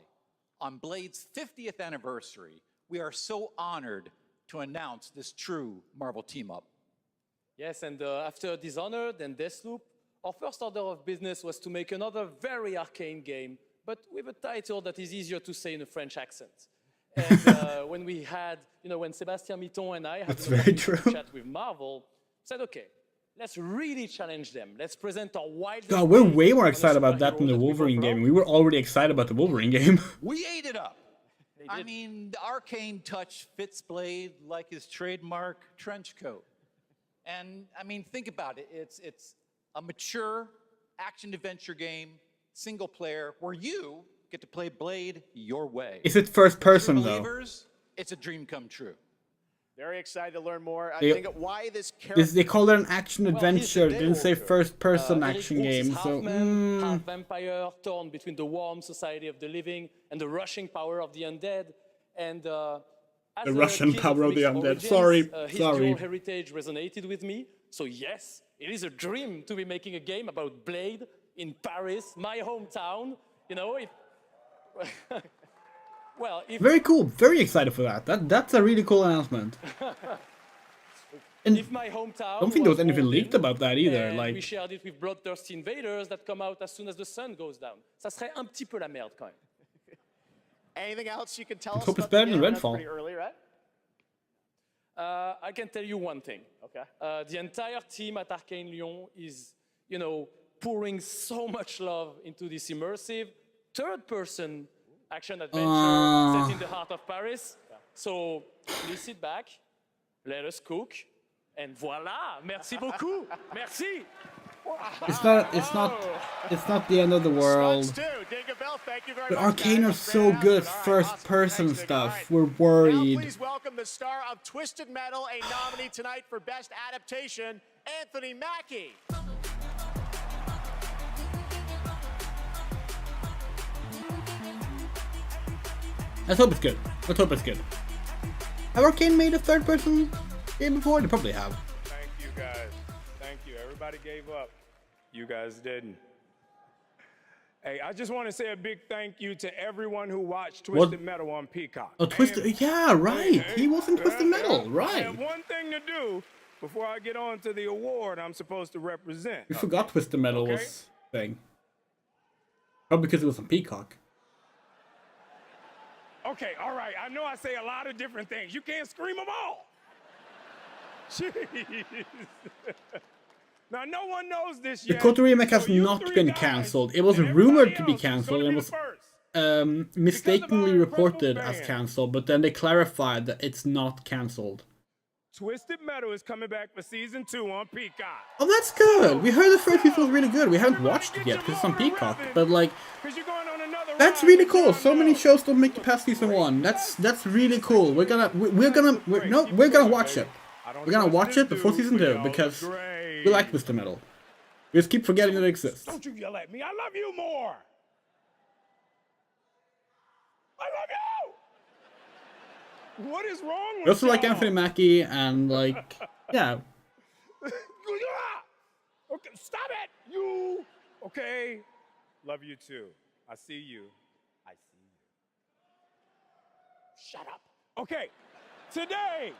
on Blade's 50th anniversary, we are so honored to announce this true Marvel team-up. Yes, and after Dishonored and Deathloop, our first order of business was to make another very Arcane game, but with a title that is easier to say in a French accent. And when we had, when Sébastien Mitton and I had a chat with Marvel, said, okay, let's really challenge them. Let's present our wide. God, we're way more excited about that than the Wolverine game. We were already excited about the Wolverine game. We ate it up. I mean, the Arcane touch fits Blade like his trademark trench coat. And I mean, think about it. It's a mature action-adventure game, single player, where you get to play Blade your way. Is it first person though? Believers, it's a dream come true. Very excited to learn more. I think why this character. They call it an action adventure. They didn't say first person action game. So half vampire, torn between the warm society of the living and the rushing power of the undead. And the Russian power of the undead. Sorry. His dual heritage resonated with me. So yes, it is a dream to be making a game about Blade in Paris, my hometown. Well, very cool. Very excited for that. That's a really cool announcement. And if my hometown I don't think there was anything leaked about that either. Like we shared it with Bloodthirsty Invaders that come out as soon as the sun goes down. Ça serait un petit peu la merde quand même. Anything else you can tell us? I hope it's better than Redfall. Pretty early, right? I can tell you one thing. Okay. The entire team at Arcane Lyon is, pouring so much love into this immersive third-person action adventure set in the heart of Paris. Yeah. So please sit back, let us cook, and voila! Merci beaucoup. Merci. It's not the end of the world. But Arcane are so good at first-person stuff. We're worried. Now please welcome the star of Twisted Metal, a nominee tonight for Best Adaptation, Anthony Mackie. Let's hope it's good. Have Arcane made a third-person game before? They probably have. Thank you, guys. Thank you. Everybody gave up. You guys didn't. Hey, I just want to say a big thank you to everyone who watched Twisted Metal on Peacock. Oh, Twisted, yeah, right. He was in Twisted Metal, right. I have one thing to do before I get on to the award I'm supposed to represent. We forgot Twisted Metal was a thing. Probably because it was on Peacock. Okay, all right. I know I say a lot of different things. You can't scream them all. Jeez. Now, no one knows this The yet. KOTOR remake has so you not three been guys cancelled. It was and rumored everybody to be else is cancelled gonna and be was first. mistakenly our reported purple as band. cancelled, but then they clarified that it's not cancelled. Twisted Metal is coming back for season 2 on Peacock. Oh, that's good. We heard the first episode was really good. We haven't watched it yet because it's on Peacock, but like, that's really cool. So many shows don't make it past season 1. That's really cool. We're gonna watch it. We're gonna watch it before season 2 because we like Twisted Metal. We just keep forgetting that it exists. Don't you yell at me. I love you more. I love you. What is wrong with We also like y'all? Anthony Mackie and like, yeah. Okay, stop it. You. Okay. Love you too. I see you. I see you. Shut up. Okay. Today,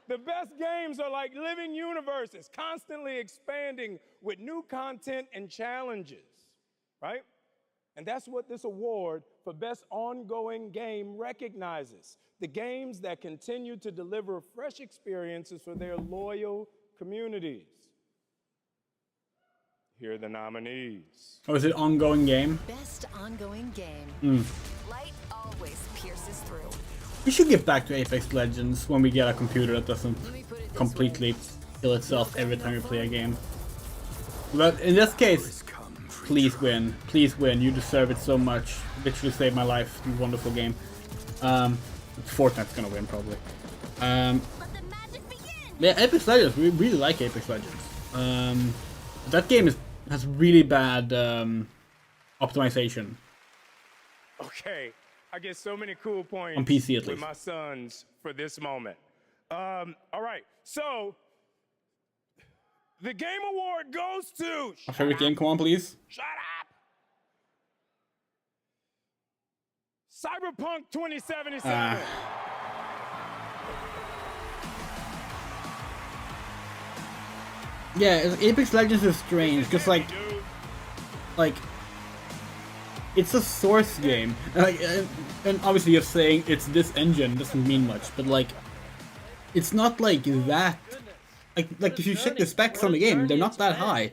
the best games are like living universes, constantly expanding with new content and challenges, right? And that's what this award for Best Ongoing Game recognizes. The games that continue to deliver fresh experiences for their loyal communities. Here are the nominees. Oh, is it ongoing game? Best ongoing game. Light always pierces through. We should get back to Apex Legends when we get a computer that doesn't completely kill itself every time we play a game. But in this case, please win. Please win. You deserve it so much. Literally saved my life. Wonderful game. Fortnite's gonna win probably. Yeah, Apex Legends. We really like Apex Legends. That game has really bad optimization. Okay, I get so many cool points On PC at with least. my sons for this moment. All right, so the Game Award goes to... Our favorite game, come on please. Shut up! Cyberpunk 2077. Yeah, Apex Legends is strange, because like it's a Source game, and obviously you're saying it's this engine doesn't mean much, but like it's not like that. Like if you check the specs on the game, they're not that high.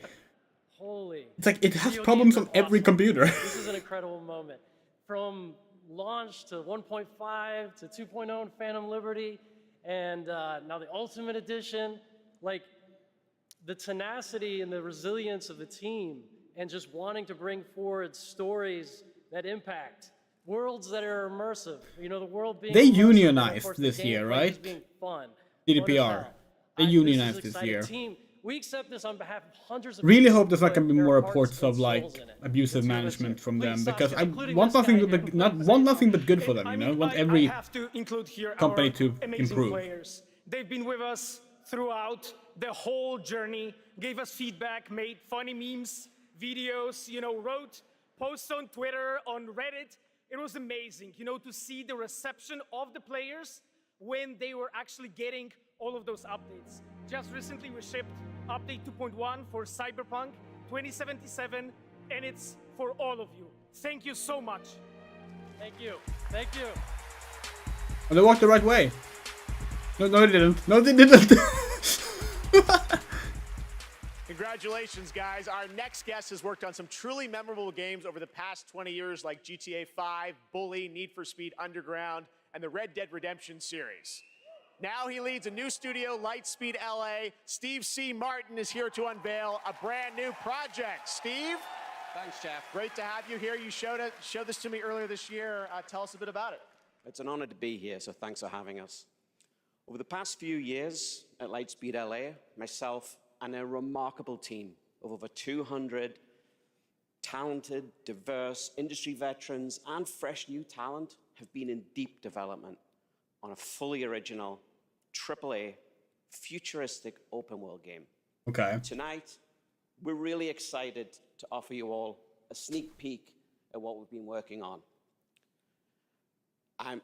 Holy! It's like it has problems on every computer. This is an incredible moment. From launch to 1.5 to 2.0 in Phantom Liberty, and now the Ultimate Edition, like. The tenacity and the resilience of the team and just wanting to bring forward stories that impact, worlds that are immersive. You know, the world being They immersive, and of unionized course, this the year, gameplay right? just being fun. DDPR. They unionized this exciting. year. Team, we accept this on behalf of hundreds of Really people hope there's not who gonna be put more their hearts reports and of like souls in it. abusive management from them, Please, because Sasha, I including want this guy nothing here but who want nothing but good for them, you know. Want every I have to include here company our to amazing improve. players. They've been with us throughout the whole journey, gave us feedback, made funny memes, videos, you know, wrote posts on Twitter, on Reddit. It was amazing, you know, to see the reception of the players when they were actually getting all of those updates. Just recently we shipped update 2.1 for Cyberpunk 2077, and it's for all of you. Thank you so much. Thank you. Thank you. Oh, they walked the right way. No, they didn't. No, they didn't. Congratulations, guys. Our next guest has worked on some truly memorable games over the past 20 years, like GTA 5, Bully, Need for Speed Underground, and the Red Dead Redemption series. Now he leads a new studio, Lightspeed LA. Steve C. Martin is here to unveil a brand new project. Steve? Thanks, Jeff. Great to have you here. You showed this to me earlier this year. Tell us a bit about it. It's an honor to be here, so thanks for having us. Over the past few years at Lightspeed LA, myself and a remarkable team of over 200 talented, diverse industry veterans and fresh new talent have been in deep development on a fully original, AAA, futuristic open world game. Okay. Tonight, we're really excited to offer you all a sneak peek at what we've been working on. I'm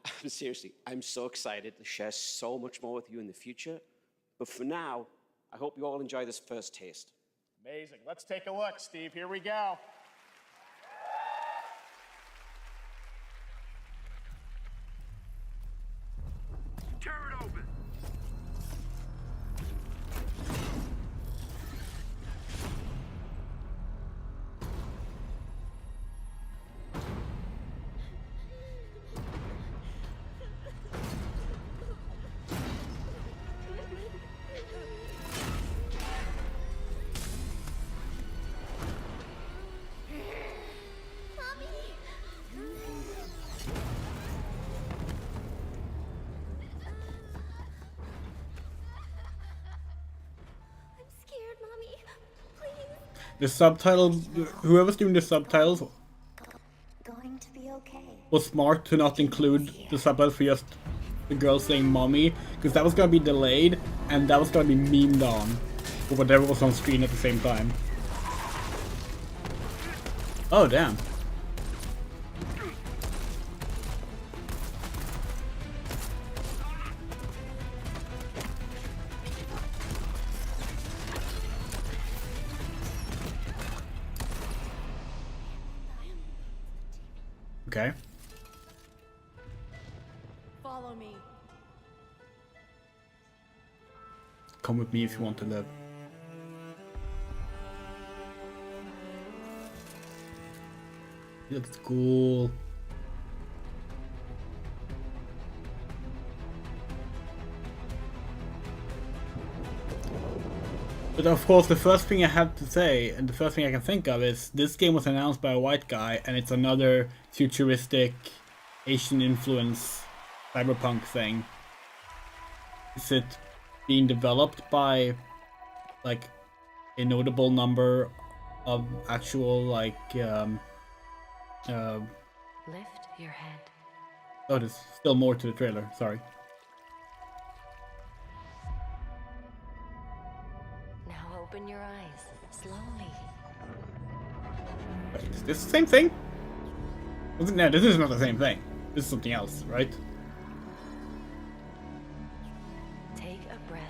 so excited to share so much more with you in the future. But for now, I hope you all enjoy this first taste. Amazing. Let's take a look, Steve. Here we go. The subtitles, whoever's doing the subtitles Going to be okay. was smart to not include the subtitles for just the girl saying mommy, because that was gonna be delayed and that was gonna be memed on for whatever was on screen at the same time. Oh damn. Okay. Follow me. Come with me if you want to live. That's cool. But of course, the first thing I have to say, and the first thing I can think of is, this game was announced by a white guy, and it's another futuristic, Asian influence, cyberpunk thing. Is it being developed by, like, a notable number of actual, like, Lift your head. oh, there's still more to the trailer, sorry. Now open your eyes, slowly. Wait, is this the same thing? No, this is not the same thing. This is something else, right? Take a breath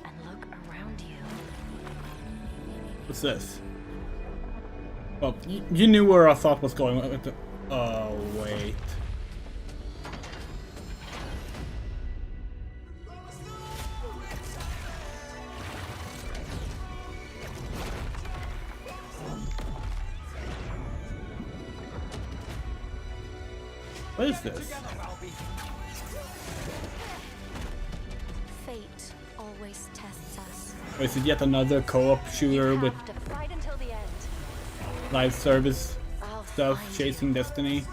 and look around you. What's this? Well, you knew where I thought was going with the... Oh, wait. What is this? Fate always tests us. Or is it yet another co-op shooter with To fight until the end. live service I'll stuff, find chasing Destiny?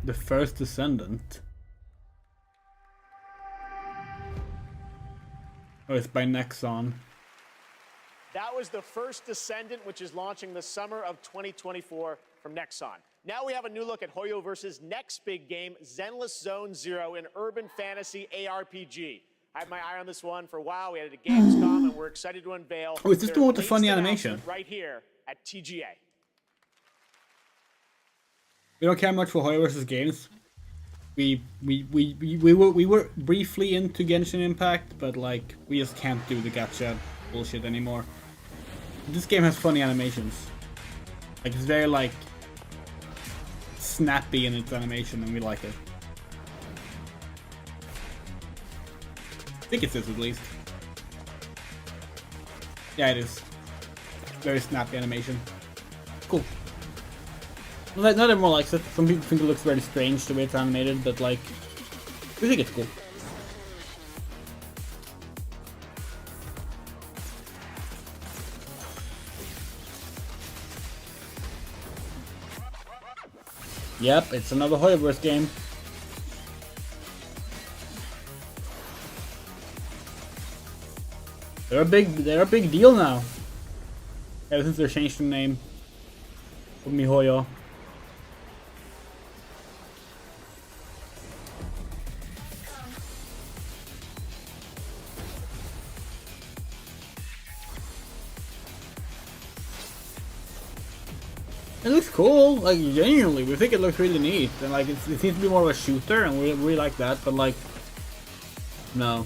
The First Descendant. Oh, it's by Nexon. That was The First Descendant, which is launching the summer of 2024 from Nexon. Now we have a new look at Hoyo versus next big game, Zenless Zone Zero, an urban fantasy ARPG. I had my eye on this one for a while. We had it at Gamescom, and we're excited to unveil. Oh, is this the their one with the latest funny announcement animation? right here at TGA. We don't care much for Hoyo versus games. We were briefly into Genshin Impact, but like we just can't do the gacha bullshit anymore. This game has funny animations. Like it's very like snappy in its animation, and we like it. I think it is at least. Yeah, it is. Very snappy animation. Cool. Not everyone likes it. Some people think it looks very strange the way it's animated, but like, we think it's cool. Yep, it's another Hoyoverse game. They're a big deal now. Ever since they changed the name of MiHoYo. It looks cool, like genuinely, we think it looks really neat, and like it seems to be more of a shooter, and we like that, but like, no.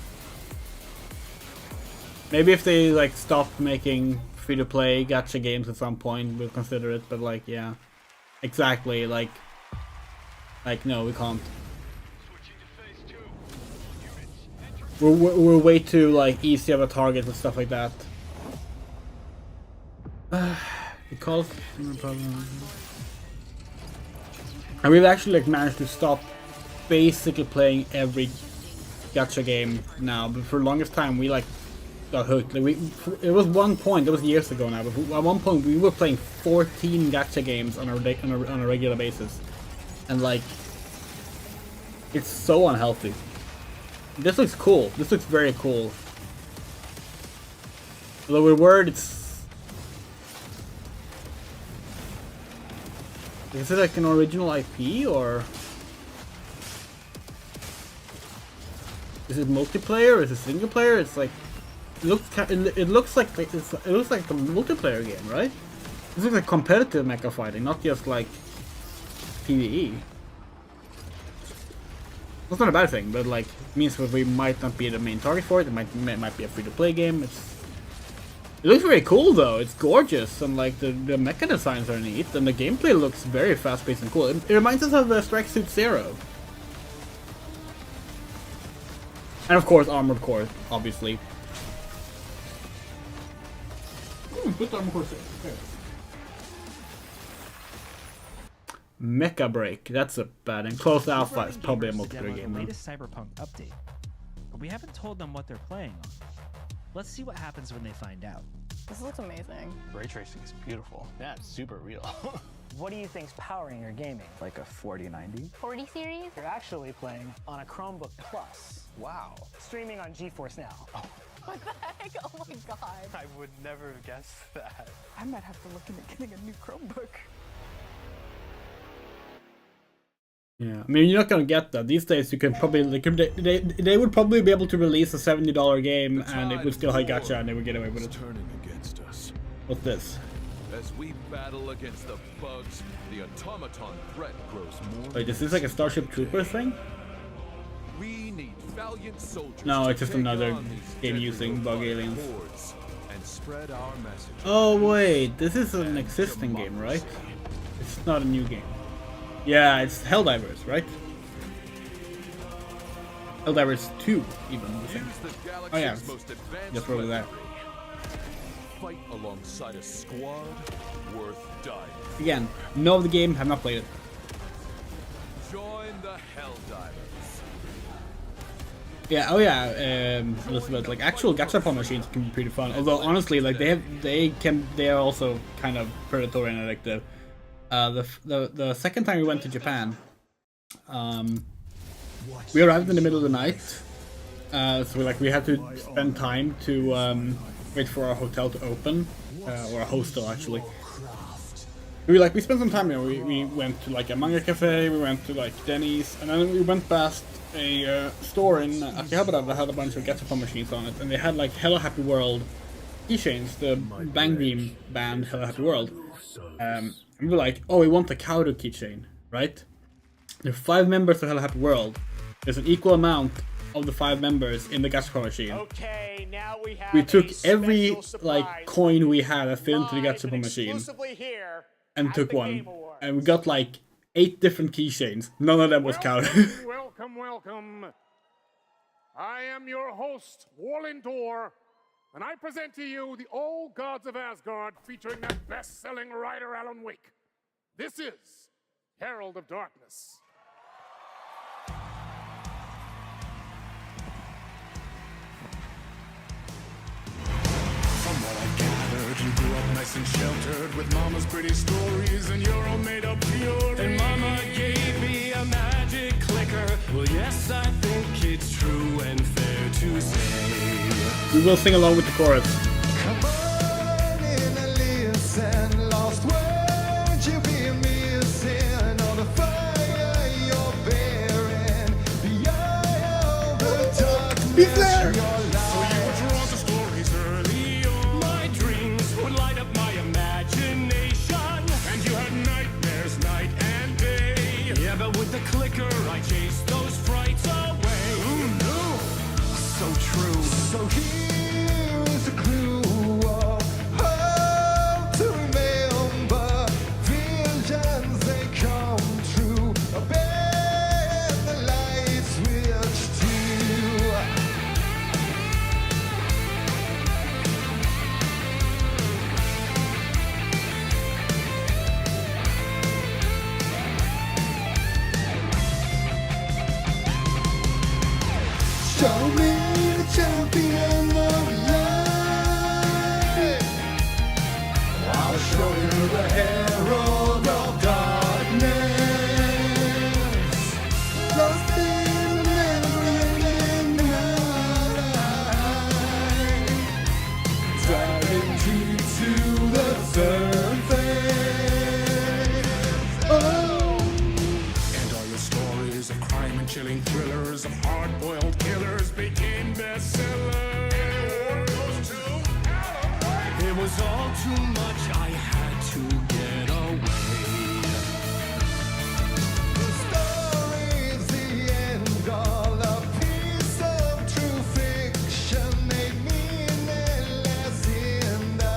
Maybe if they like stopped making free-to-play gacha games at some point, we'll consider it, but like, yeah. Exactly, like no, we can't. We're way too like easy of a target and stuff like that. Because no problem. And we've actually like managed to stop basically playing every gacha game now, but for the longest time we like got hooked. Like it was one point, it was years ago now, but at one point we were playing 14 gacha games on a regular basis, and like it's so unhealthy. This looks cool. This looks very cool. Although we're worried it's... Is it like an original IP or... Is it multiplayer? Is it single player? It's like... It looks like a multiplayer game, right? This looks like competitive mecha fighting, not just like PvE. That's not a bad thing, but like it means that we might not be the main target for it. It might be a free-to-play game. It looks very cool though. It's gorgeous, and like the mecha designs are neat, and the gameplay looks very fast-paced and cool. It reminds us of Strike Suit Zero, and of course Armored Core, obviously. Put Armored Core. Okay. Mecha Break, that's a bad and Closed Alpha is probably a multiplayer game. The latest Cyberpunk update, but we haven't told them what they're playing on. Let's see what happens when they find out. This looks amazing. Ray tracing is beautiful. Yeah, it's super real. What do you think's powering your gaming? Like a 4090? 40 series? You're actually playing on a Chromebook Plus. Wow. Streaming on GeForce Now. Oh. What the heck? Oh my god. I would never have guessed that. I might have to look into getting a new Chromebook. Yeah, I mean you're not gonna get that these days. You can probably they would probably be able to release a $70 game and it would still have gacha and they would get away with it. Turning against us. What's this? As we battle against the bugs, the automaton threat grows more. Wait, is this like a Starship Troopers thing? We need valiant soldiers. No, it's just another game using bug aliens. And spread our message. Oh wait, this is an existing game, right? It's not a new game. Yeah, it's Helldivers, right? Helldivers 2, even. Oh yeah, just over there. Fight alongside a squad worth dying. Again, know the game, have not played it. Join the Helldivers. Yeah, oh yeah, Elizabeth, like actual gachapon machines can be pretty fun. Although honestly, like they are also kind of predatory and addictive. The second time we went to Japan, we arrived in the middle of the night, so we had to spend time to wait for our hotel to open, or a hostel actually. We spent some time, we went to like a manga cafe, we went to like Denny's, and then we went past a store in Akihabara that had a bunch of gachapon machines on it, and they had like Hello Happy World keychains, the Bang Dream band Hello Happy World. And we were like, oh, we want the Kaoru keychain, right? There are 5 members of Hello Happy World. There's an equal amount of the 5 members in the gachapon machine. Okay, now we took every like coin we had that fit into the gachapon machine and took one, and we got like 8 different keychains. None of them was Kaoru. Welcome, welcome. I am your host, Warlindor, and I present to you the Old Gods of Asgard featuring that best-selling writer Alan Wake. This is Herald of Darkness. From what I gathered, you grew up nice and sheltered with mama's pretty stories and you're all made up pure. And mama gave me a magic clicker. Well, yes, I think it's true and fair to say. We will sing along with the chorus. Come on in and listen. Lost words you've been missing. All the fire you're bearing. The eye of the darkness. He's there. So you were drawn to stories early on. My dreams would light up my imagination. And you had nightmares night and day. Yeah, but with the clicker, I chased those frights away. Ooh, no. So true. So here is a clue of how to remember. Visions, they come true. Abandon the lights which do. Show me the champion of light. I'll show you the herald of darkness. Lost in the never-ending Serial killers became bestsellers. It was all too much, I had to get away. The story's the end, all a piece of true fiction made meaningless in the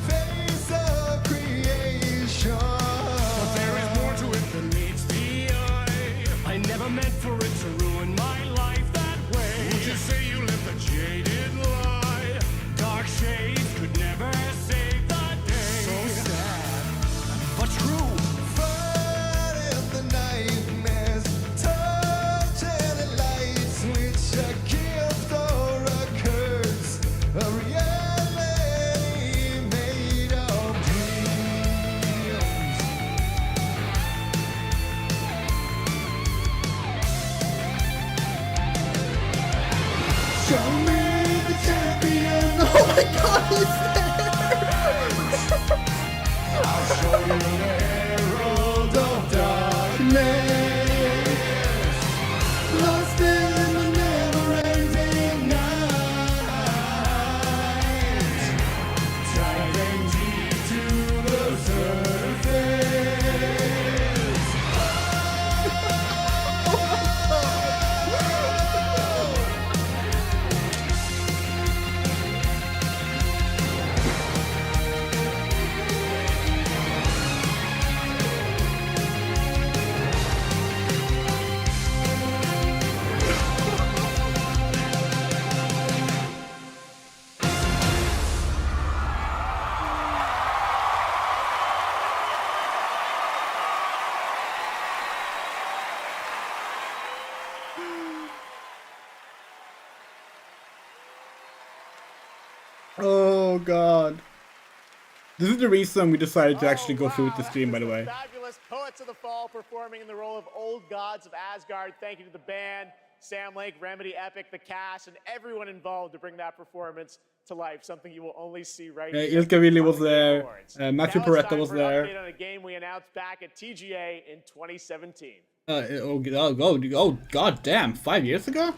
face of creation. But there is more to it than meets the eye. I never meant for it to ruin my life that way. Would you say you lived a jaded lie? Dark shades could never save the day. So sad, but true. Fighting the nightmares, touching the lights, which a gift or a curse, a reality made of dreams. Show me the champion. Oh my God, he's there. I'll show you the herald of darkness, lost in the never-ending night, diving deep to the surface. Oh god. This is the reason we decided to actually go through with the stream, by the way. Fabulous Poets of the Fall performing in the role of Old Gods of Asgard. Thank you to the band, Sam Lake, Remedy, Epic, the cast, and everyone involved to bring that performance to life. Something you will only see right here. Ilka Willi was on the there. Awards. Matthew Now it's Peretta time was for an there. update on a game we announced back at TGA in 2017. Oh god damn, 5 years ago?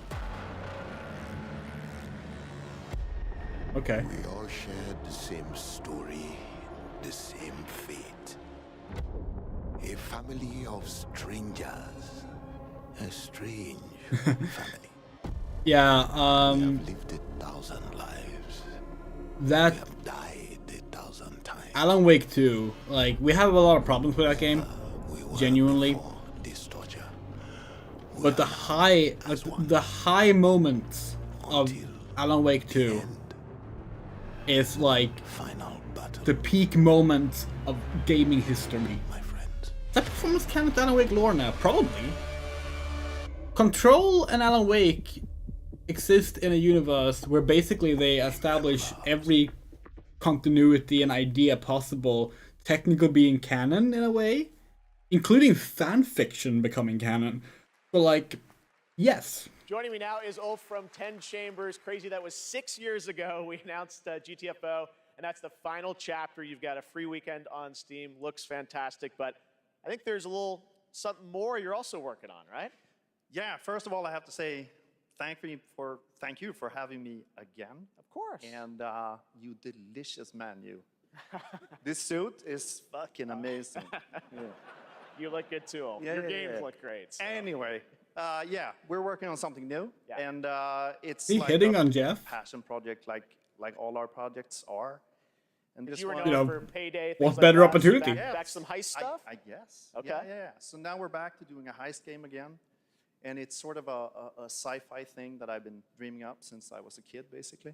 Okay. We all shared the same story, the same fate. A family of strangers. A strange family. Yeah, We have lived 1,000 lives. that We have died 1,000 times. Alan Wake 2, like, we have a lot of problems with that game, genuinely. But the high moments of Alan Wake 2 is like the peak moments of gaming history. Is that performance count Alan Wake lore now? Probably. Control and Alan Wake exist in a universe where basically they establish every continuity and idea possible, technically being canon in a way, including fan fiction becoming canon. But like, yes. Joining me now is Ulf from 10 Chambers. Crazy, that was 6 years ago. We announced GTFO, and that's the final chapter. You've got a free weekend on Steam. Looks fantastic, but I think there's a little something more you're also working on, right? Yeah, first of all, I have to say thank you for having me again. Of course. And you delicious menu. This suit is fucking amazing. Yeah. You look good too, Ulf. Your games look great. So. Anyway, yeah, we're working on something new, and it's He like hitting a on Jeff? passion project, like all our projects are. And this You were one, known for Payday. what's things better like that. So opportunity? Back some heist stuff. I guess. Okay. Yeah. So now we're back to doing a heist game again, and it's sort of a sci-fi thing that I've been dreaming up since I was a kid, basically.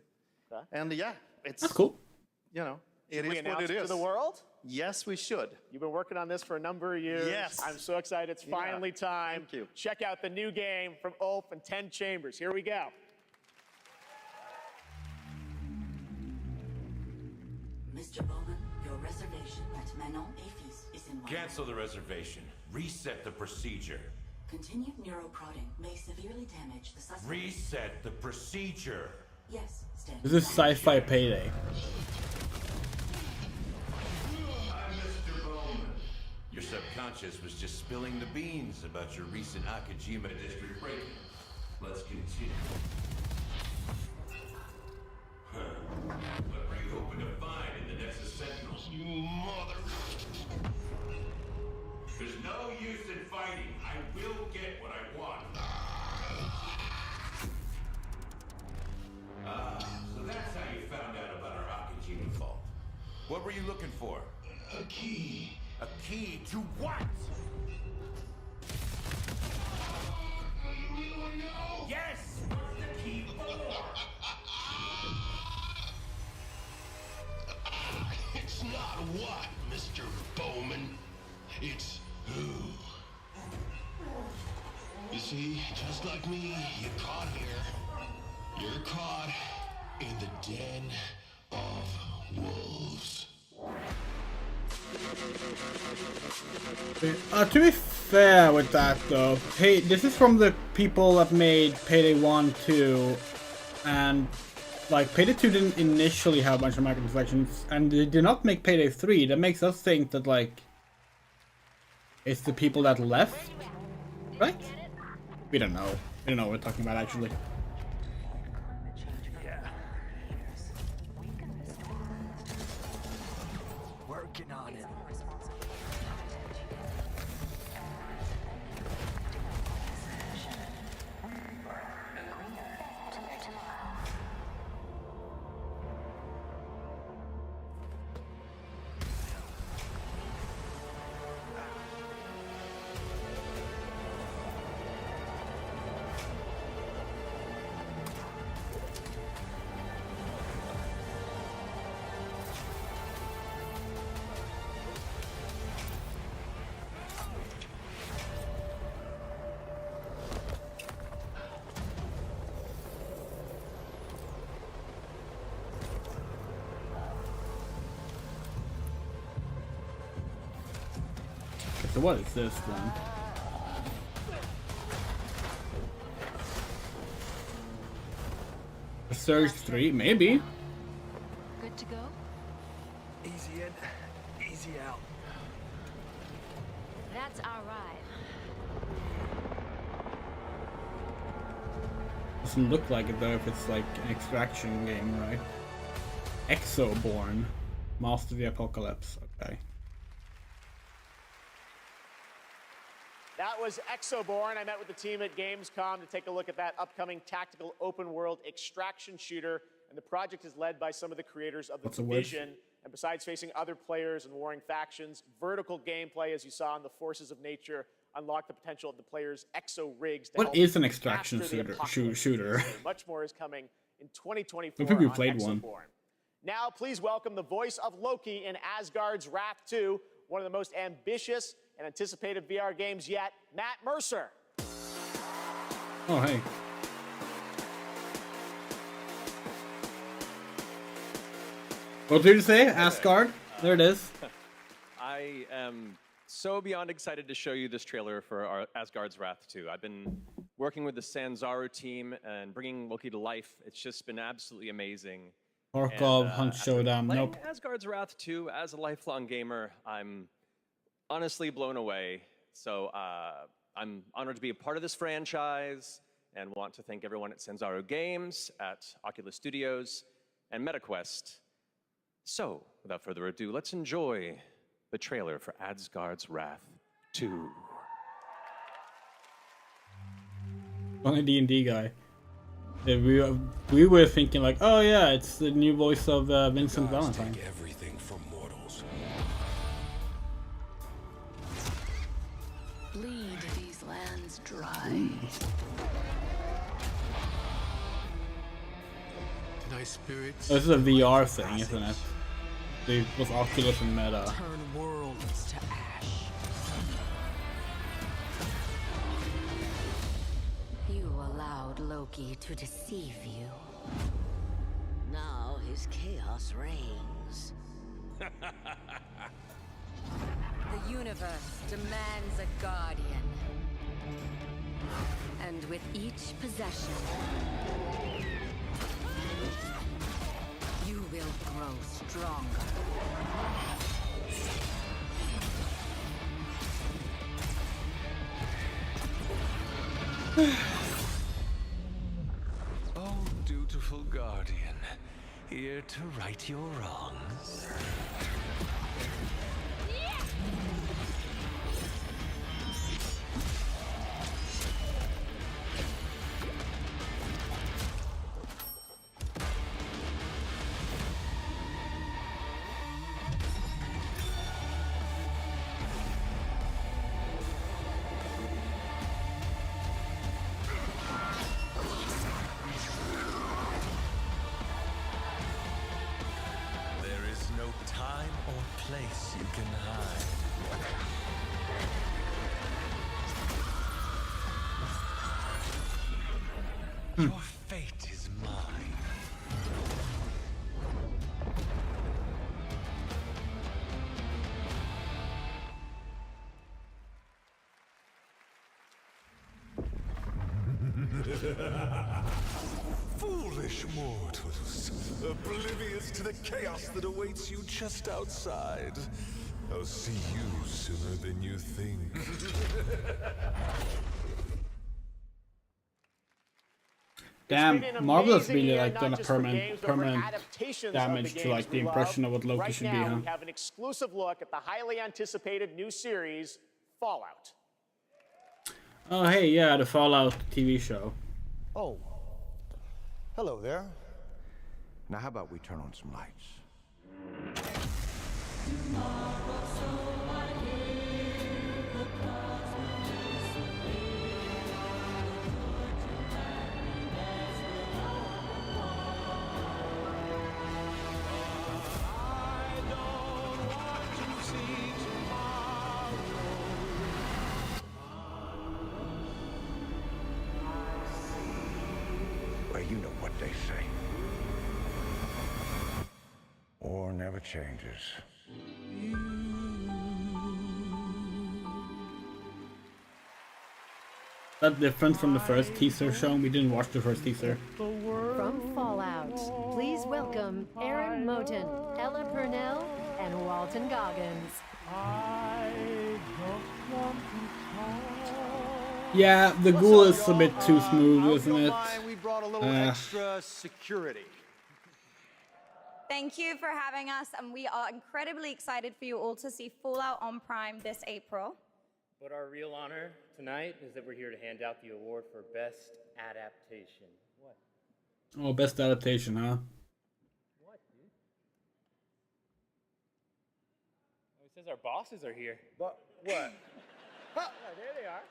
Okay. And yeah, it's That's cool. You know, Should it we is announce what it it is. to the world? Yes, we should. You've been working on this for a number of years. Yes. I'm so excited. It's Yeah. finally time. Thank you. Check out the new game from Ulf and 10 Chambers. Here we go. Mr. Bowman, your reservation at Manon Afis is in one. Cancel the reservation. Reset the procedure. Continued neuroprodding may severely damage the suspect. Reset the procedure. Yes, stand. This is sci-fi Payday. Your subconscious was just spilling the beans about your recent Akajima district break-in. let's continue. What were you hoping to find in the Nexus Sentinels? You mother... There's no use in fighting. I will get what I want. So that's how you found out about our Akajima vault. What were you looking for? A key. A key to what? Yes! What's the key for? It's not what, Mr. Bowman. It's who. You see, just like me, you're caught here. You're caught in the den of wolves. To be fair with that though, this is from the people that made Payday 1, 2, and like Payday 2 didn't initially have a bunch of microtransactions, and they did not make Payday 3. That makes us think that like it's the people that left, right? We don't know. We don't know what we're talking about actually. Working on it. So what is this then? Surge 3, maybe. Good to go? Easy in, easy out. That's our ride. Doesn't look like it though if it's like an extraction game, right? Exoborn. Master of the Apocalypse, okay. That was Exoborn. I met with the team at Gamescom to take a look at that upcoming tactical open world extraction shooter. And the project is led by some of the creators of The Division. And besides facing other players and warring factions, vertical gameplay, as you saw in the Forces of Nature, unlock the potential of the player's exo rigs. What is an extraction shooter? Much more is coming in 2024 I think we on played Exoborn. one. Now, please welcome the voice of Loki in Asgard's Wrath 2, one of the most ambitious and anticipated VR games yet, Matt Mercer. Oh, hey. What did you say? Asgard? There it is. I am so beyond excited to show you this trailer for our Asgard's Wrath 2. I've been working with the Sanzaru team and bringing Loki to life. It's just been absolutely amazing. Tarkov, Hunt Showdown, Playing nope. Asgard's Wrath 2 as a lifelong gamer, I'm honestly blown away. So I'm honored to be a part of this franchise and want to thank everyone at Sanzaru Games, at Oculus Studios, and MetaQuest. So, without further ado, let's enjoy the trailer for Asgard's Wrath 2. Only D&D guy. Yeah, we were thinking like, oh yeah, it's the new voice of Vincent Valentine. Take everything from mortals. Bleed these lands dry. Nice spirits. This is a VR thing, isn't it? With Oculus and Meta. Turn worlds to ash. You allowed Loki to deceive you. Now his chaos reigns. The universe demands a guardian. And with each possession, you will grow stronger. dutiful guardian, here to right your wrongs. There is no time or place you can hide. Your fate is mine. Foolish mortals, oblivious to the chaos that awaits you just outside. I'll see you sooner than you think. Damn, been an Marvel's amazing really year, like not done a just for games, but for permanent adaptations damage of the to like games the we impression love. of what Loki Right should be, now, huh? we have an exclusive look at the highly anticipated new series, Fallout. Oh hey, yeah, the Fallout TV show. Oh, hello there. Now, how about we turn on some lights? Well, you know what they say. War never changes. That different from the first teaser show. We didn't watch the first teaser. From Fallout, please welcome Aaron Moten, Ella Purnell, and Walton Goggins. Yeah, the ghoul is a bit too smooth, isn't it? We brought a little extra security. Thank you for having us, and we are incredibly excited for you all to see Fallout on Prime this April. But our real honor tonight is that we're here to hand out the award for Best Adaptation. What? Oh, best adaptation, huh? What, dude? Oh, it says our bosses are here. What? Yeah, there they are.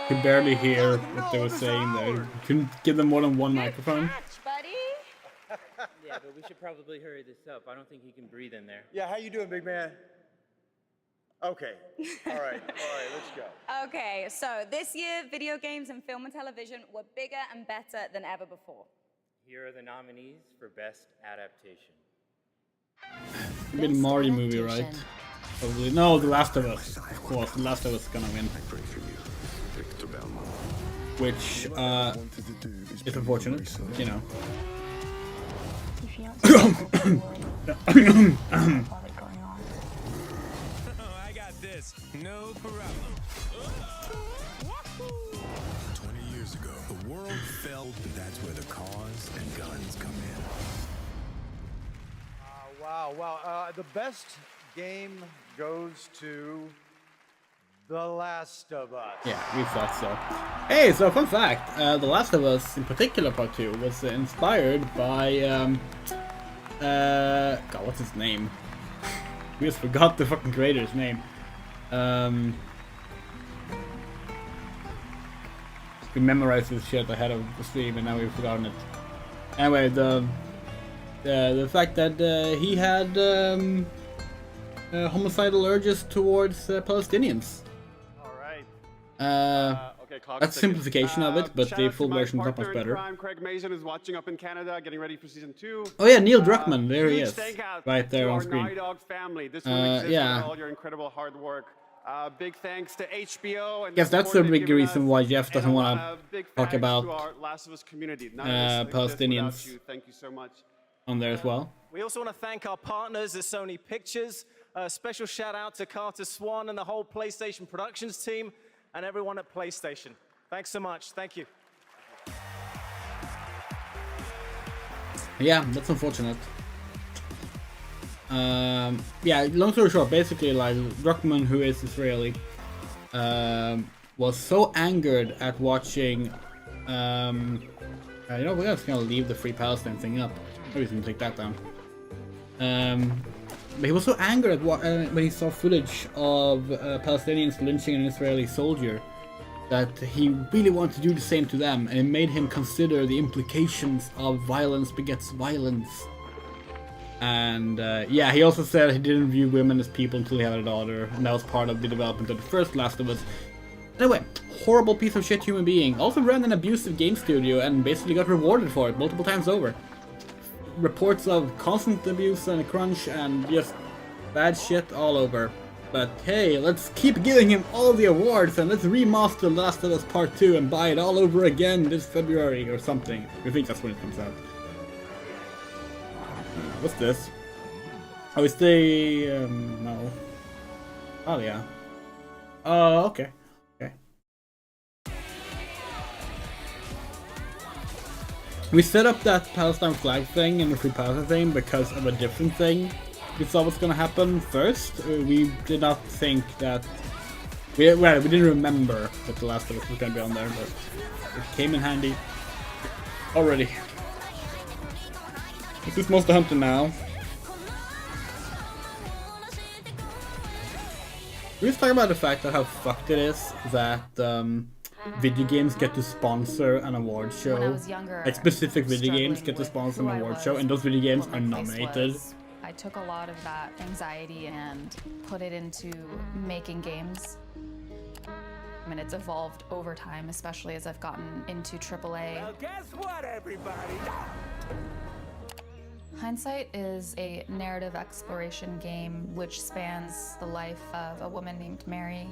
You could barely hear what they were saying there. You couldn't give them more than one microphone. Buddy. Yeah, but we should probably hurry this up. I don't think he can breathe in there. Yeah, how you doing, big man? Okay. All right, let's go. Okay, so this year, video games and film and television were bigger and better than ever before. Here are the nominees for Best Adaptation. Maybe the Mario movie, right? Probably. No, The Last of Us. Of course, The Last of Us is gonna win. I pray for you, Victor Belmont. Which, is unfortunate, you know. I got this. No problem. 20 years ago, the world fell, and that's where the cars and guns come in. Wow. The best game goes to The Last of Us. Yeah, we thought so. Hey, so fun fact, The Last of Us, in particular Part 2, was inspired by, God, what's his name? We just forgot the fucking creator's name. We memorized this shit ahead of the stream and now we've forgotten it. Anyway, the fact that he had homicidal urges towards Palestinians. Okay, clock That's a ticking. simplification of it, but shout the out full to my version is not partner much in better. crime, Craig Mason is watching up in Canada, getting ready for season 2. Oh yeah, Neil Druckmann, there he huge is, thank out right there to on our screen. Naughty Dog family. This one exists yeah. with all your incredible hard work. Big thanks to HBO. And Guess the that's support the they've big given reason us. why Jeff doesn't And want to big talk thanks about to our Last of Us community. None of this exists Palestinians without you. Thank you so much. on there as well. We also want to thank our partners at Sony Pictures. A special shout out to Carter Swan and the whole PlayStation Productions team and everyone at PlayStation. Thanks so much. Thank you. Yeah, that's unfortunate. Yeah, long story short, basically, like, Druckmann, who is Israeli, was so angered at watching, you know, we're just gonna leave the Free Palestine thing up. Maybe we can take that down. But he was so angered at when he saw footage of Palestinians lynching an Israeli soldier that he really wanted to do the same to them, and it made him consider the implications of violence begets violence. And yeah, he also said he didn't view women as people until he had a daughter, and that was part of the development of the first Last of Us. Anyway, horrible piece of shit human being. Also ran an abusive game studio and basically got rewarded for it multiple times over. Reports of constant abuse and a crunch and just bad shit all over. But hey, let's keep giving him all the awards and let's remaster Last of Us Part 2 and buy it all over again this February or something. I think that's when it comes out. What's this? Oh, it's the... no. Oh, yeah. Oh, okay. Okay. We set up that Palestine flag thing and the Free Palestine thing because of a different thing. We saw what's gonna happen first. We did not think that... we didn't remember that The Last of Us was gonna be on there, but it came in handy already. This is Monster Hunter now. We just talk about the fact that how fucked it is that video games get to sponsor an award show. When I was younger, like specific video games get to sponsor an award show, and those video games are nominated. I took a lot of that anxiety and put it into making games. I mean, it's evolved over time, especially as I've gotten into AAA. Well, guess what, everybody? Hindsight is a narrative exploration game which spans the life of a woman named Mary.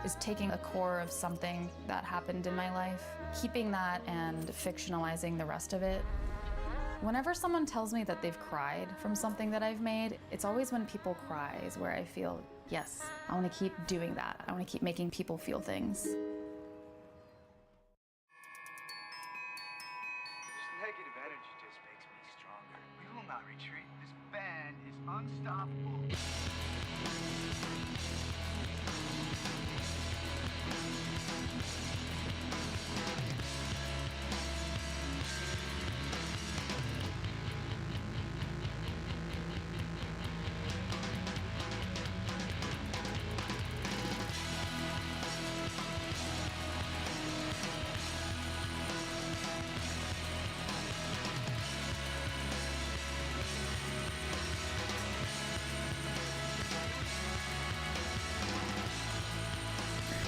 Is taking a core of something that happened in my life, keeping that and fictionalizing the rest of it. Whenever someone tells me that they've cried from something that I've made, it's always when people cry is where I feel, yes, I want to keep doing that. I want to keep making people feel things. This negative energy just makes me stronger. We will not retreat. This band is unstoppable.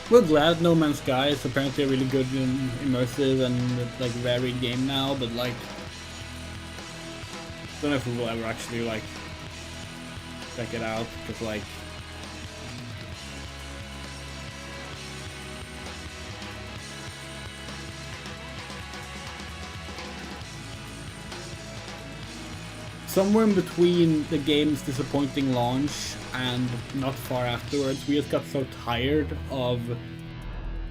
We're glad No Man's Sky is apparently a really good and immersive and like varied game now, but like, I don't know if we will ever actually like check it out, because like, somewhere in between the game's disappointing launch and not far afterwards, we just got so tired of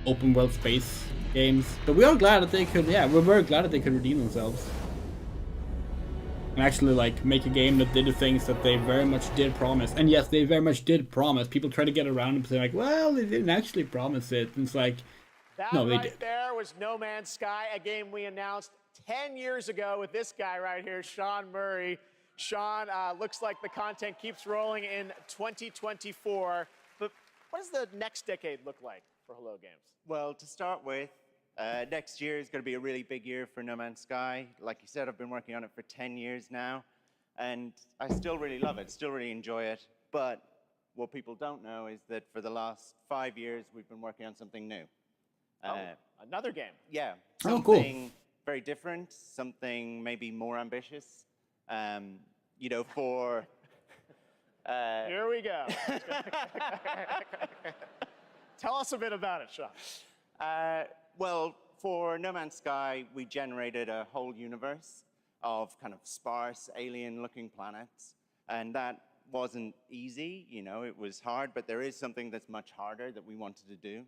open world space games. But we are glad that they could, yeah, we're very glad that they could redeem themselves. And actually like make a game that did the things that they very much did promise. And yes, they very much did promise. People try to get around and say like, well, they didn't actually promise it. And it's like, no, they did. There was No Man's Sky, a game we announced 10 years ago with this guy right here, Sean Murray. Sean, looks like the content keeps rolling in 2024, but what does the next decade look like for Hello Games? Well, to start with, next year is going to be a really big year for No Man's Sky. Like you said, I've been working on it for 10 years now, and I still really love it, still really enjoy it, but what people don't know is that for the last 5 years, we've been working on something new. Another game? Yeah, Oh, cool. something very different, something maybe more ambitious. You know, for... Here we go. Tell us a bit about it, Sean. Well, for No Man's Sky, we generated a whole universe of kind of sparse, alien-looking planets, and that wasn't easy, you know, it was hard, but there is something that's much harder that we wanted to do.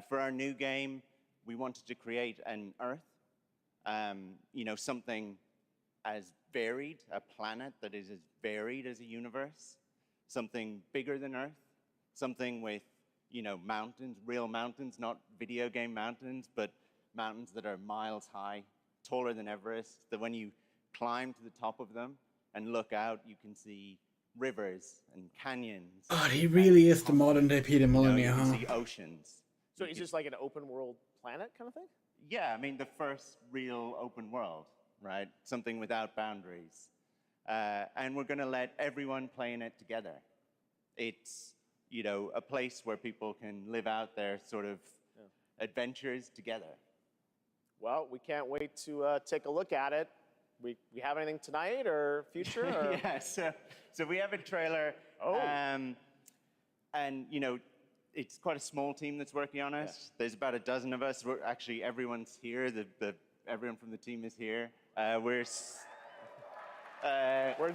For our new game, we wanted to create an Earth, you know, something as varied, a planet that is as varied as a universe, something bigger than Earth, something with, you know, mountains, real mountains, not video game mountains, but mountains that are miles high, taller than Everest, that when you climb to the top of them and look out, you can see rivers and canyons. God, he really is the modern day Peter Molyneux, you huh? can see oceans. So is this like an open world planet kind of thing? Yeah, I mean, the first real open world, right? Something without boundaries. And we're going to let everyone play in it together. It's, you know, a place where people can live out their sort of adventures together. Well, we can't wait to take a look at it. We have anything tonight or future? Or? Yeah, so we have a trailer. And, you know, it's quite a small team that's working on it. Yeah. There's about a dozen of us. Actually, everyone's here. Everyone from the team is here. We're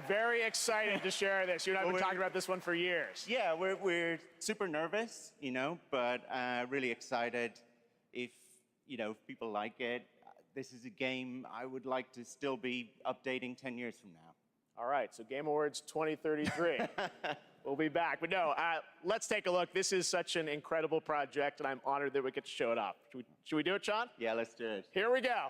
very excited to share this. You and I have been talking about this one for years. Yeah, we're super nervous, you know, but really excited. If, you know, if people like it, this is a game I would like to still be updating 10 years from now. All right, so Game Awards 2033. We'll be back. But no, let's take a look. This is such an incredible project, and I'm honored that we get to show it off. Should we do it, Sean? Yeah, let's do it. Here we go.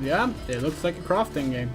Yeah, it looks like a crafting game.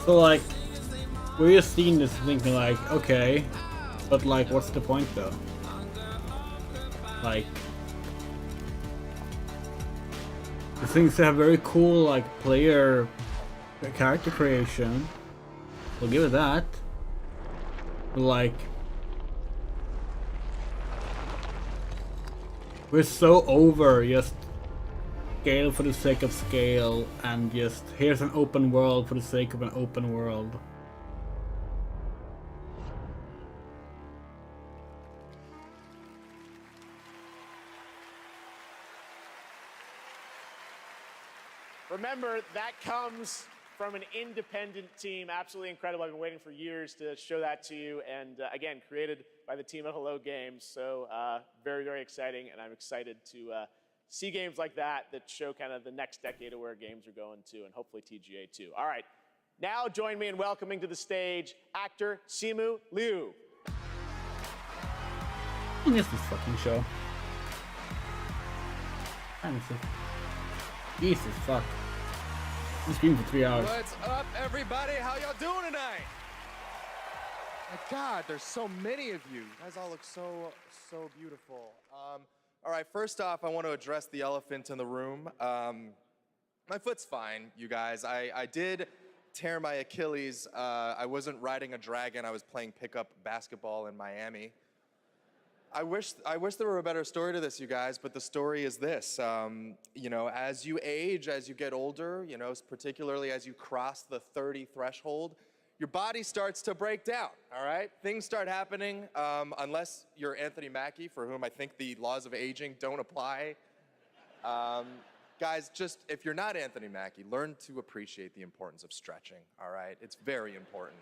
So like, we're just seeing this thinking like, okay, but like, what's the point though? Like, the things have very cool like character creation. We'll give it that. But like, we're so over just scale for the sake of scale and just here's an open world for the sake of an open world. Remember, that comes from an independent team. Absolutely incredible. I've been waiting for years to show that to you. And again, created by the team at Hello Games. So very, very exciting. And I'm excited to see games like that show kind of the next decade of where games are going to, and hopefully TGA too. All right, now join me in welcoming to the stage actor Simu Liu. I miss this fucking show. I miss it. Jesus fuck. I'm streaming for 3 hours. What's up, everybody? How y'all doing tonight? My God, there's so many of you. You guys all look so beautiful. All right, first off, I want to address the elephant in the room. My foot's fine, you guys. I did tear my Achilles. I wasn't riding a dragon. I was playing pickup basketball in Miami. I wish there were a better story to this, you guys, but the story is this. You know, as you age, as you get older, you know, particularly as you cross the 30 threshold, your body starts to break down, all right? Things start happening, unless you're Anthony Mackie, for whom I think the laws of aging don't apply. Guys, just, if you're not Anthony Mackie, learn to appreciate the importance of stretching, all right? It's very important.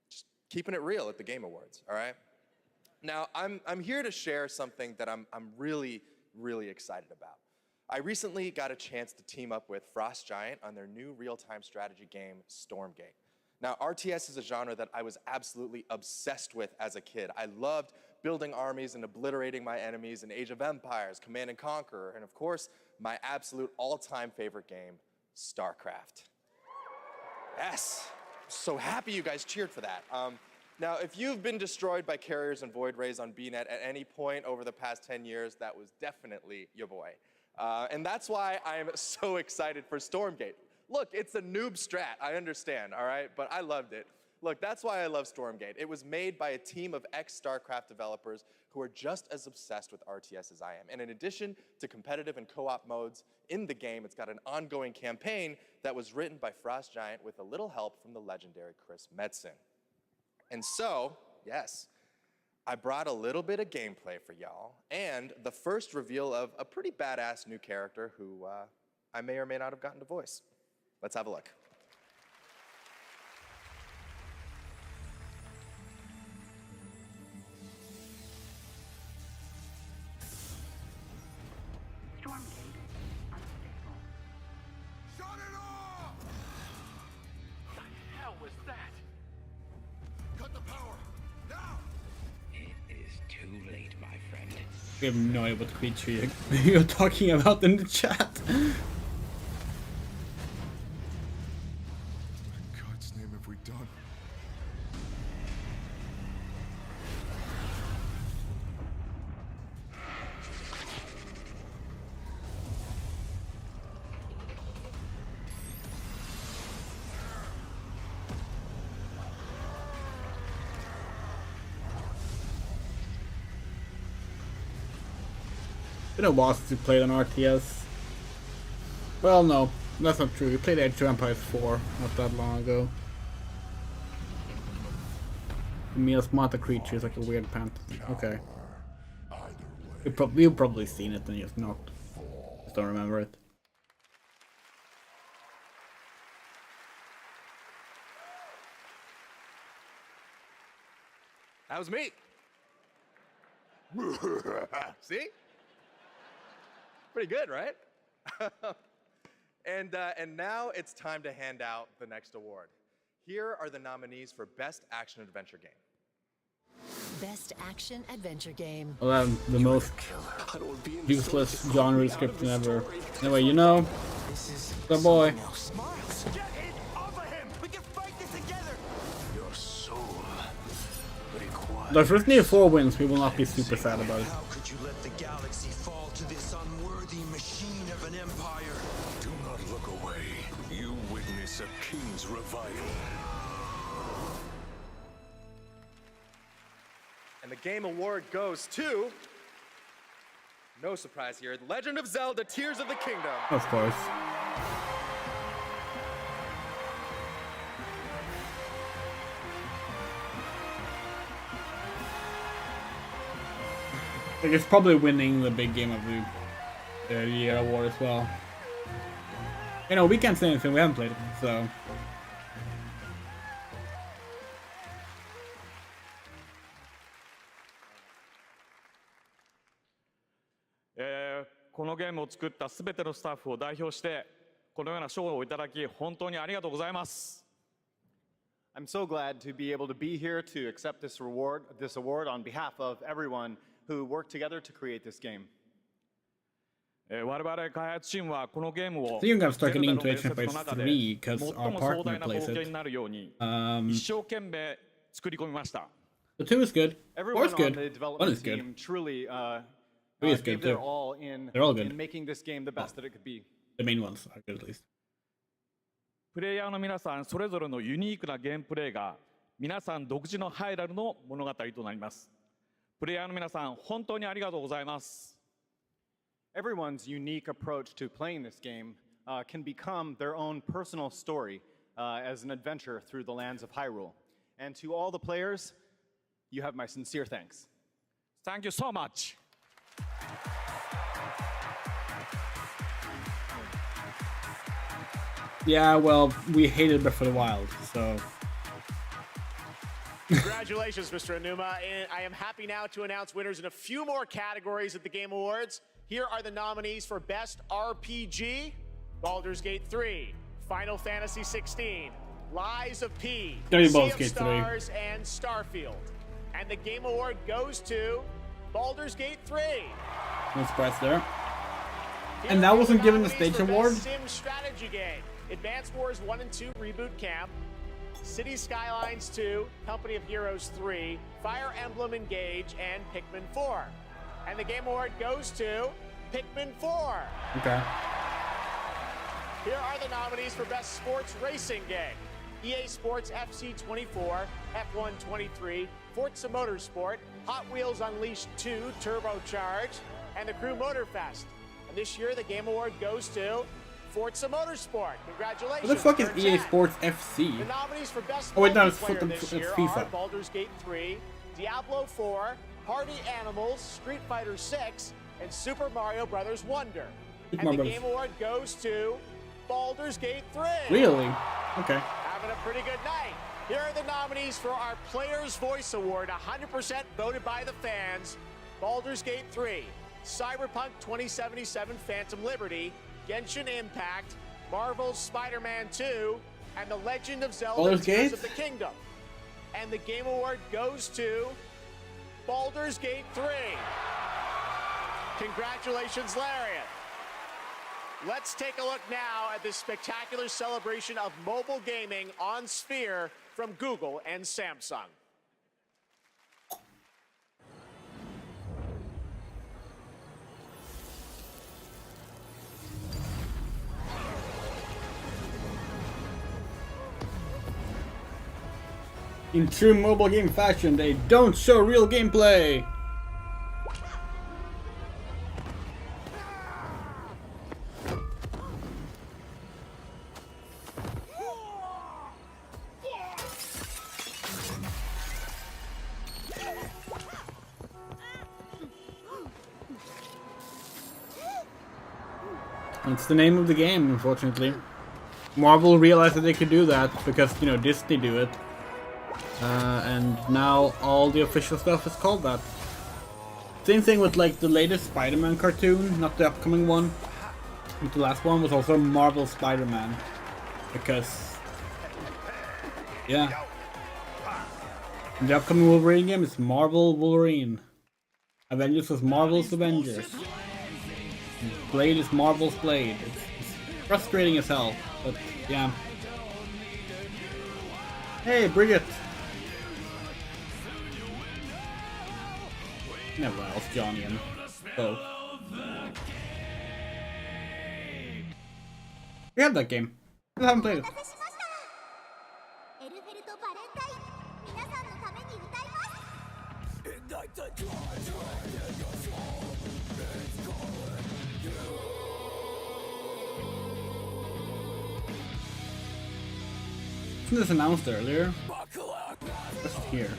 Just keeping it real at the Game Awards, all right? Now, I'm here to share something that I'm really, really excited about. I recently got a chance to team up with Frost Giant on their new real-time strategy game, Stormgate. Now, RTS is a genre that I was absolutely obsessed with as a kid. I loved building armies and obliterating my enemies in Age of Empires, Command & Conquer, and of course, my absolute all-time favorite game, StarCraft. Yes, so happy you guys cheered for that. Now, if you've been destroyed by carriers and void rays on BNet at any point over the past 10 years, that was definitely your boy. And that's why I am so excited for Stormgate. Look, it's a noob strat, I understand, all right? But I loved it. Look, that's why I love Stormgate. It was made by a team of ex-StarCraft developers who are just as obsessed with RTS as I am. And in addition to competitive and co-op modes in the game, it's got an ongoing campaign that was written by Frost Giant with a little help from the legendary Chris Metzen. And so, yes, I brought a little bit of gameplay for y'all, and the first reveal of a pretty badass new character who I may or may not have gotten to voice. Let's have a look. Stormgate unstable. Shut it off! What the hell was that? Cut the power! Now! It is too late, my friend. We have no idea what creature you're talking about in the chat. In God's name have we done? Been a while since we played on RTS. Well, no, that's not true. We played Age of Empires 4 not that long ago. Miasmata creature is like a weird panther. Okay. You've probably seen it and just not. Just don't remember it. That was me. See? Pretty good, right? And now it's time to hand out the next award. Here are the nominees for Best Action Adventure Game. Best action adventure game. Well, the most useless genre description ever. Anyway, you know, the boy. Miles, get it off of him! We can fight this together! Your soul requires... If Resident Evil 4 wins, we will not be super sad about it. How could you let the galaxy fall to this unworthy machine of an empire? Do not look away. You witness a king's revival. And the game award goes to, no surprise here, Legend of Zelda Tears of the Kingdom. Of course. Like, it's probably winning the big game of the year award as well. You know, we can't say anything, we haven't played it, so. I'm so glad to be able to be here to accept this award on behalf of everyone who worked together to create this game. I think I'm gonna start getting into Age of Empires 3 because our partner plays it. The 2 is good. 4 is good. 1 is good. Truly 3 is good gave their too. all in They're all good. making this game the best that it could be. The main ones are good at least. プレイヤーの皆さんそれぞれのユニークなゲームプレイが皆さん独自のハイラルの物語となります。プレイヤーの皆さん本当にありがとうございます。Everyone's unique approach to playing this game can become their own personal story as an adventure through the lands of Hyrule. And to all the players, you have my sincere thanks. Thank you so much. Yeah, well, we hated Breath of the Wild, so. Congratulations, Mr. Anuma. And I am happy now to announce winners in a few more categories at the Game Awards. Here are the nominees for Best RPG, Baldur's Gate 3, Final Fantasy 16, Lies of P, Sea of Stars, and Starfield. And the Game Award goes to Baldur's Gate 3. No surprise there. And that wasn't given the stage award? Sim strategy game. Advance Wars 1 and 2 Reboot Camp, City Skylines 2, Company of Heroes 3, Fire Emblem Engage, and Pikmin 4. And the Game Award goes to Pikmin 4. Okay. Here are the nominees for Best Sports Racing Game. EA Sports FC 24, F1 23, Forza Motorsport, Hot Wheels Unleashed 2 Turbocharged, and the Crew Motorfest. And this year, the Game Award goes to Forza Motorsport. Congratulations. What the fuck is EA Sports FC? The nominees for Best Oh wait, no, it's FIFA are FIFA. Baldur's Gate 3, Diablo 4, Party Animals, Street Fighter 6, and Super Mario Bros. Wonder. Super And Mario the Bros. Game Award goes to Baldur's Gate 3. Really? Okay. Having a pretty good night. Here are the nominees for our Player's Voice Award, 100% voted by the fans. Baldur's Gate 3, Cyberpunk 2077 Phantom Liberty, Genshin Impact, Marvel's Spider-Man 2, and The Legend of Zelda Baldur's Tears Gate? of the Kingdom. And the Game Award goes to Baldur's Gate 3. Congratulations, Lariat. Let's take a look now at this spectacular celebration of mobile gaming on Sphere from Google and Samsung. In true mobile game fashion, they don't show real gameplay. It's the name of the game, unfortunately. Marvel realized that they could do that because, you know, Disney do it. And now all the official stuff is called that. Same thing with like the latest Spider-Man cartoon, not the upcoming one. The last one was also Marvel Spider-Man. Because, yeah. And the upcoming Wolverine game is Marvel Wolverine. Avengers was Marvel's Avengers. Blade is Marvel's Blade. It's frustrating as hell, but yeah. Hey, Bridget! Never else, Johnny and Bo. We have that game. I haven't played it. Wasn't this announced earlier? Just here.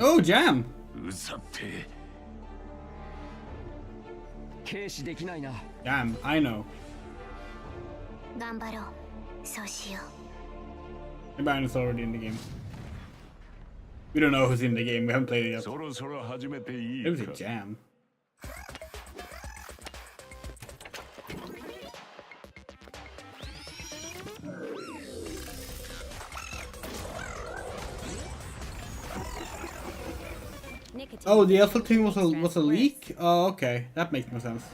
Oh, Jam! Jam, I know. Maybe it's already in the game. We don't know who's in the game, we haven't played it yet. It was a Jam. Oh, the Alpha thing was a leak? Oh, okay. That makes no sense.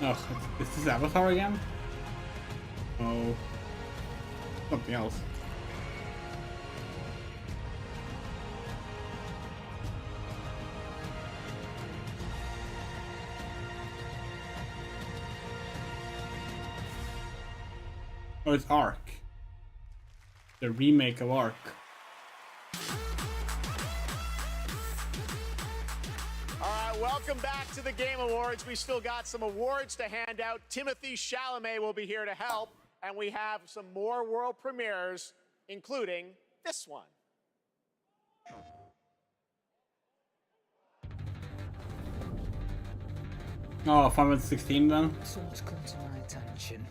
Oh, is this Avatar again? Oh. Something else. Oh, it's Ark. The remake of Ark. All right, welcome back to the Game Awards. We still got some awards to hand out. Timothée Chalamet will be here to help, and we have some more world premieres, including this one. Oh, Final Fantasy 16 then? Someone's come to my attention.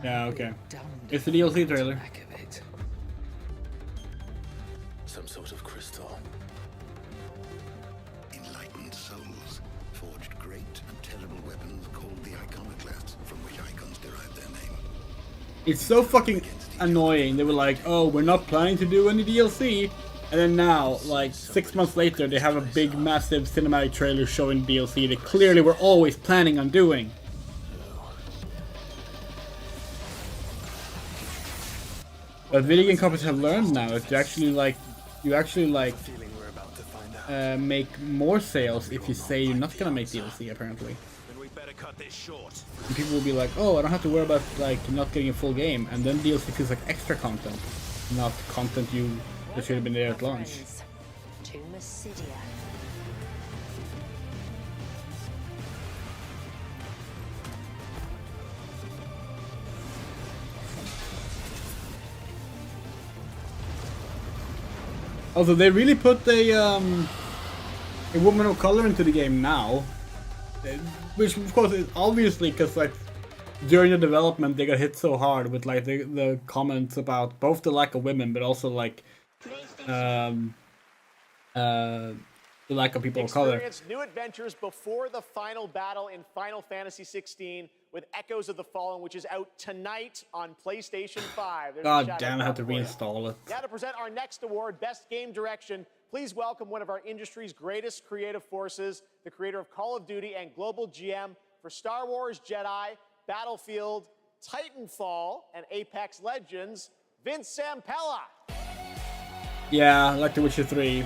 Yeah, okay. It's the DLC trailer. Some sort of crystal. Enlightened souls forged great and terrible weapons called the iconoclasts, from which icons derive their name. It's so fucking annoying. They were like, oh, we're not planning to do any DLC. And then now, like 6 months later, they have a big, massive cinematic trailer showing DLC they clearly were always planning on doing. But video game companies have learned now that you actually make more sales if you say you're not gonna make DLC. Apparently, and people will be like, "Oh, I don't have to worry about like not getting a full game," and then DLC feels like extra content, not content that should have been there at launch. To Mysidia. Also, they really put a woman of color into the game now, which of course is obviously because like during the development they got hit so hard with like the comments about both the lack of women, but also like the lack of people of color. Experience new adventures before the final battle in Final Fantasy 16 with Echoes of the Fallen, which is out tonight on PlayStation 5. God damn, I have to reinstall it. Now to present our next award, Best Game Direction, please welcome one of our industry's greatest creative forces, the creator of Call of Duty and global GM for Star Wars Jedi, Battlefield, Titanfall, and Apex Legends, Vince Zampella. Yeah, like The Witcher 3.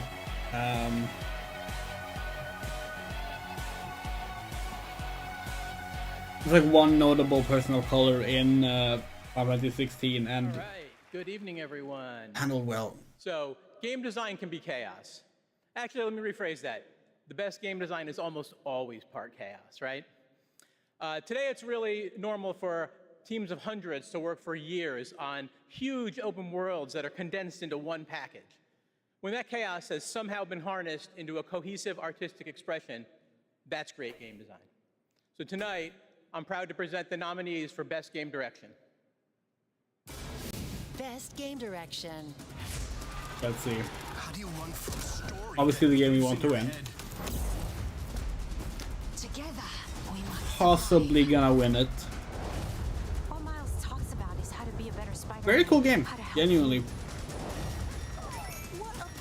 There's like one notable person of color in Final Fantasy 16 and All right. Good evening, everyone. handled well. So, game design can be chaos. Actually, let me rephrase that. The best game design is almost always part chaos, right? Today, it's really normal for teams of hundreds to work for years on huge open worlds that are condensed into one package. When that chaos has somehow been harnessed into a cohesive artistic expression, that's great game design. So tonight, I'm proud to present the nominees for Best Game Direction. Best Game Direction. Let's see. Obviously the game we want to win. Together, we must. Possibly gonna win it. All Miles talks about is how to be a better Spider-Man. Very cool game, genuinely.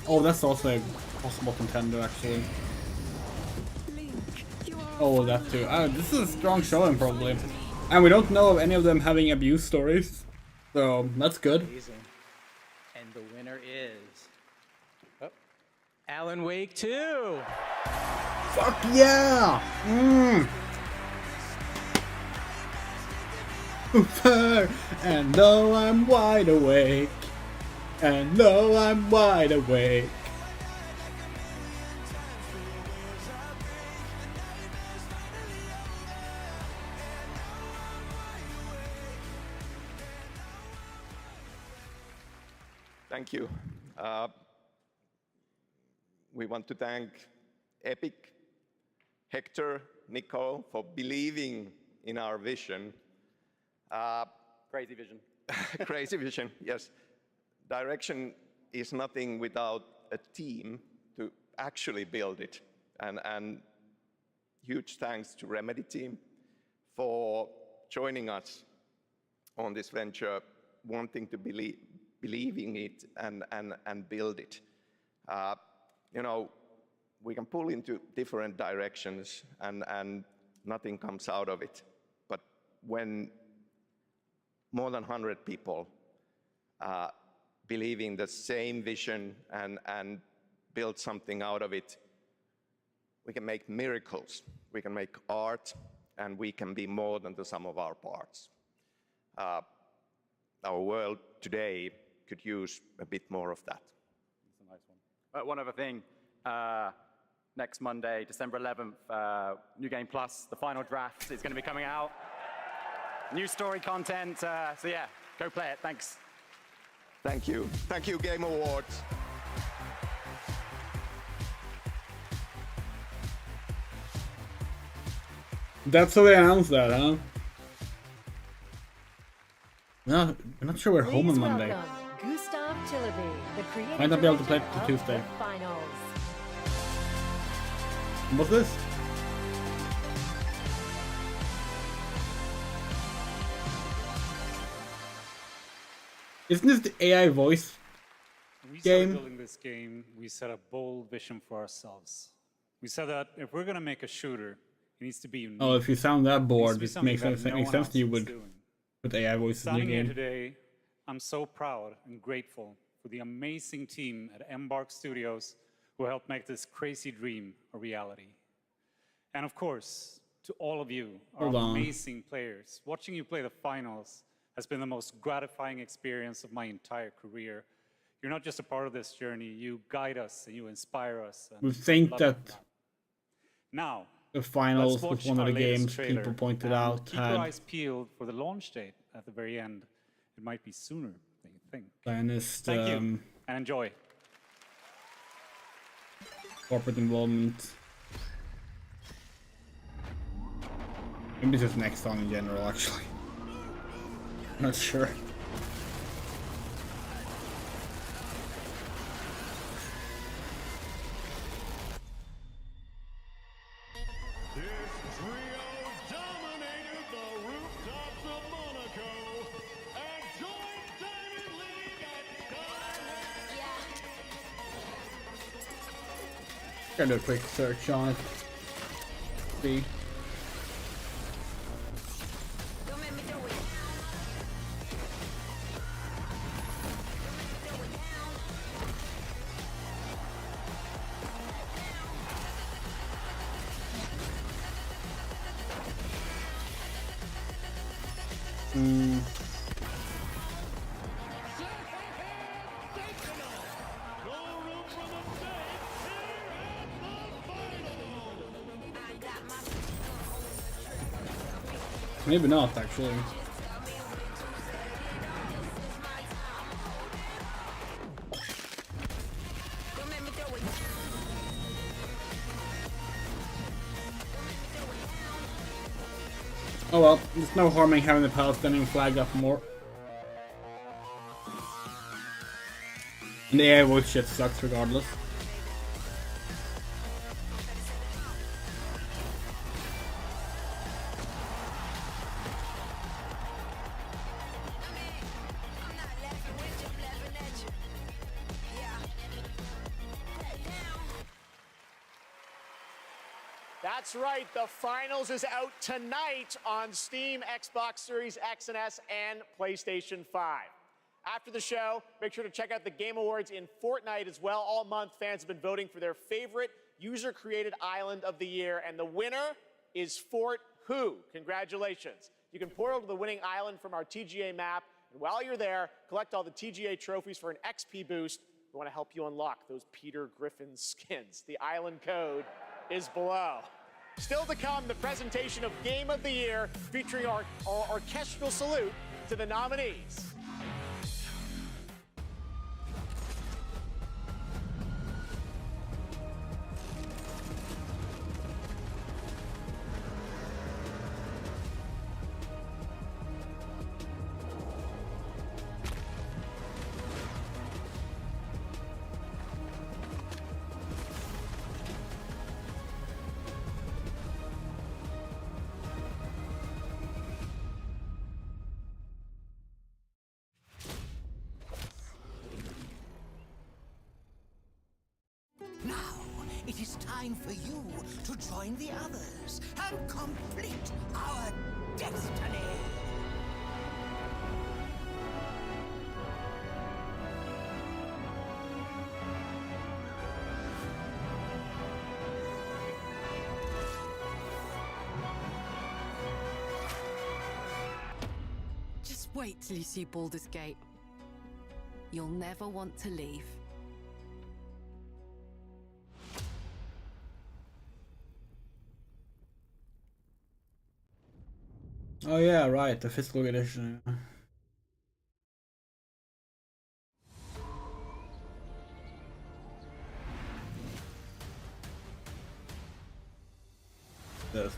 Oh, that's also a possible contender, actually. Oh, that too. This is a strong showing, probably. And we don't know of any of them having abuse stories. So, that's good. Amazing. And the winner is... Alan Wake 2! Fuck yeah! And though I'm wide awake, and though I'm wide awake. Thank you. We want to thank Epic, Hector, Nicole for believing in our vision. Crazy vision. Crazy vision, yes. Direction is nothing without a team to actually build it. And huge thanks to Remedy team for joining us on this venture, wanting to believe in it and build it. You know, we can pull into different directions and nothing comes out of it. But when more than 100 people believe in the same vision and build something out of it, we can make miracles. We can make art, and we can be more than the sum of our parts. our world today could use a bit more of that. That's a nice one. One other thing. Next Monday, December 11th, New Game Plus, the final draft is going to be coming out. New story content. So yeah, go play it. Thanks. Thank you. Thank you, Game Awards. That's how they announced that, huh? No, I'm not sure we're home on Monday. Gustav Tillery, the creator Might not be able to play it director till Tuesday. of the finals. What's this? Isn't this the AI voice When we game? started building this game, we set a bold vision for ourselves. We said that if we're going to make a shooter, it needs to be unique. Oh, if you sound that bored, needs to it be makes something sense. that no Makes one sense that you else is would doing. put AI voices in Standing your here game. today, I'm so proud and grateful for the amazing team at Embark Studios who helped make this crazy dream a reality. And of course, to all of you, our Hold on. amazing players, watching you play the finals has been the most gratifying experience of my entire career. You're not just a part of this journey, you guide us and you inspire us. And We think love that it. Now, the finals let's was watch one of our the latest games trailer people pointed and out keep your had eyes peeled for the launch date at the very end. It might be sooner than you think. Zionist Thank you and enjoy. corporate involvement. Maybe just next song in general, actually. Not sure. Gonna do a quick search on it. See. Maybe not, actually. Oh well, there's no harming having the Palestinian flag up more. And the AI voice shit sucks regardless. That's right, the finals is out tonight on Steam, Xbox Series X and S, and PlayStation 5. After the show, make sure to check out the Game Awards in Fortnite as well. All month, fans have been voting for their favorite user-created island of the year, and the winner is Fort Who. Congratulations. You can portal to the winning island from our TGA map, and while you're there, collect all the TGA trophies for an XP boost. We want to help you unlock those Peter Griffin skins. The island code is below. Still to come, the presentation of Game of the Year featuring our orchestral salute to the nominees. Now, it is time for you to join the others and complete our destiny. Just Wait till you see Baldur's Gate. You'll never want to leave. Oh yeah, right, the physical edition. This.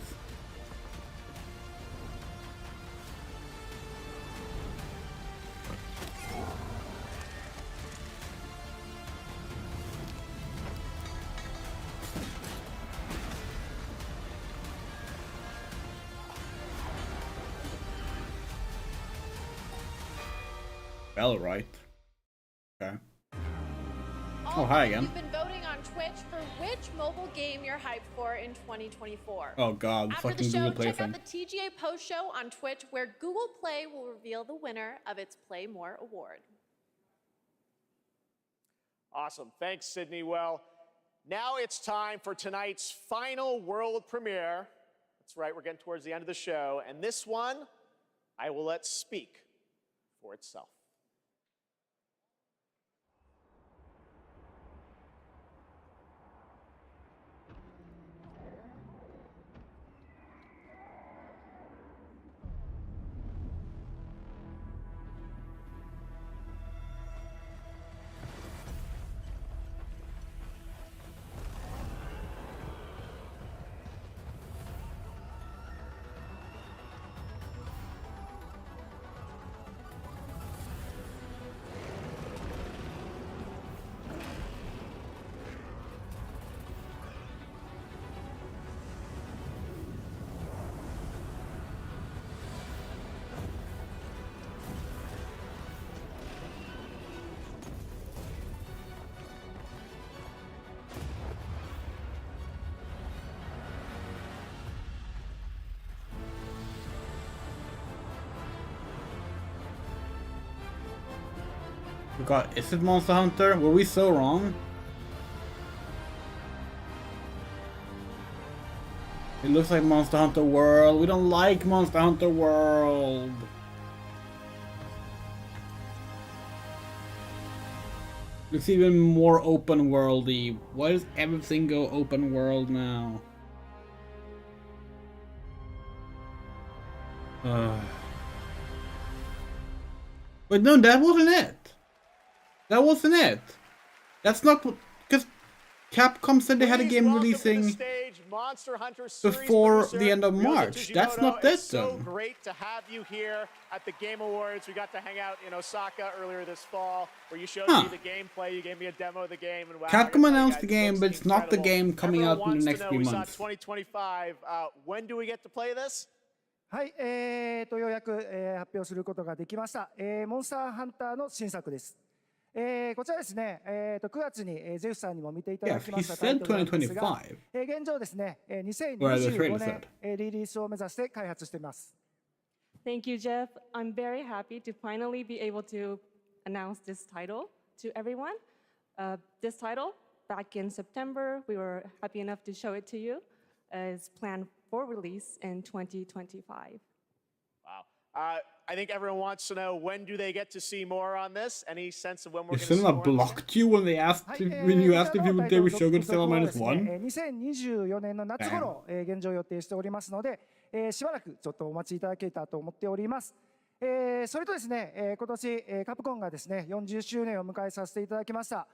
Well, right. Okay. Oh, hi again. You've been voting on Twitch for which mobile game you're hyped for in 2024. Oh god, After the fucking show, Google Play check out thing. the TGA post show on Twitch where Google Play will reveal the winner of its Play More award. Awesome. Thanks, Sydney. Well, now it's time for tonight's final world premiere. That's right, we're getting towards the end of the show. And this one, I will let speak for itself. God, is it Monster Hunter? Were we so wrong? It looks like Monster Hunter World. We don't like Monster Hunter World. Looks even more open worldy. Why does everything go open world now? Wait, no, that wasn't it. That wasn't it. That's not what, because Capcom said they had a game releasing before the end of March. That's not it, So then. great to have you here at the Game Awards. We got to hang out in Osaka earlier this fall, where you showed me the gameplay. You gave me a demo of the game, and wow, Capcom announced the game, but it's not the game coming out in the next few we saw months. 2025. When do we get to play this? はい、ようやく、発表することができました。モンスターハンターの新作です。こちらですね、9月に、ゼウスさんにも見ていただきましたタイトルなんですが、現状ですね、2025年、リリースを目指して開発しています。Thank you, Jeff. I'm very happy to finally be able to announce this title to everyone. This title, back in September, we were happy enough to show it to you, is planned for release in 2025. Wow. I think everyone wants to know, when do they get to see more on this? Any sense of when we're going to Is see Cinema more? blocked you when they asked when you asked if they would show Godzilla -1? 2024年の夏頃、現状予定しておりますので、しばらくちょっとお待ちいただけたと思っております。それとですね、今年、カプコンがですね、40周年を迎えさせていただきました。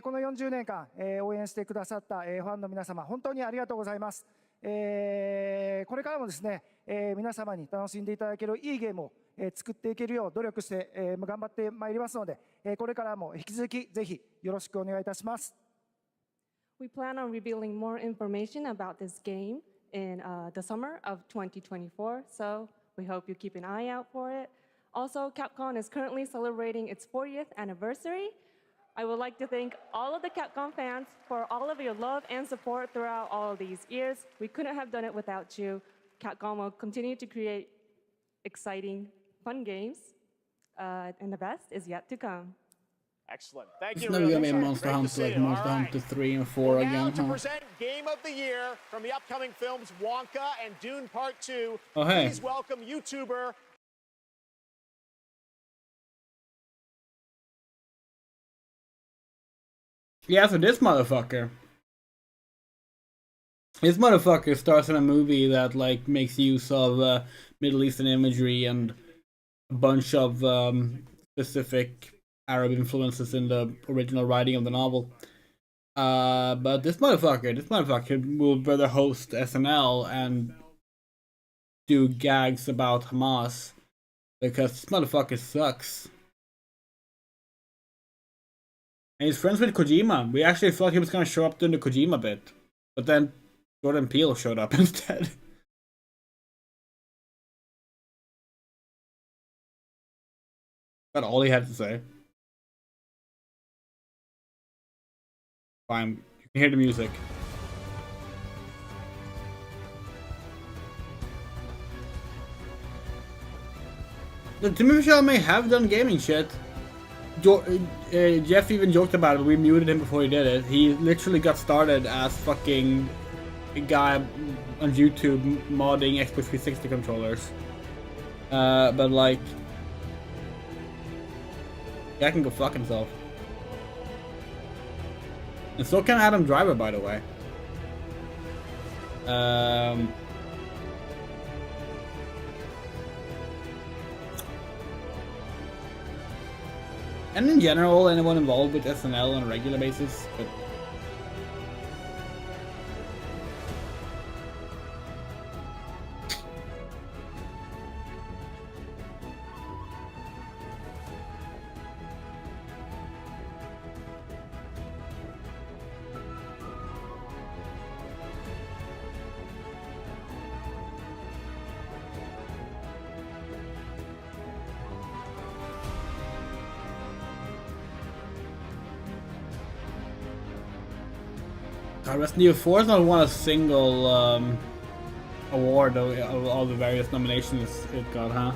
この40年間、応援してくださった、ファンの皆様、本当にありがとうございます。これからもですね、皆様に楽しんでいただけるいいゲームを、作っていけるよう努力して、頑張ってまいりますので、これからも引き続きぜひよろしくお願いいたします。We plan on revealing more information about this game in the summer of 2024, so we hope you keep an eye out for it. Also, Capcom is currently celebrating its 40th anniversary. I would like to thank all of the Capcom fans for all of your love and support throughout all of these years. We couldn't have done it without you. Capcom will continue to create exciting, fun games, and the best is yet to come. Excellent. Thank It's you. never gonna be a Great Monster to Hunter see like you. Monster All right. Hunter 3 and 4 Now again, to huh? present Game of the Year from the upcoming films Wonka and Dune Part 2. Oh, hey. Please welcome YouTuber Yeah, so this motherfucker. This motherfucker stars in a movie that like makes use of Middle Eastern imagery and a bunch of specific Arab influences in the original writing of the novel. But this motherfucker will rather host SNL and do gags about Hamas because this motherfucker sucks. And he's friends with Kojima. We actually thought he was gonna show up during the Kojima bit, but then Jordan Peele showed up instead. That's all he had to say. Fine, you can hear the music. The Timothée Chalamet have done gaming shit. Jeff even joked about it. We muted him before he did it. He literally got started as fucking a guy on YouTube modding Xbox 360 controllers. But like, guy can go fuck himself. And so can Adam Driver, by the way. And in general, anyone involved with SNL on a regular basis. But Resident Evil 4 has not won a single award of all the various nominations it got, huh?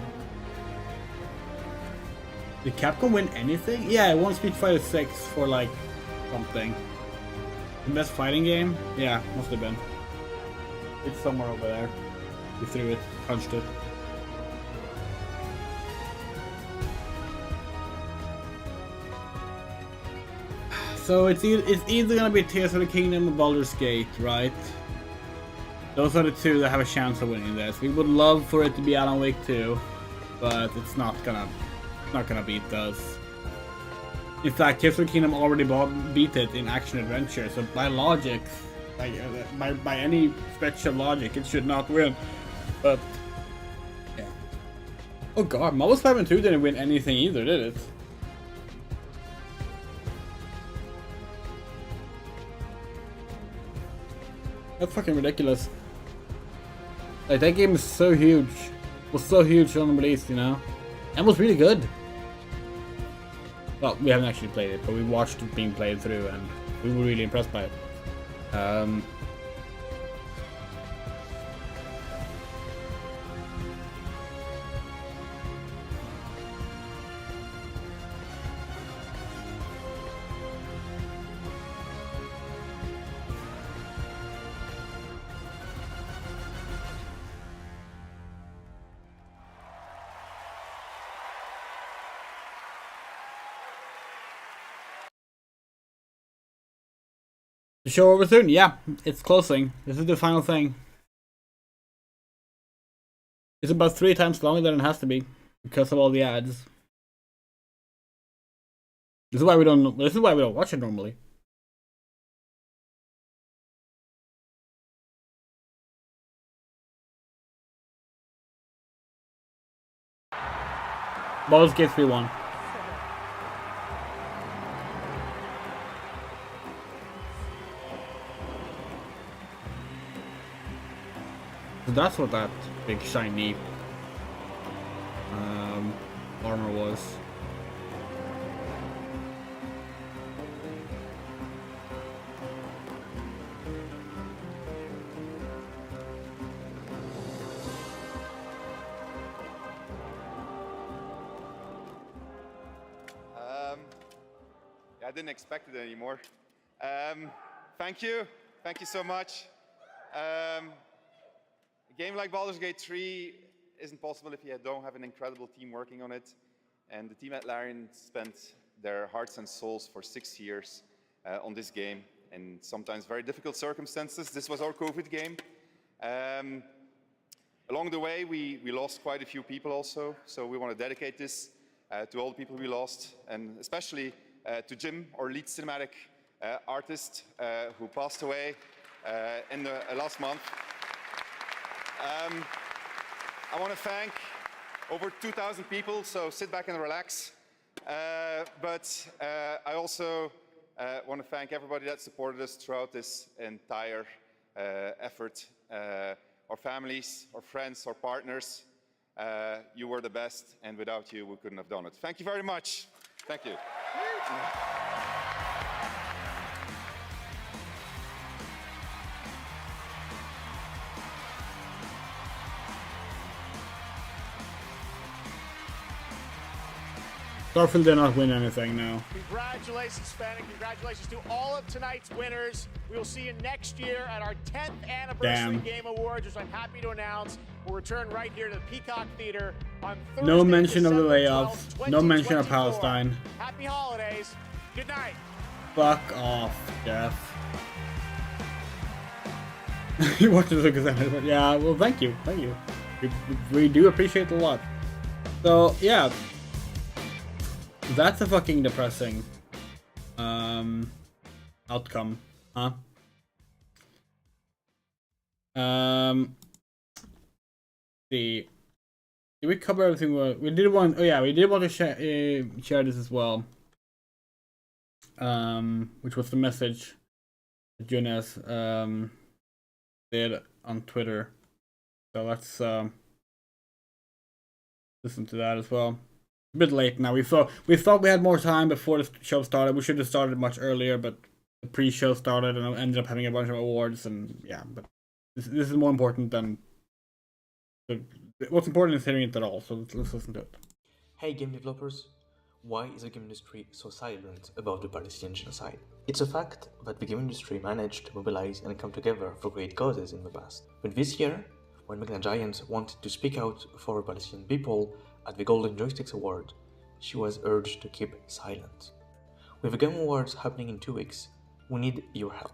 Did Capcom win anything? Yeah, it won Street Fighter 6 for like something. The best fighting game? Yeah, must have been. It's somewhere over there. We threw it, punched it. So it's either gonna be Tears of the Kingdom or Baldur's Gate, right? Those are the two that have a chance of winning this. We would love for it to be Alan Wake 2, but it's not gonna beat those. In fact, Tears of the Kingdom already beat it in action adventure, so by logic, by any stretch of logic, it should not win. But yeah. Oh god, Marvel's 5 and 2 didn't win anything either, did it? That's fucking ridiculous. Like, that game is so huge. Was so huge on the release, you know? And was really good. Well, we haven't actually played it, but we watched it being played through and we were really impressed by it. The show over soon? Yeah, it's closing. This is the final thing. It's about 3 times longer than it has to be because of all the ads. This is why we don't watch it normally. Baldur's Gate 3-1. So that's what that big shiny armor was. I didn't expect it anymore. Thank you so much. A game like Baldur's Gate 3 isn't possible if you don't have an incredible team working on it. And the team at Larian spent their hearts and souls for 6 years on this game in sometimes very difficult circumstances. This was our COVID game. Along the way, we lost quite a few people also, so we want to dedicate this to all the people we lost, and especially to Jim, our lead cinematic artist, who passed away in the last month. I want to thank over 2,000 people, so sit back and relax. But I also want to thank everybody that supported us throughout this entire effort. Our families, our friends, our partners, you were the best, and without you, we couldn't have done it. Thank you very much. Thank you. Starfield did not win anything now. Congratulations, Sven, and congratulations to all of tonight's winners. We will see you next year at our 10th Anniversary Game Awards, which I'm happy to announce will return right here to the Peacock Theater on Thursday, No mention of the December layoffs. 12th, No mention of 2024. Palestine. Happy holidays. Good night. Fuck off, Jeff. You watched the Lucas. Yeah, well, thank you. Thank you. We do appreciate it a lot. So, yeah. That's a fucking depressing outcome, huh? See, did we cover everything? We did one. Oh yeah, we did want to share this as well. Which was the message that Jonas did on Twitter. So let's listen to that as well. A bit late now. We thought we had more time before the show started. We should have started much earlier, but the pre-show started and ended up having a bunch of awards. And yeah, but this is more important than what's important is hearing it at all. So let's listen to it. Hey game developers, why is the game industry so silent about the Palestinian genocide? It's a fact that the game industry managed to mobilize and come together for great causes in the past. But this year, when Magna Giant wanted to speak out for the Palestinian people at the Golden Joysticks Award, she was urged to keep silent. With the Game Awards happening in 2 weeks, we need your help.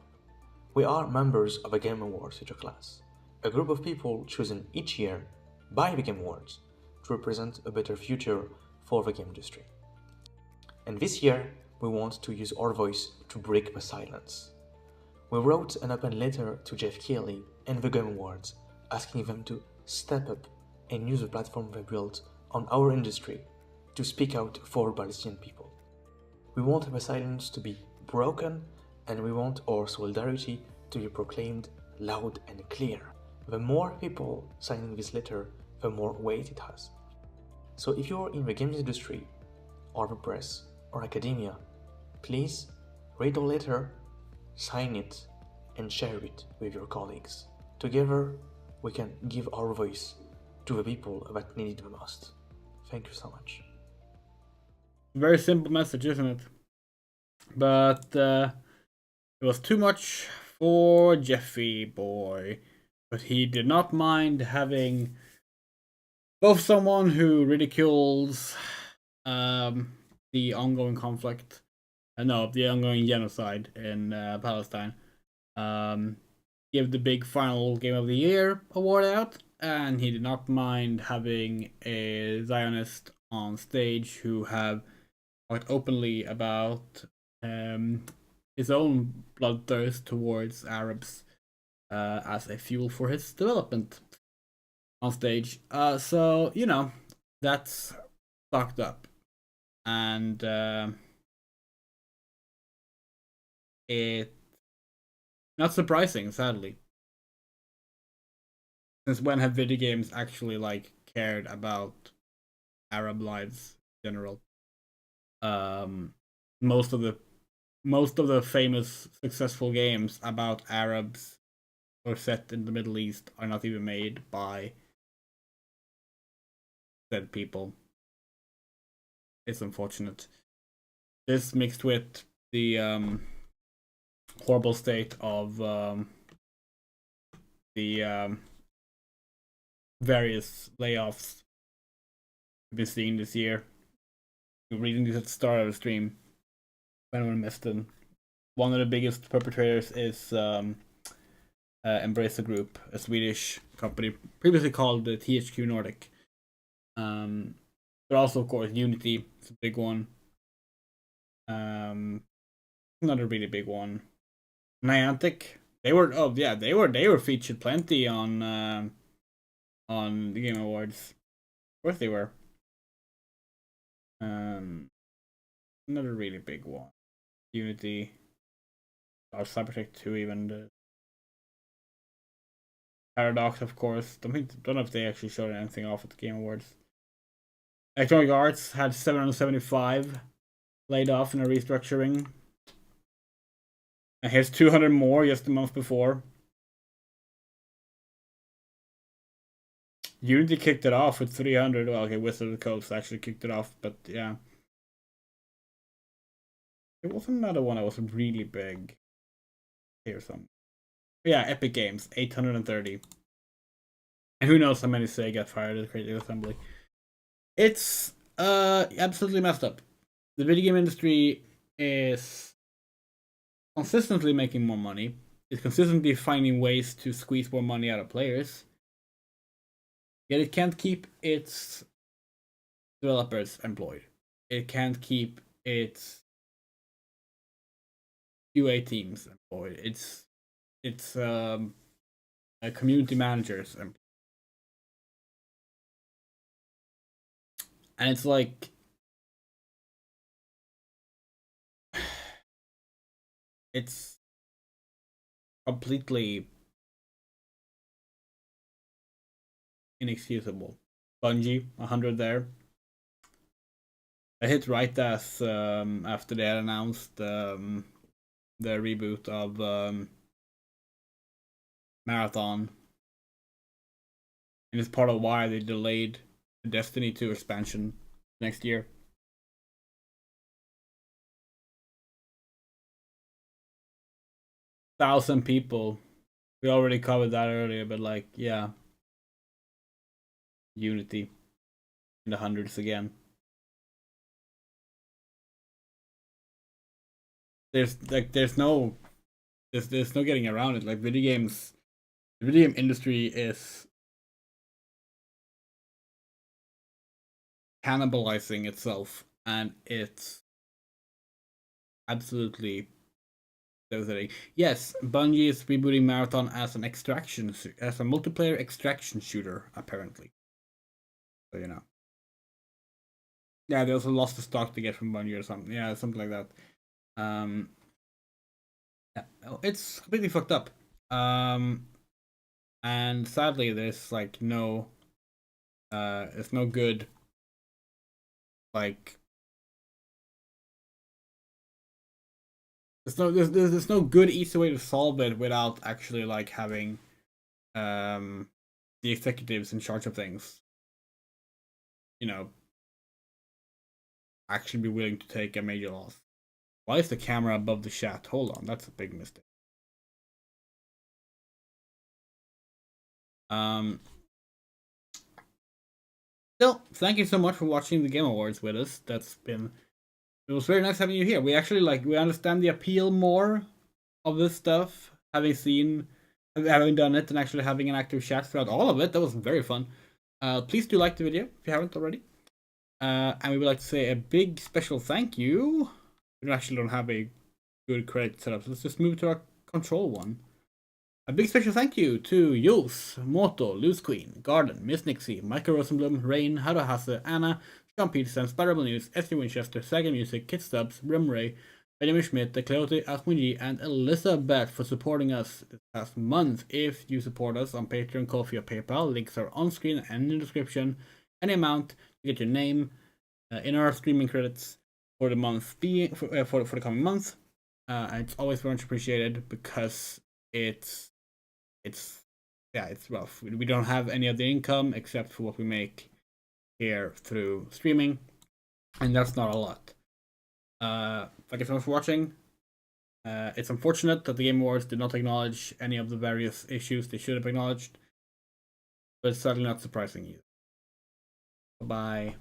We are members of a Game Awards future class, a group of people chosen each year by the Game Awards to represent a better future for the game industry. And this year, we want to use our voice to break the silence. We wrote an open letter to Jeff Keighley and the Game Awards, asking them to step up and use the platform they built on our industry to speak out for Palestinian people. We want the silence to be broken, and we want our solidarity to be proclaimed loud and clear. The more people signing this letter, the more weight it has. So if you're in the games industry, or the press, or academia, please read the letter, sign it, and share it with your colleagues. Together, we can give our voice to the people that need it the most. Thank you so much. Very simple message, isn't it? But it was too much for Jeffy boy. But he did not mind having both someone who ridicules the ongoing conflict, the ongoing genocide in Palestine, give the big final Game of the Year award out, and he did not mind having a Zionist on stage who have talked openly about his own bloodthirst towards Arabs as a fuel for his development on stage. So, you know, that's fucked up. And it's not surprising, sadly. Since when have video games actually cared about Arab lives in general? Most of the famous successful games about Arabs or set in the Middle East are not even made by said people. It's unfortunate. This mixed with the horrible state of the various layoffs we've been seeing this year. We're reading this at the start of the stream. If anyone missed it, one of the biggest perpetrators is Embracer Group, a Swedish company previously called THQ Nordic. But also, of course, Unity is a big one. Another really big one. Niantic. They were featured plenty on the Game Awards. Of course they were. Another really big one. Unity. Or Cybertech 2 even. The Paradox, of course. Don't know if they actually showed anything off at the Game Awards. Electronic Arts had 775 laid off in a restructuring. And here's 200 more just the month before. Unity kicked it off with 300. Well, okay, Wizard of the Coast actually kicked it off, but yeah. There was another one that was really big. Here's some. Yeah, Epic Games, 830. And who knows how many say got fired at the Creative Assembly. It's absolutely messed up. The video game industry is consistently making more money. It's consistently finding ways to squeeze more money out of players. Yet it can't keep its developers employed. It can't keep its QA teams employed. It's community managers employed. And it's like it's completely inexcusable. Bungie, 100 there. I hit right as after they had announced their reboot of Marathon. And it's part of why they delayed the Destiny 2 expansion next year. Thousand people. We already covered that earlier, but like, yeah. Unity in the hundreds again. There's no getting around it. Like the video game industry is cannibalizing itself, and it's absolutely devastating. Yes, Bungie is rebooting Marathon as a multiplayer extraction shooter, apparently. So you know. Yeah, they also lost the stock to get from Bungie or something. Yeah, something like that. Yeah, it's completely fucked up. And sadly, there's like it's no good. Like, there's no good easy way to solve it without actually like having the executives in charge of things, you know, actually be willing to take a major loss. Why is the camera above the chat? Hold on, that's a big mistake. Still, thank you so much for watching the Game Awards with us. It was very nice having you here. We actually we understand the appeal more of this stuff, having done it and actually having an active chat throughout all of it. That was very fun. Please do like the video if you haven't already. And we would like to say a big special thank you. We actually don't have a good credit setup, so let's just move to our control one. A big special thank you to Jules, Moto, Loose Queen, Garden, Miss Nixie, Michael Rosenblum, Rain, Haruhase, Anna, John Peterson, Spiderable News, S.C. Winchester, Saga Music, Kit Stubbs, Rimray, Benjamin Schmidt, The Cleote, Ahmedji, and Elizabeth for supporting us this past month. If you support us on Patreon, Ko-fi, or PayPal, links are on screen and in the description. Any amount to get your name in our streaming credits for the month for the coming month. And it's always very much appreciated because it's rough. We don't have any of the income except for what we make here through streaming, and that's not a lot. Thank you so much for watching. It's unfortunate that the Game Awards did not acknowledge any of the various issues they should have acknowledged, but it's certainly not surprising either. Bye.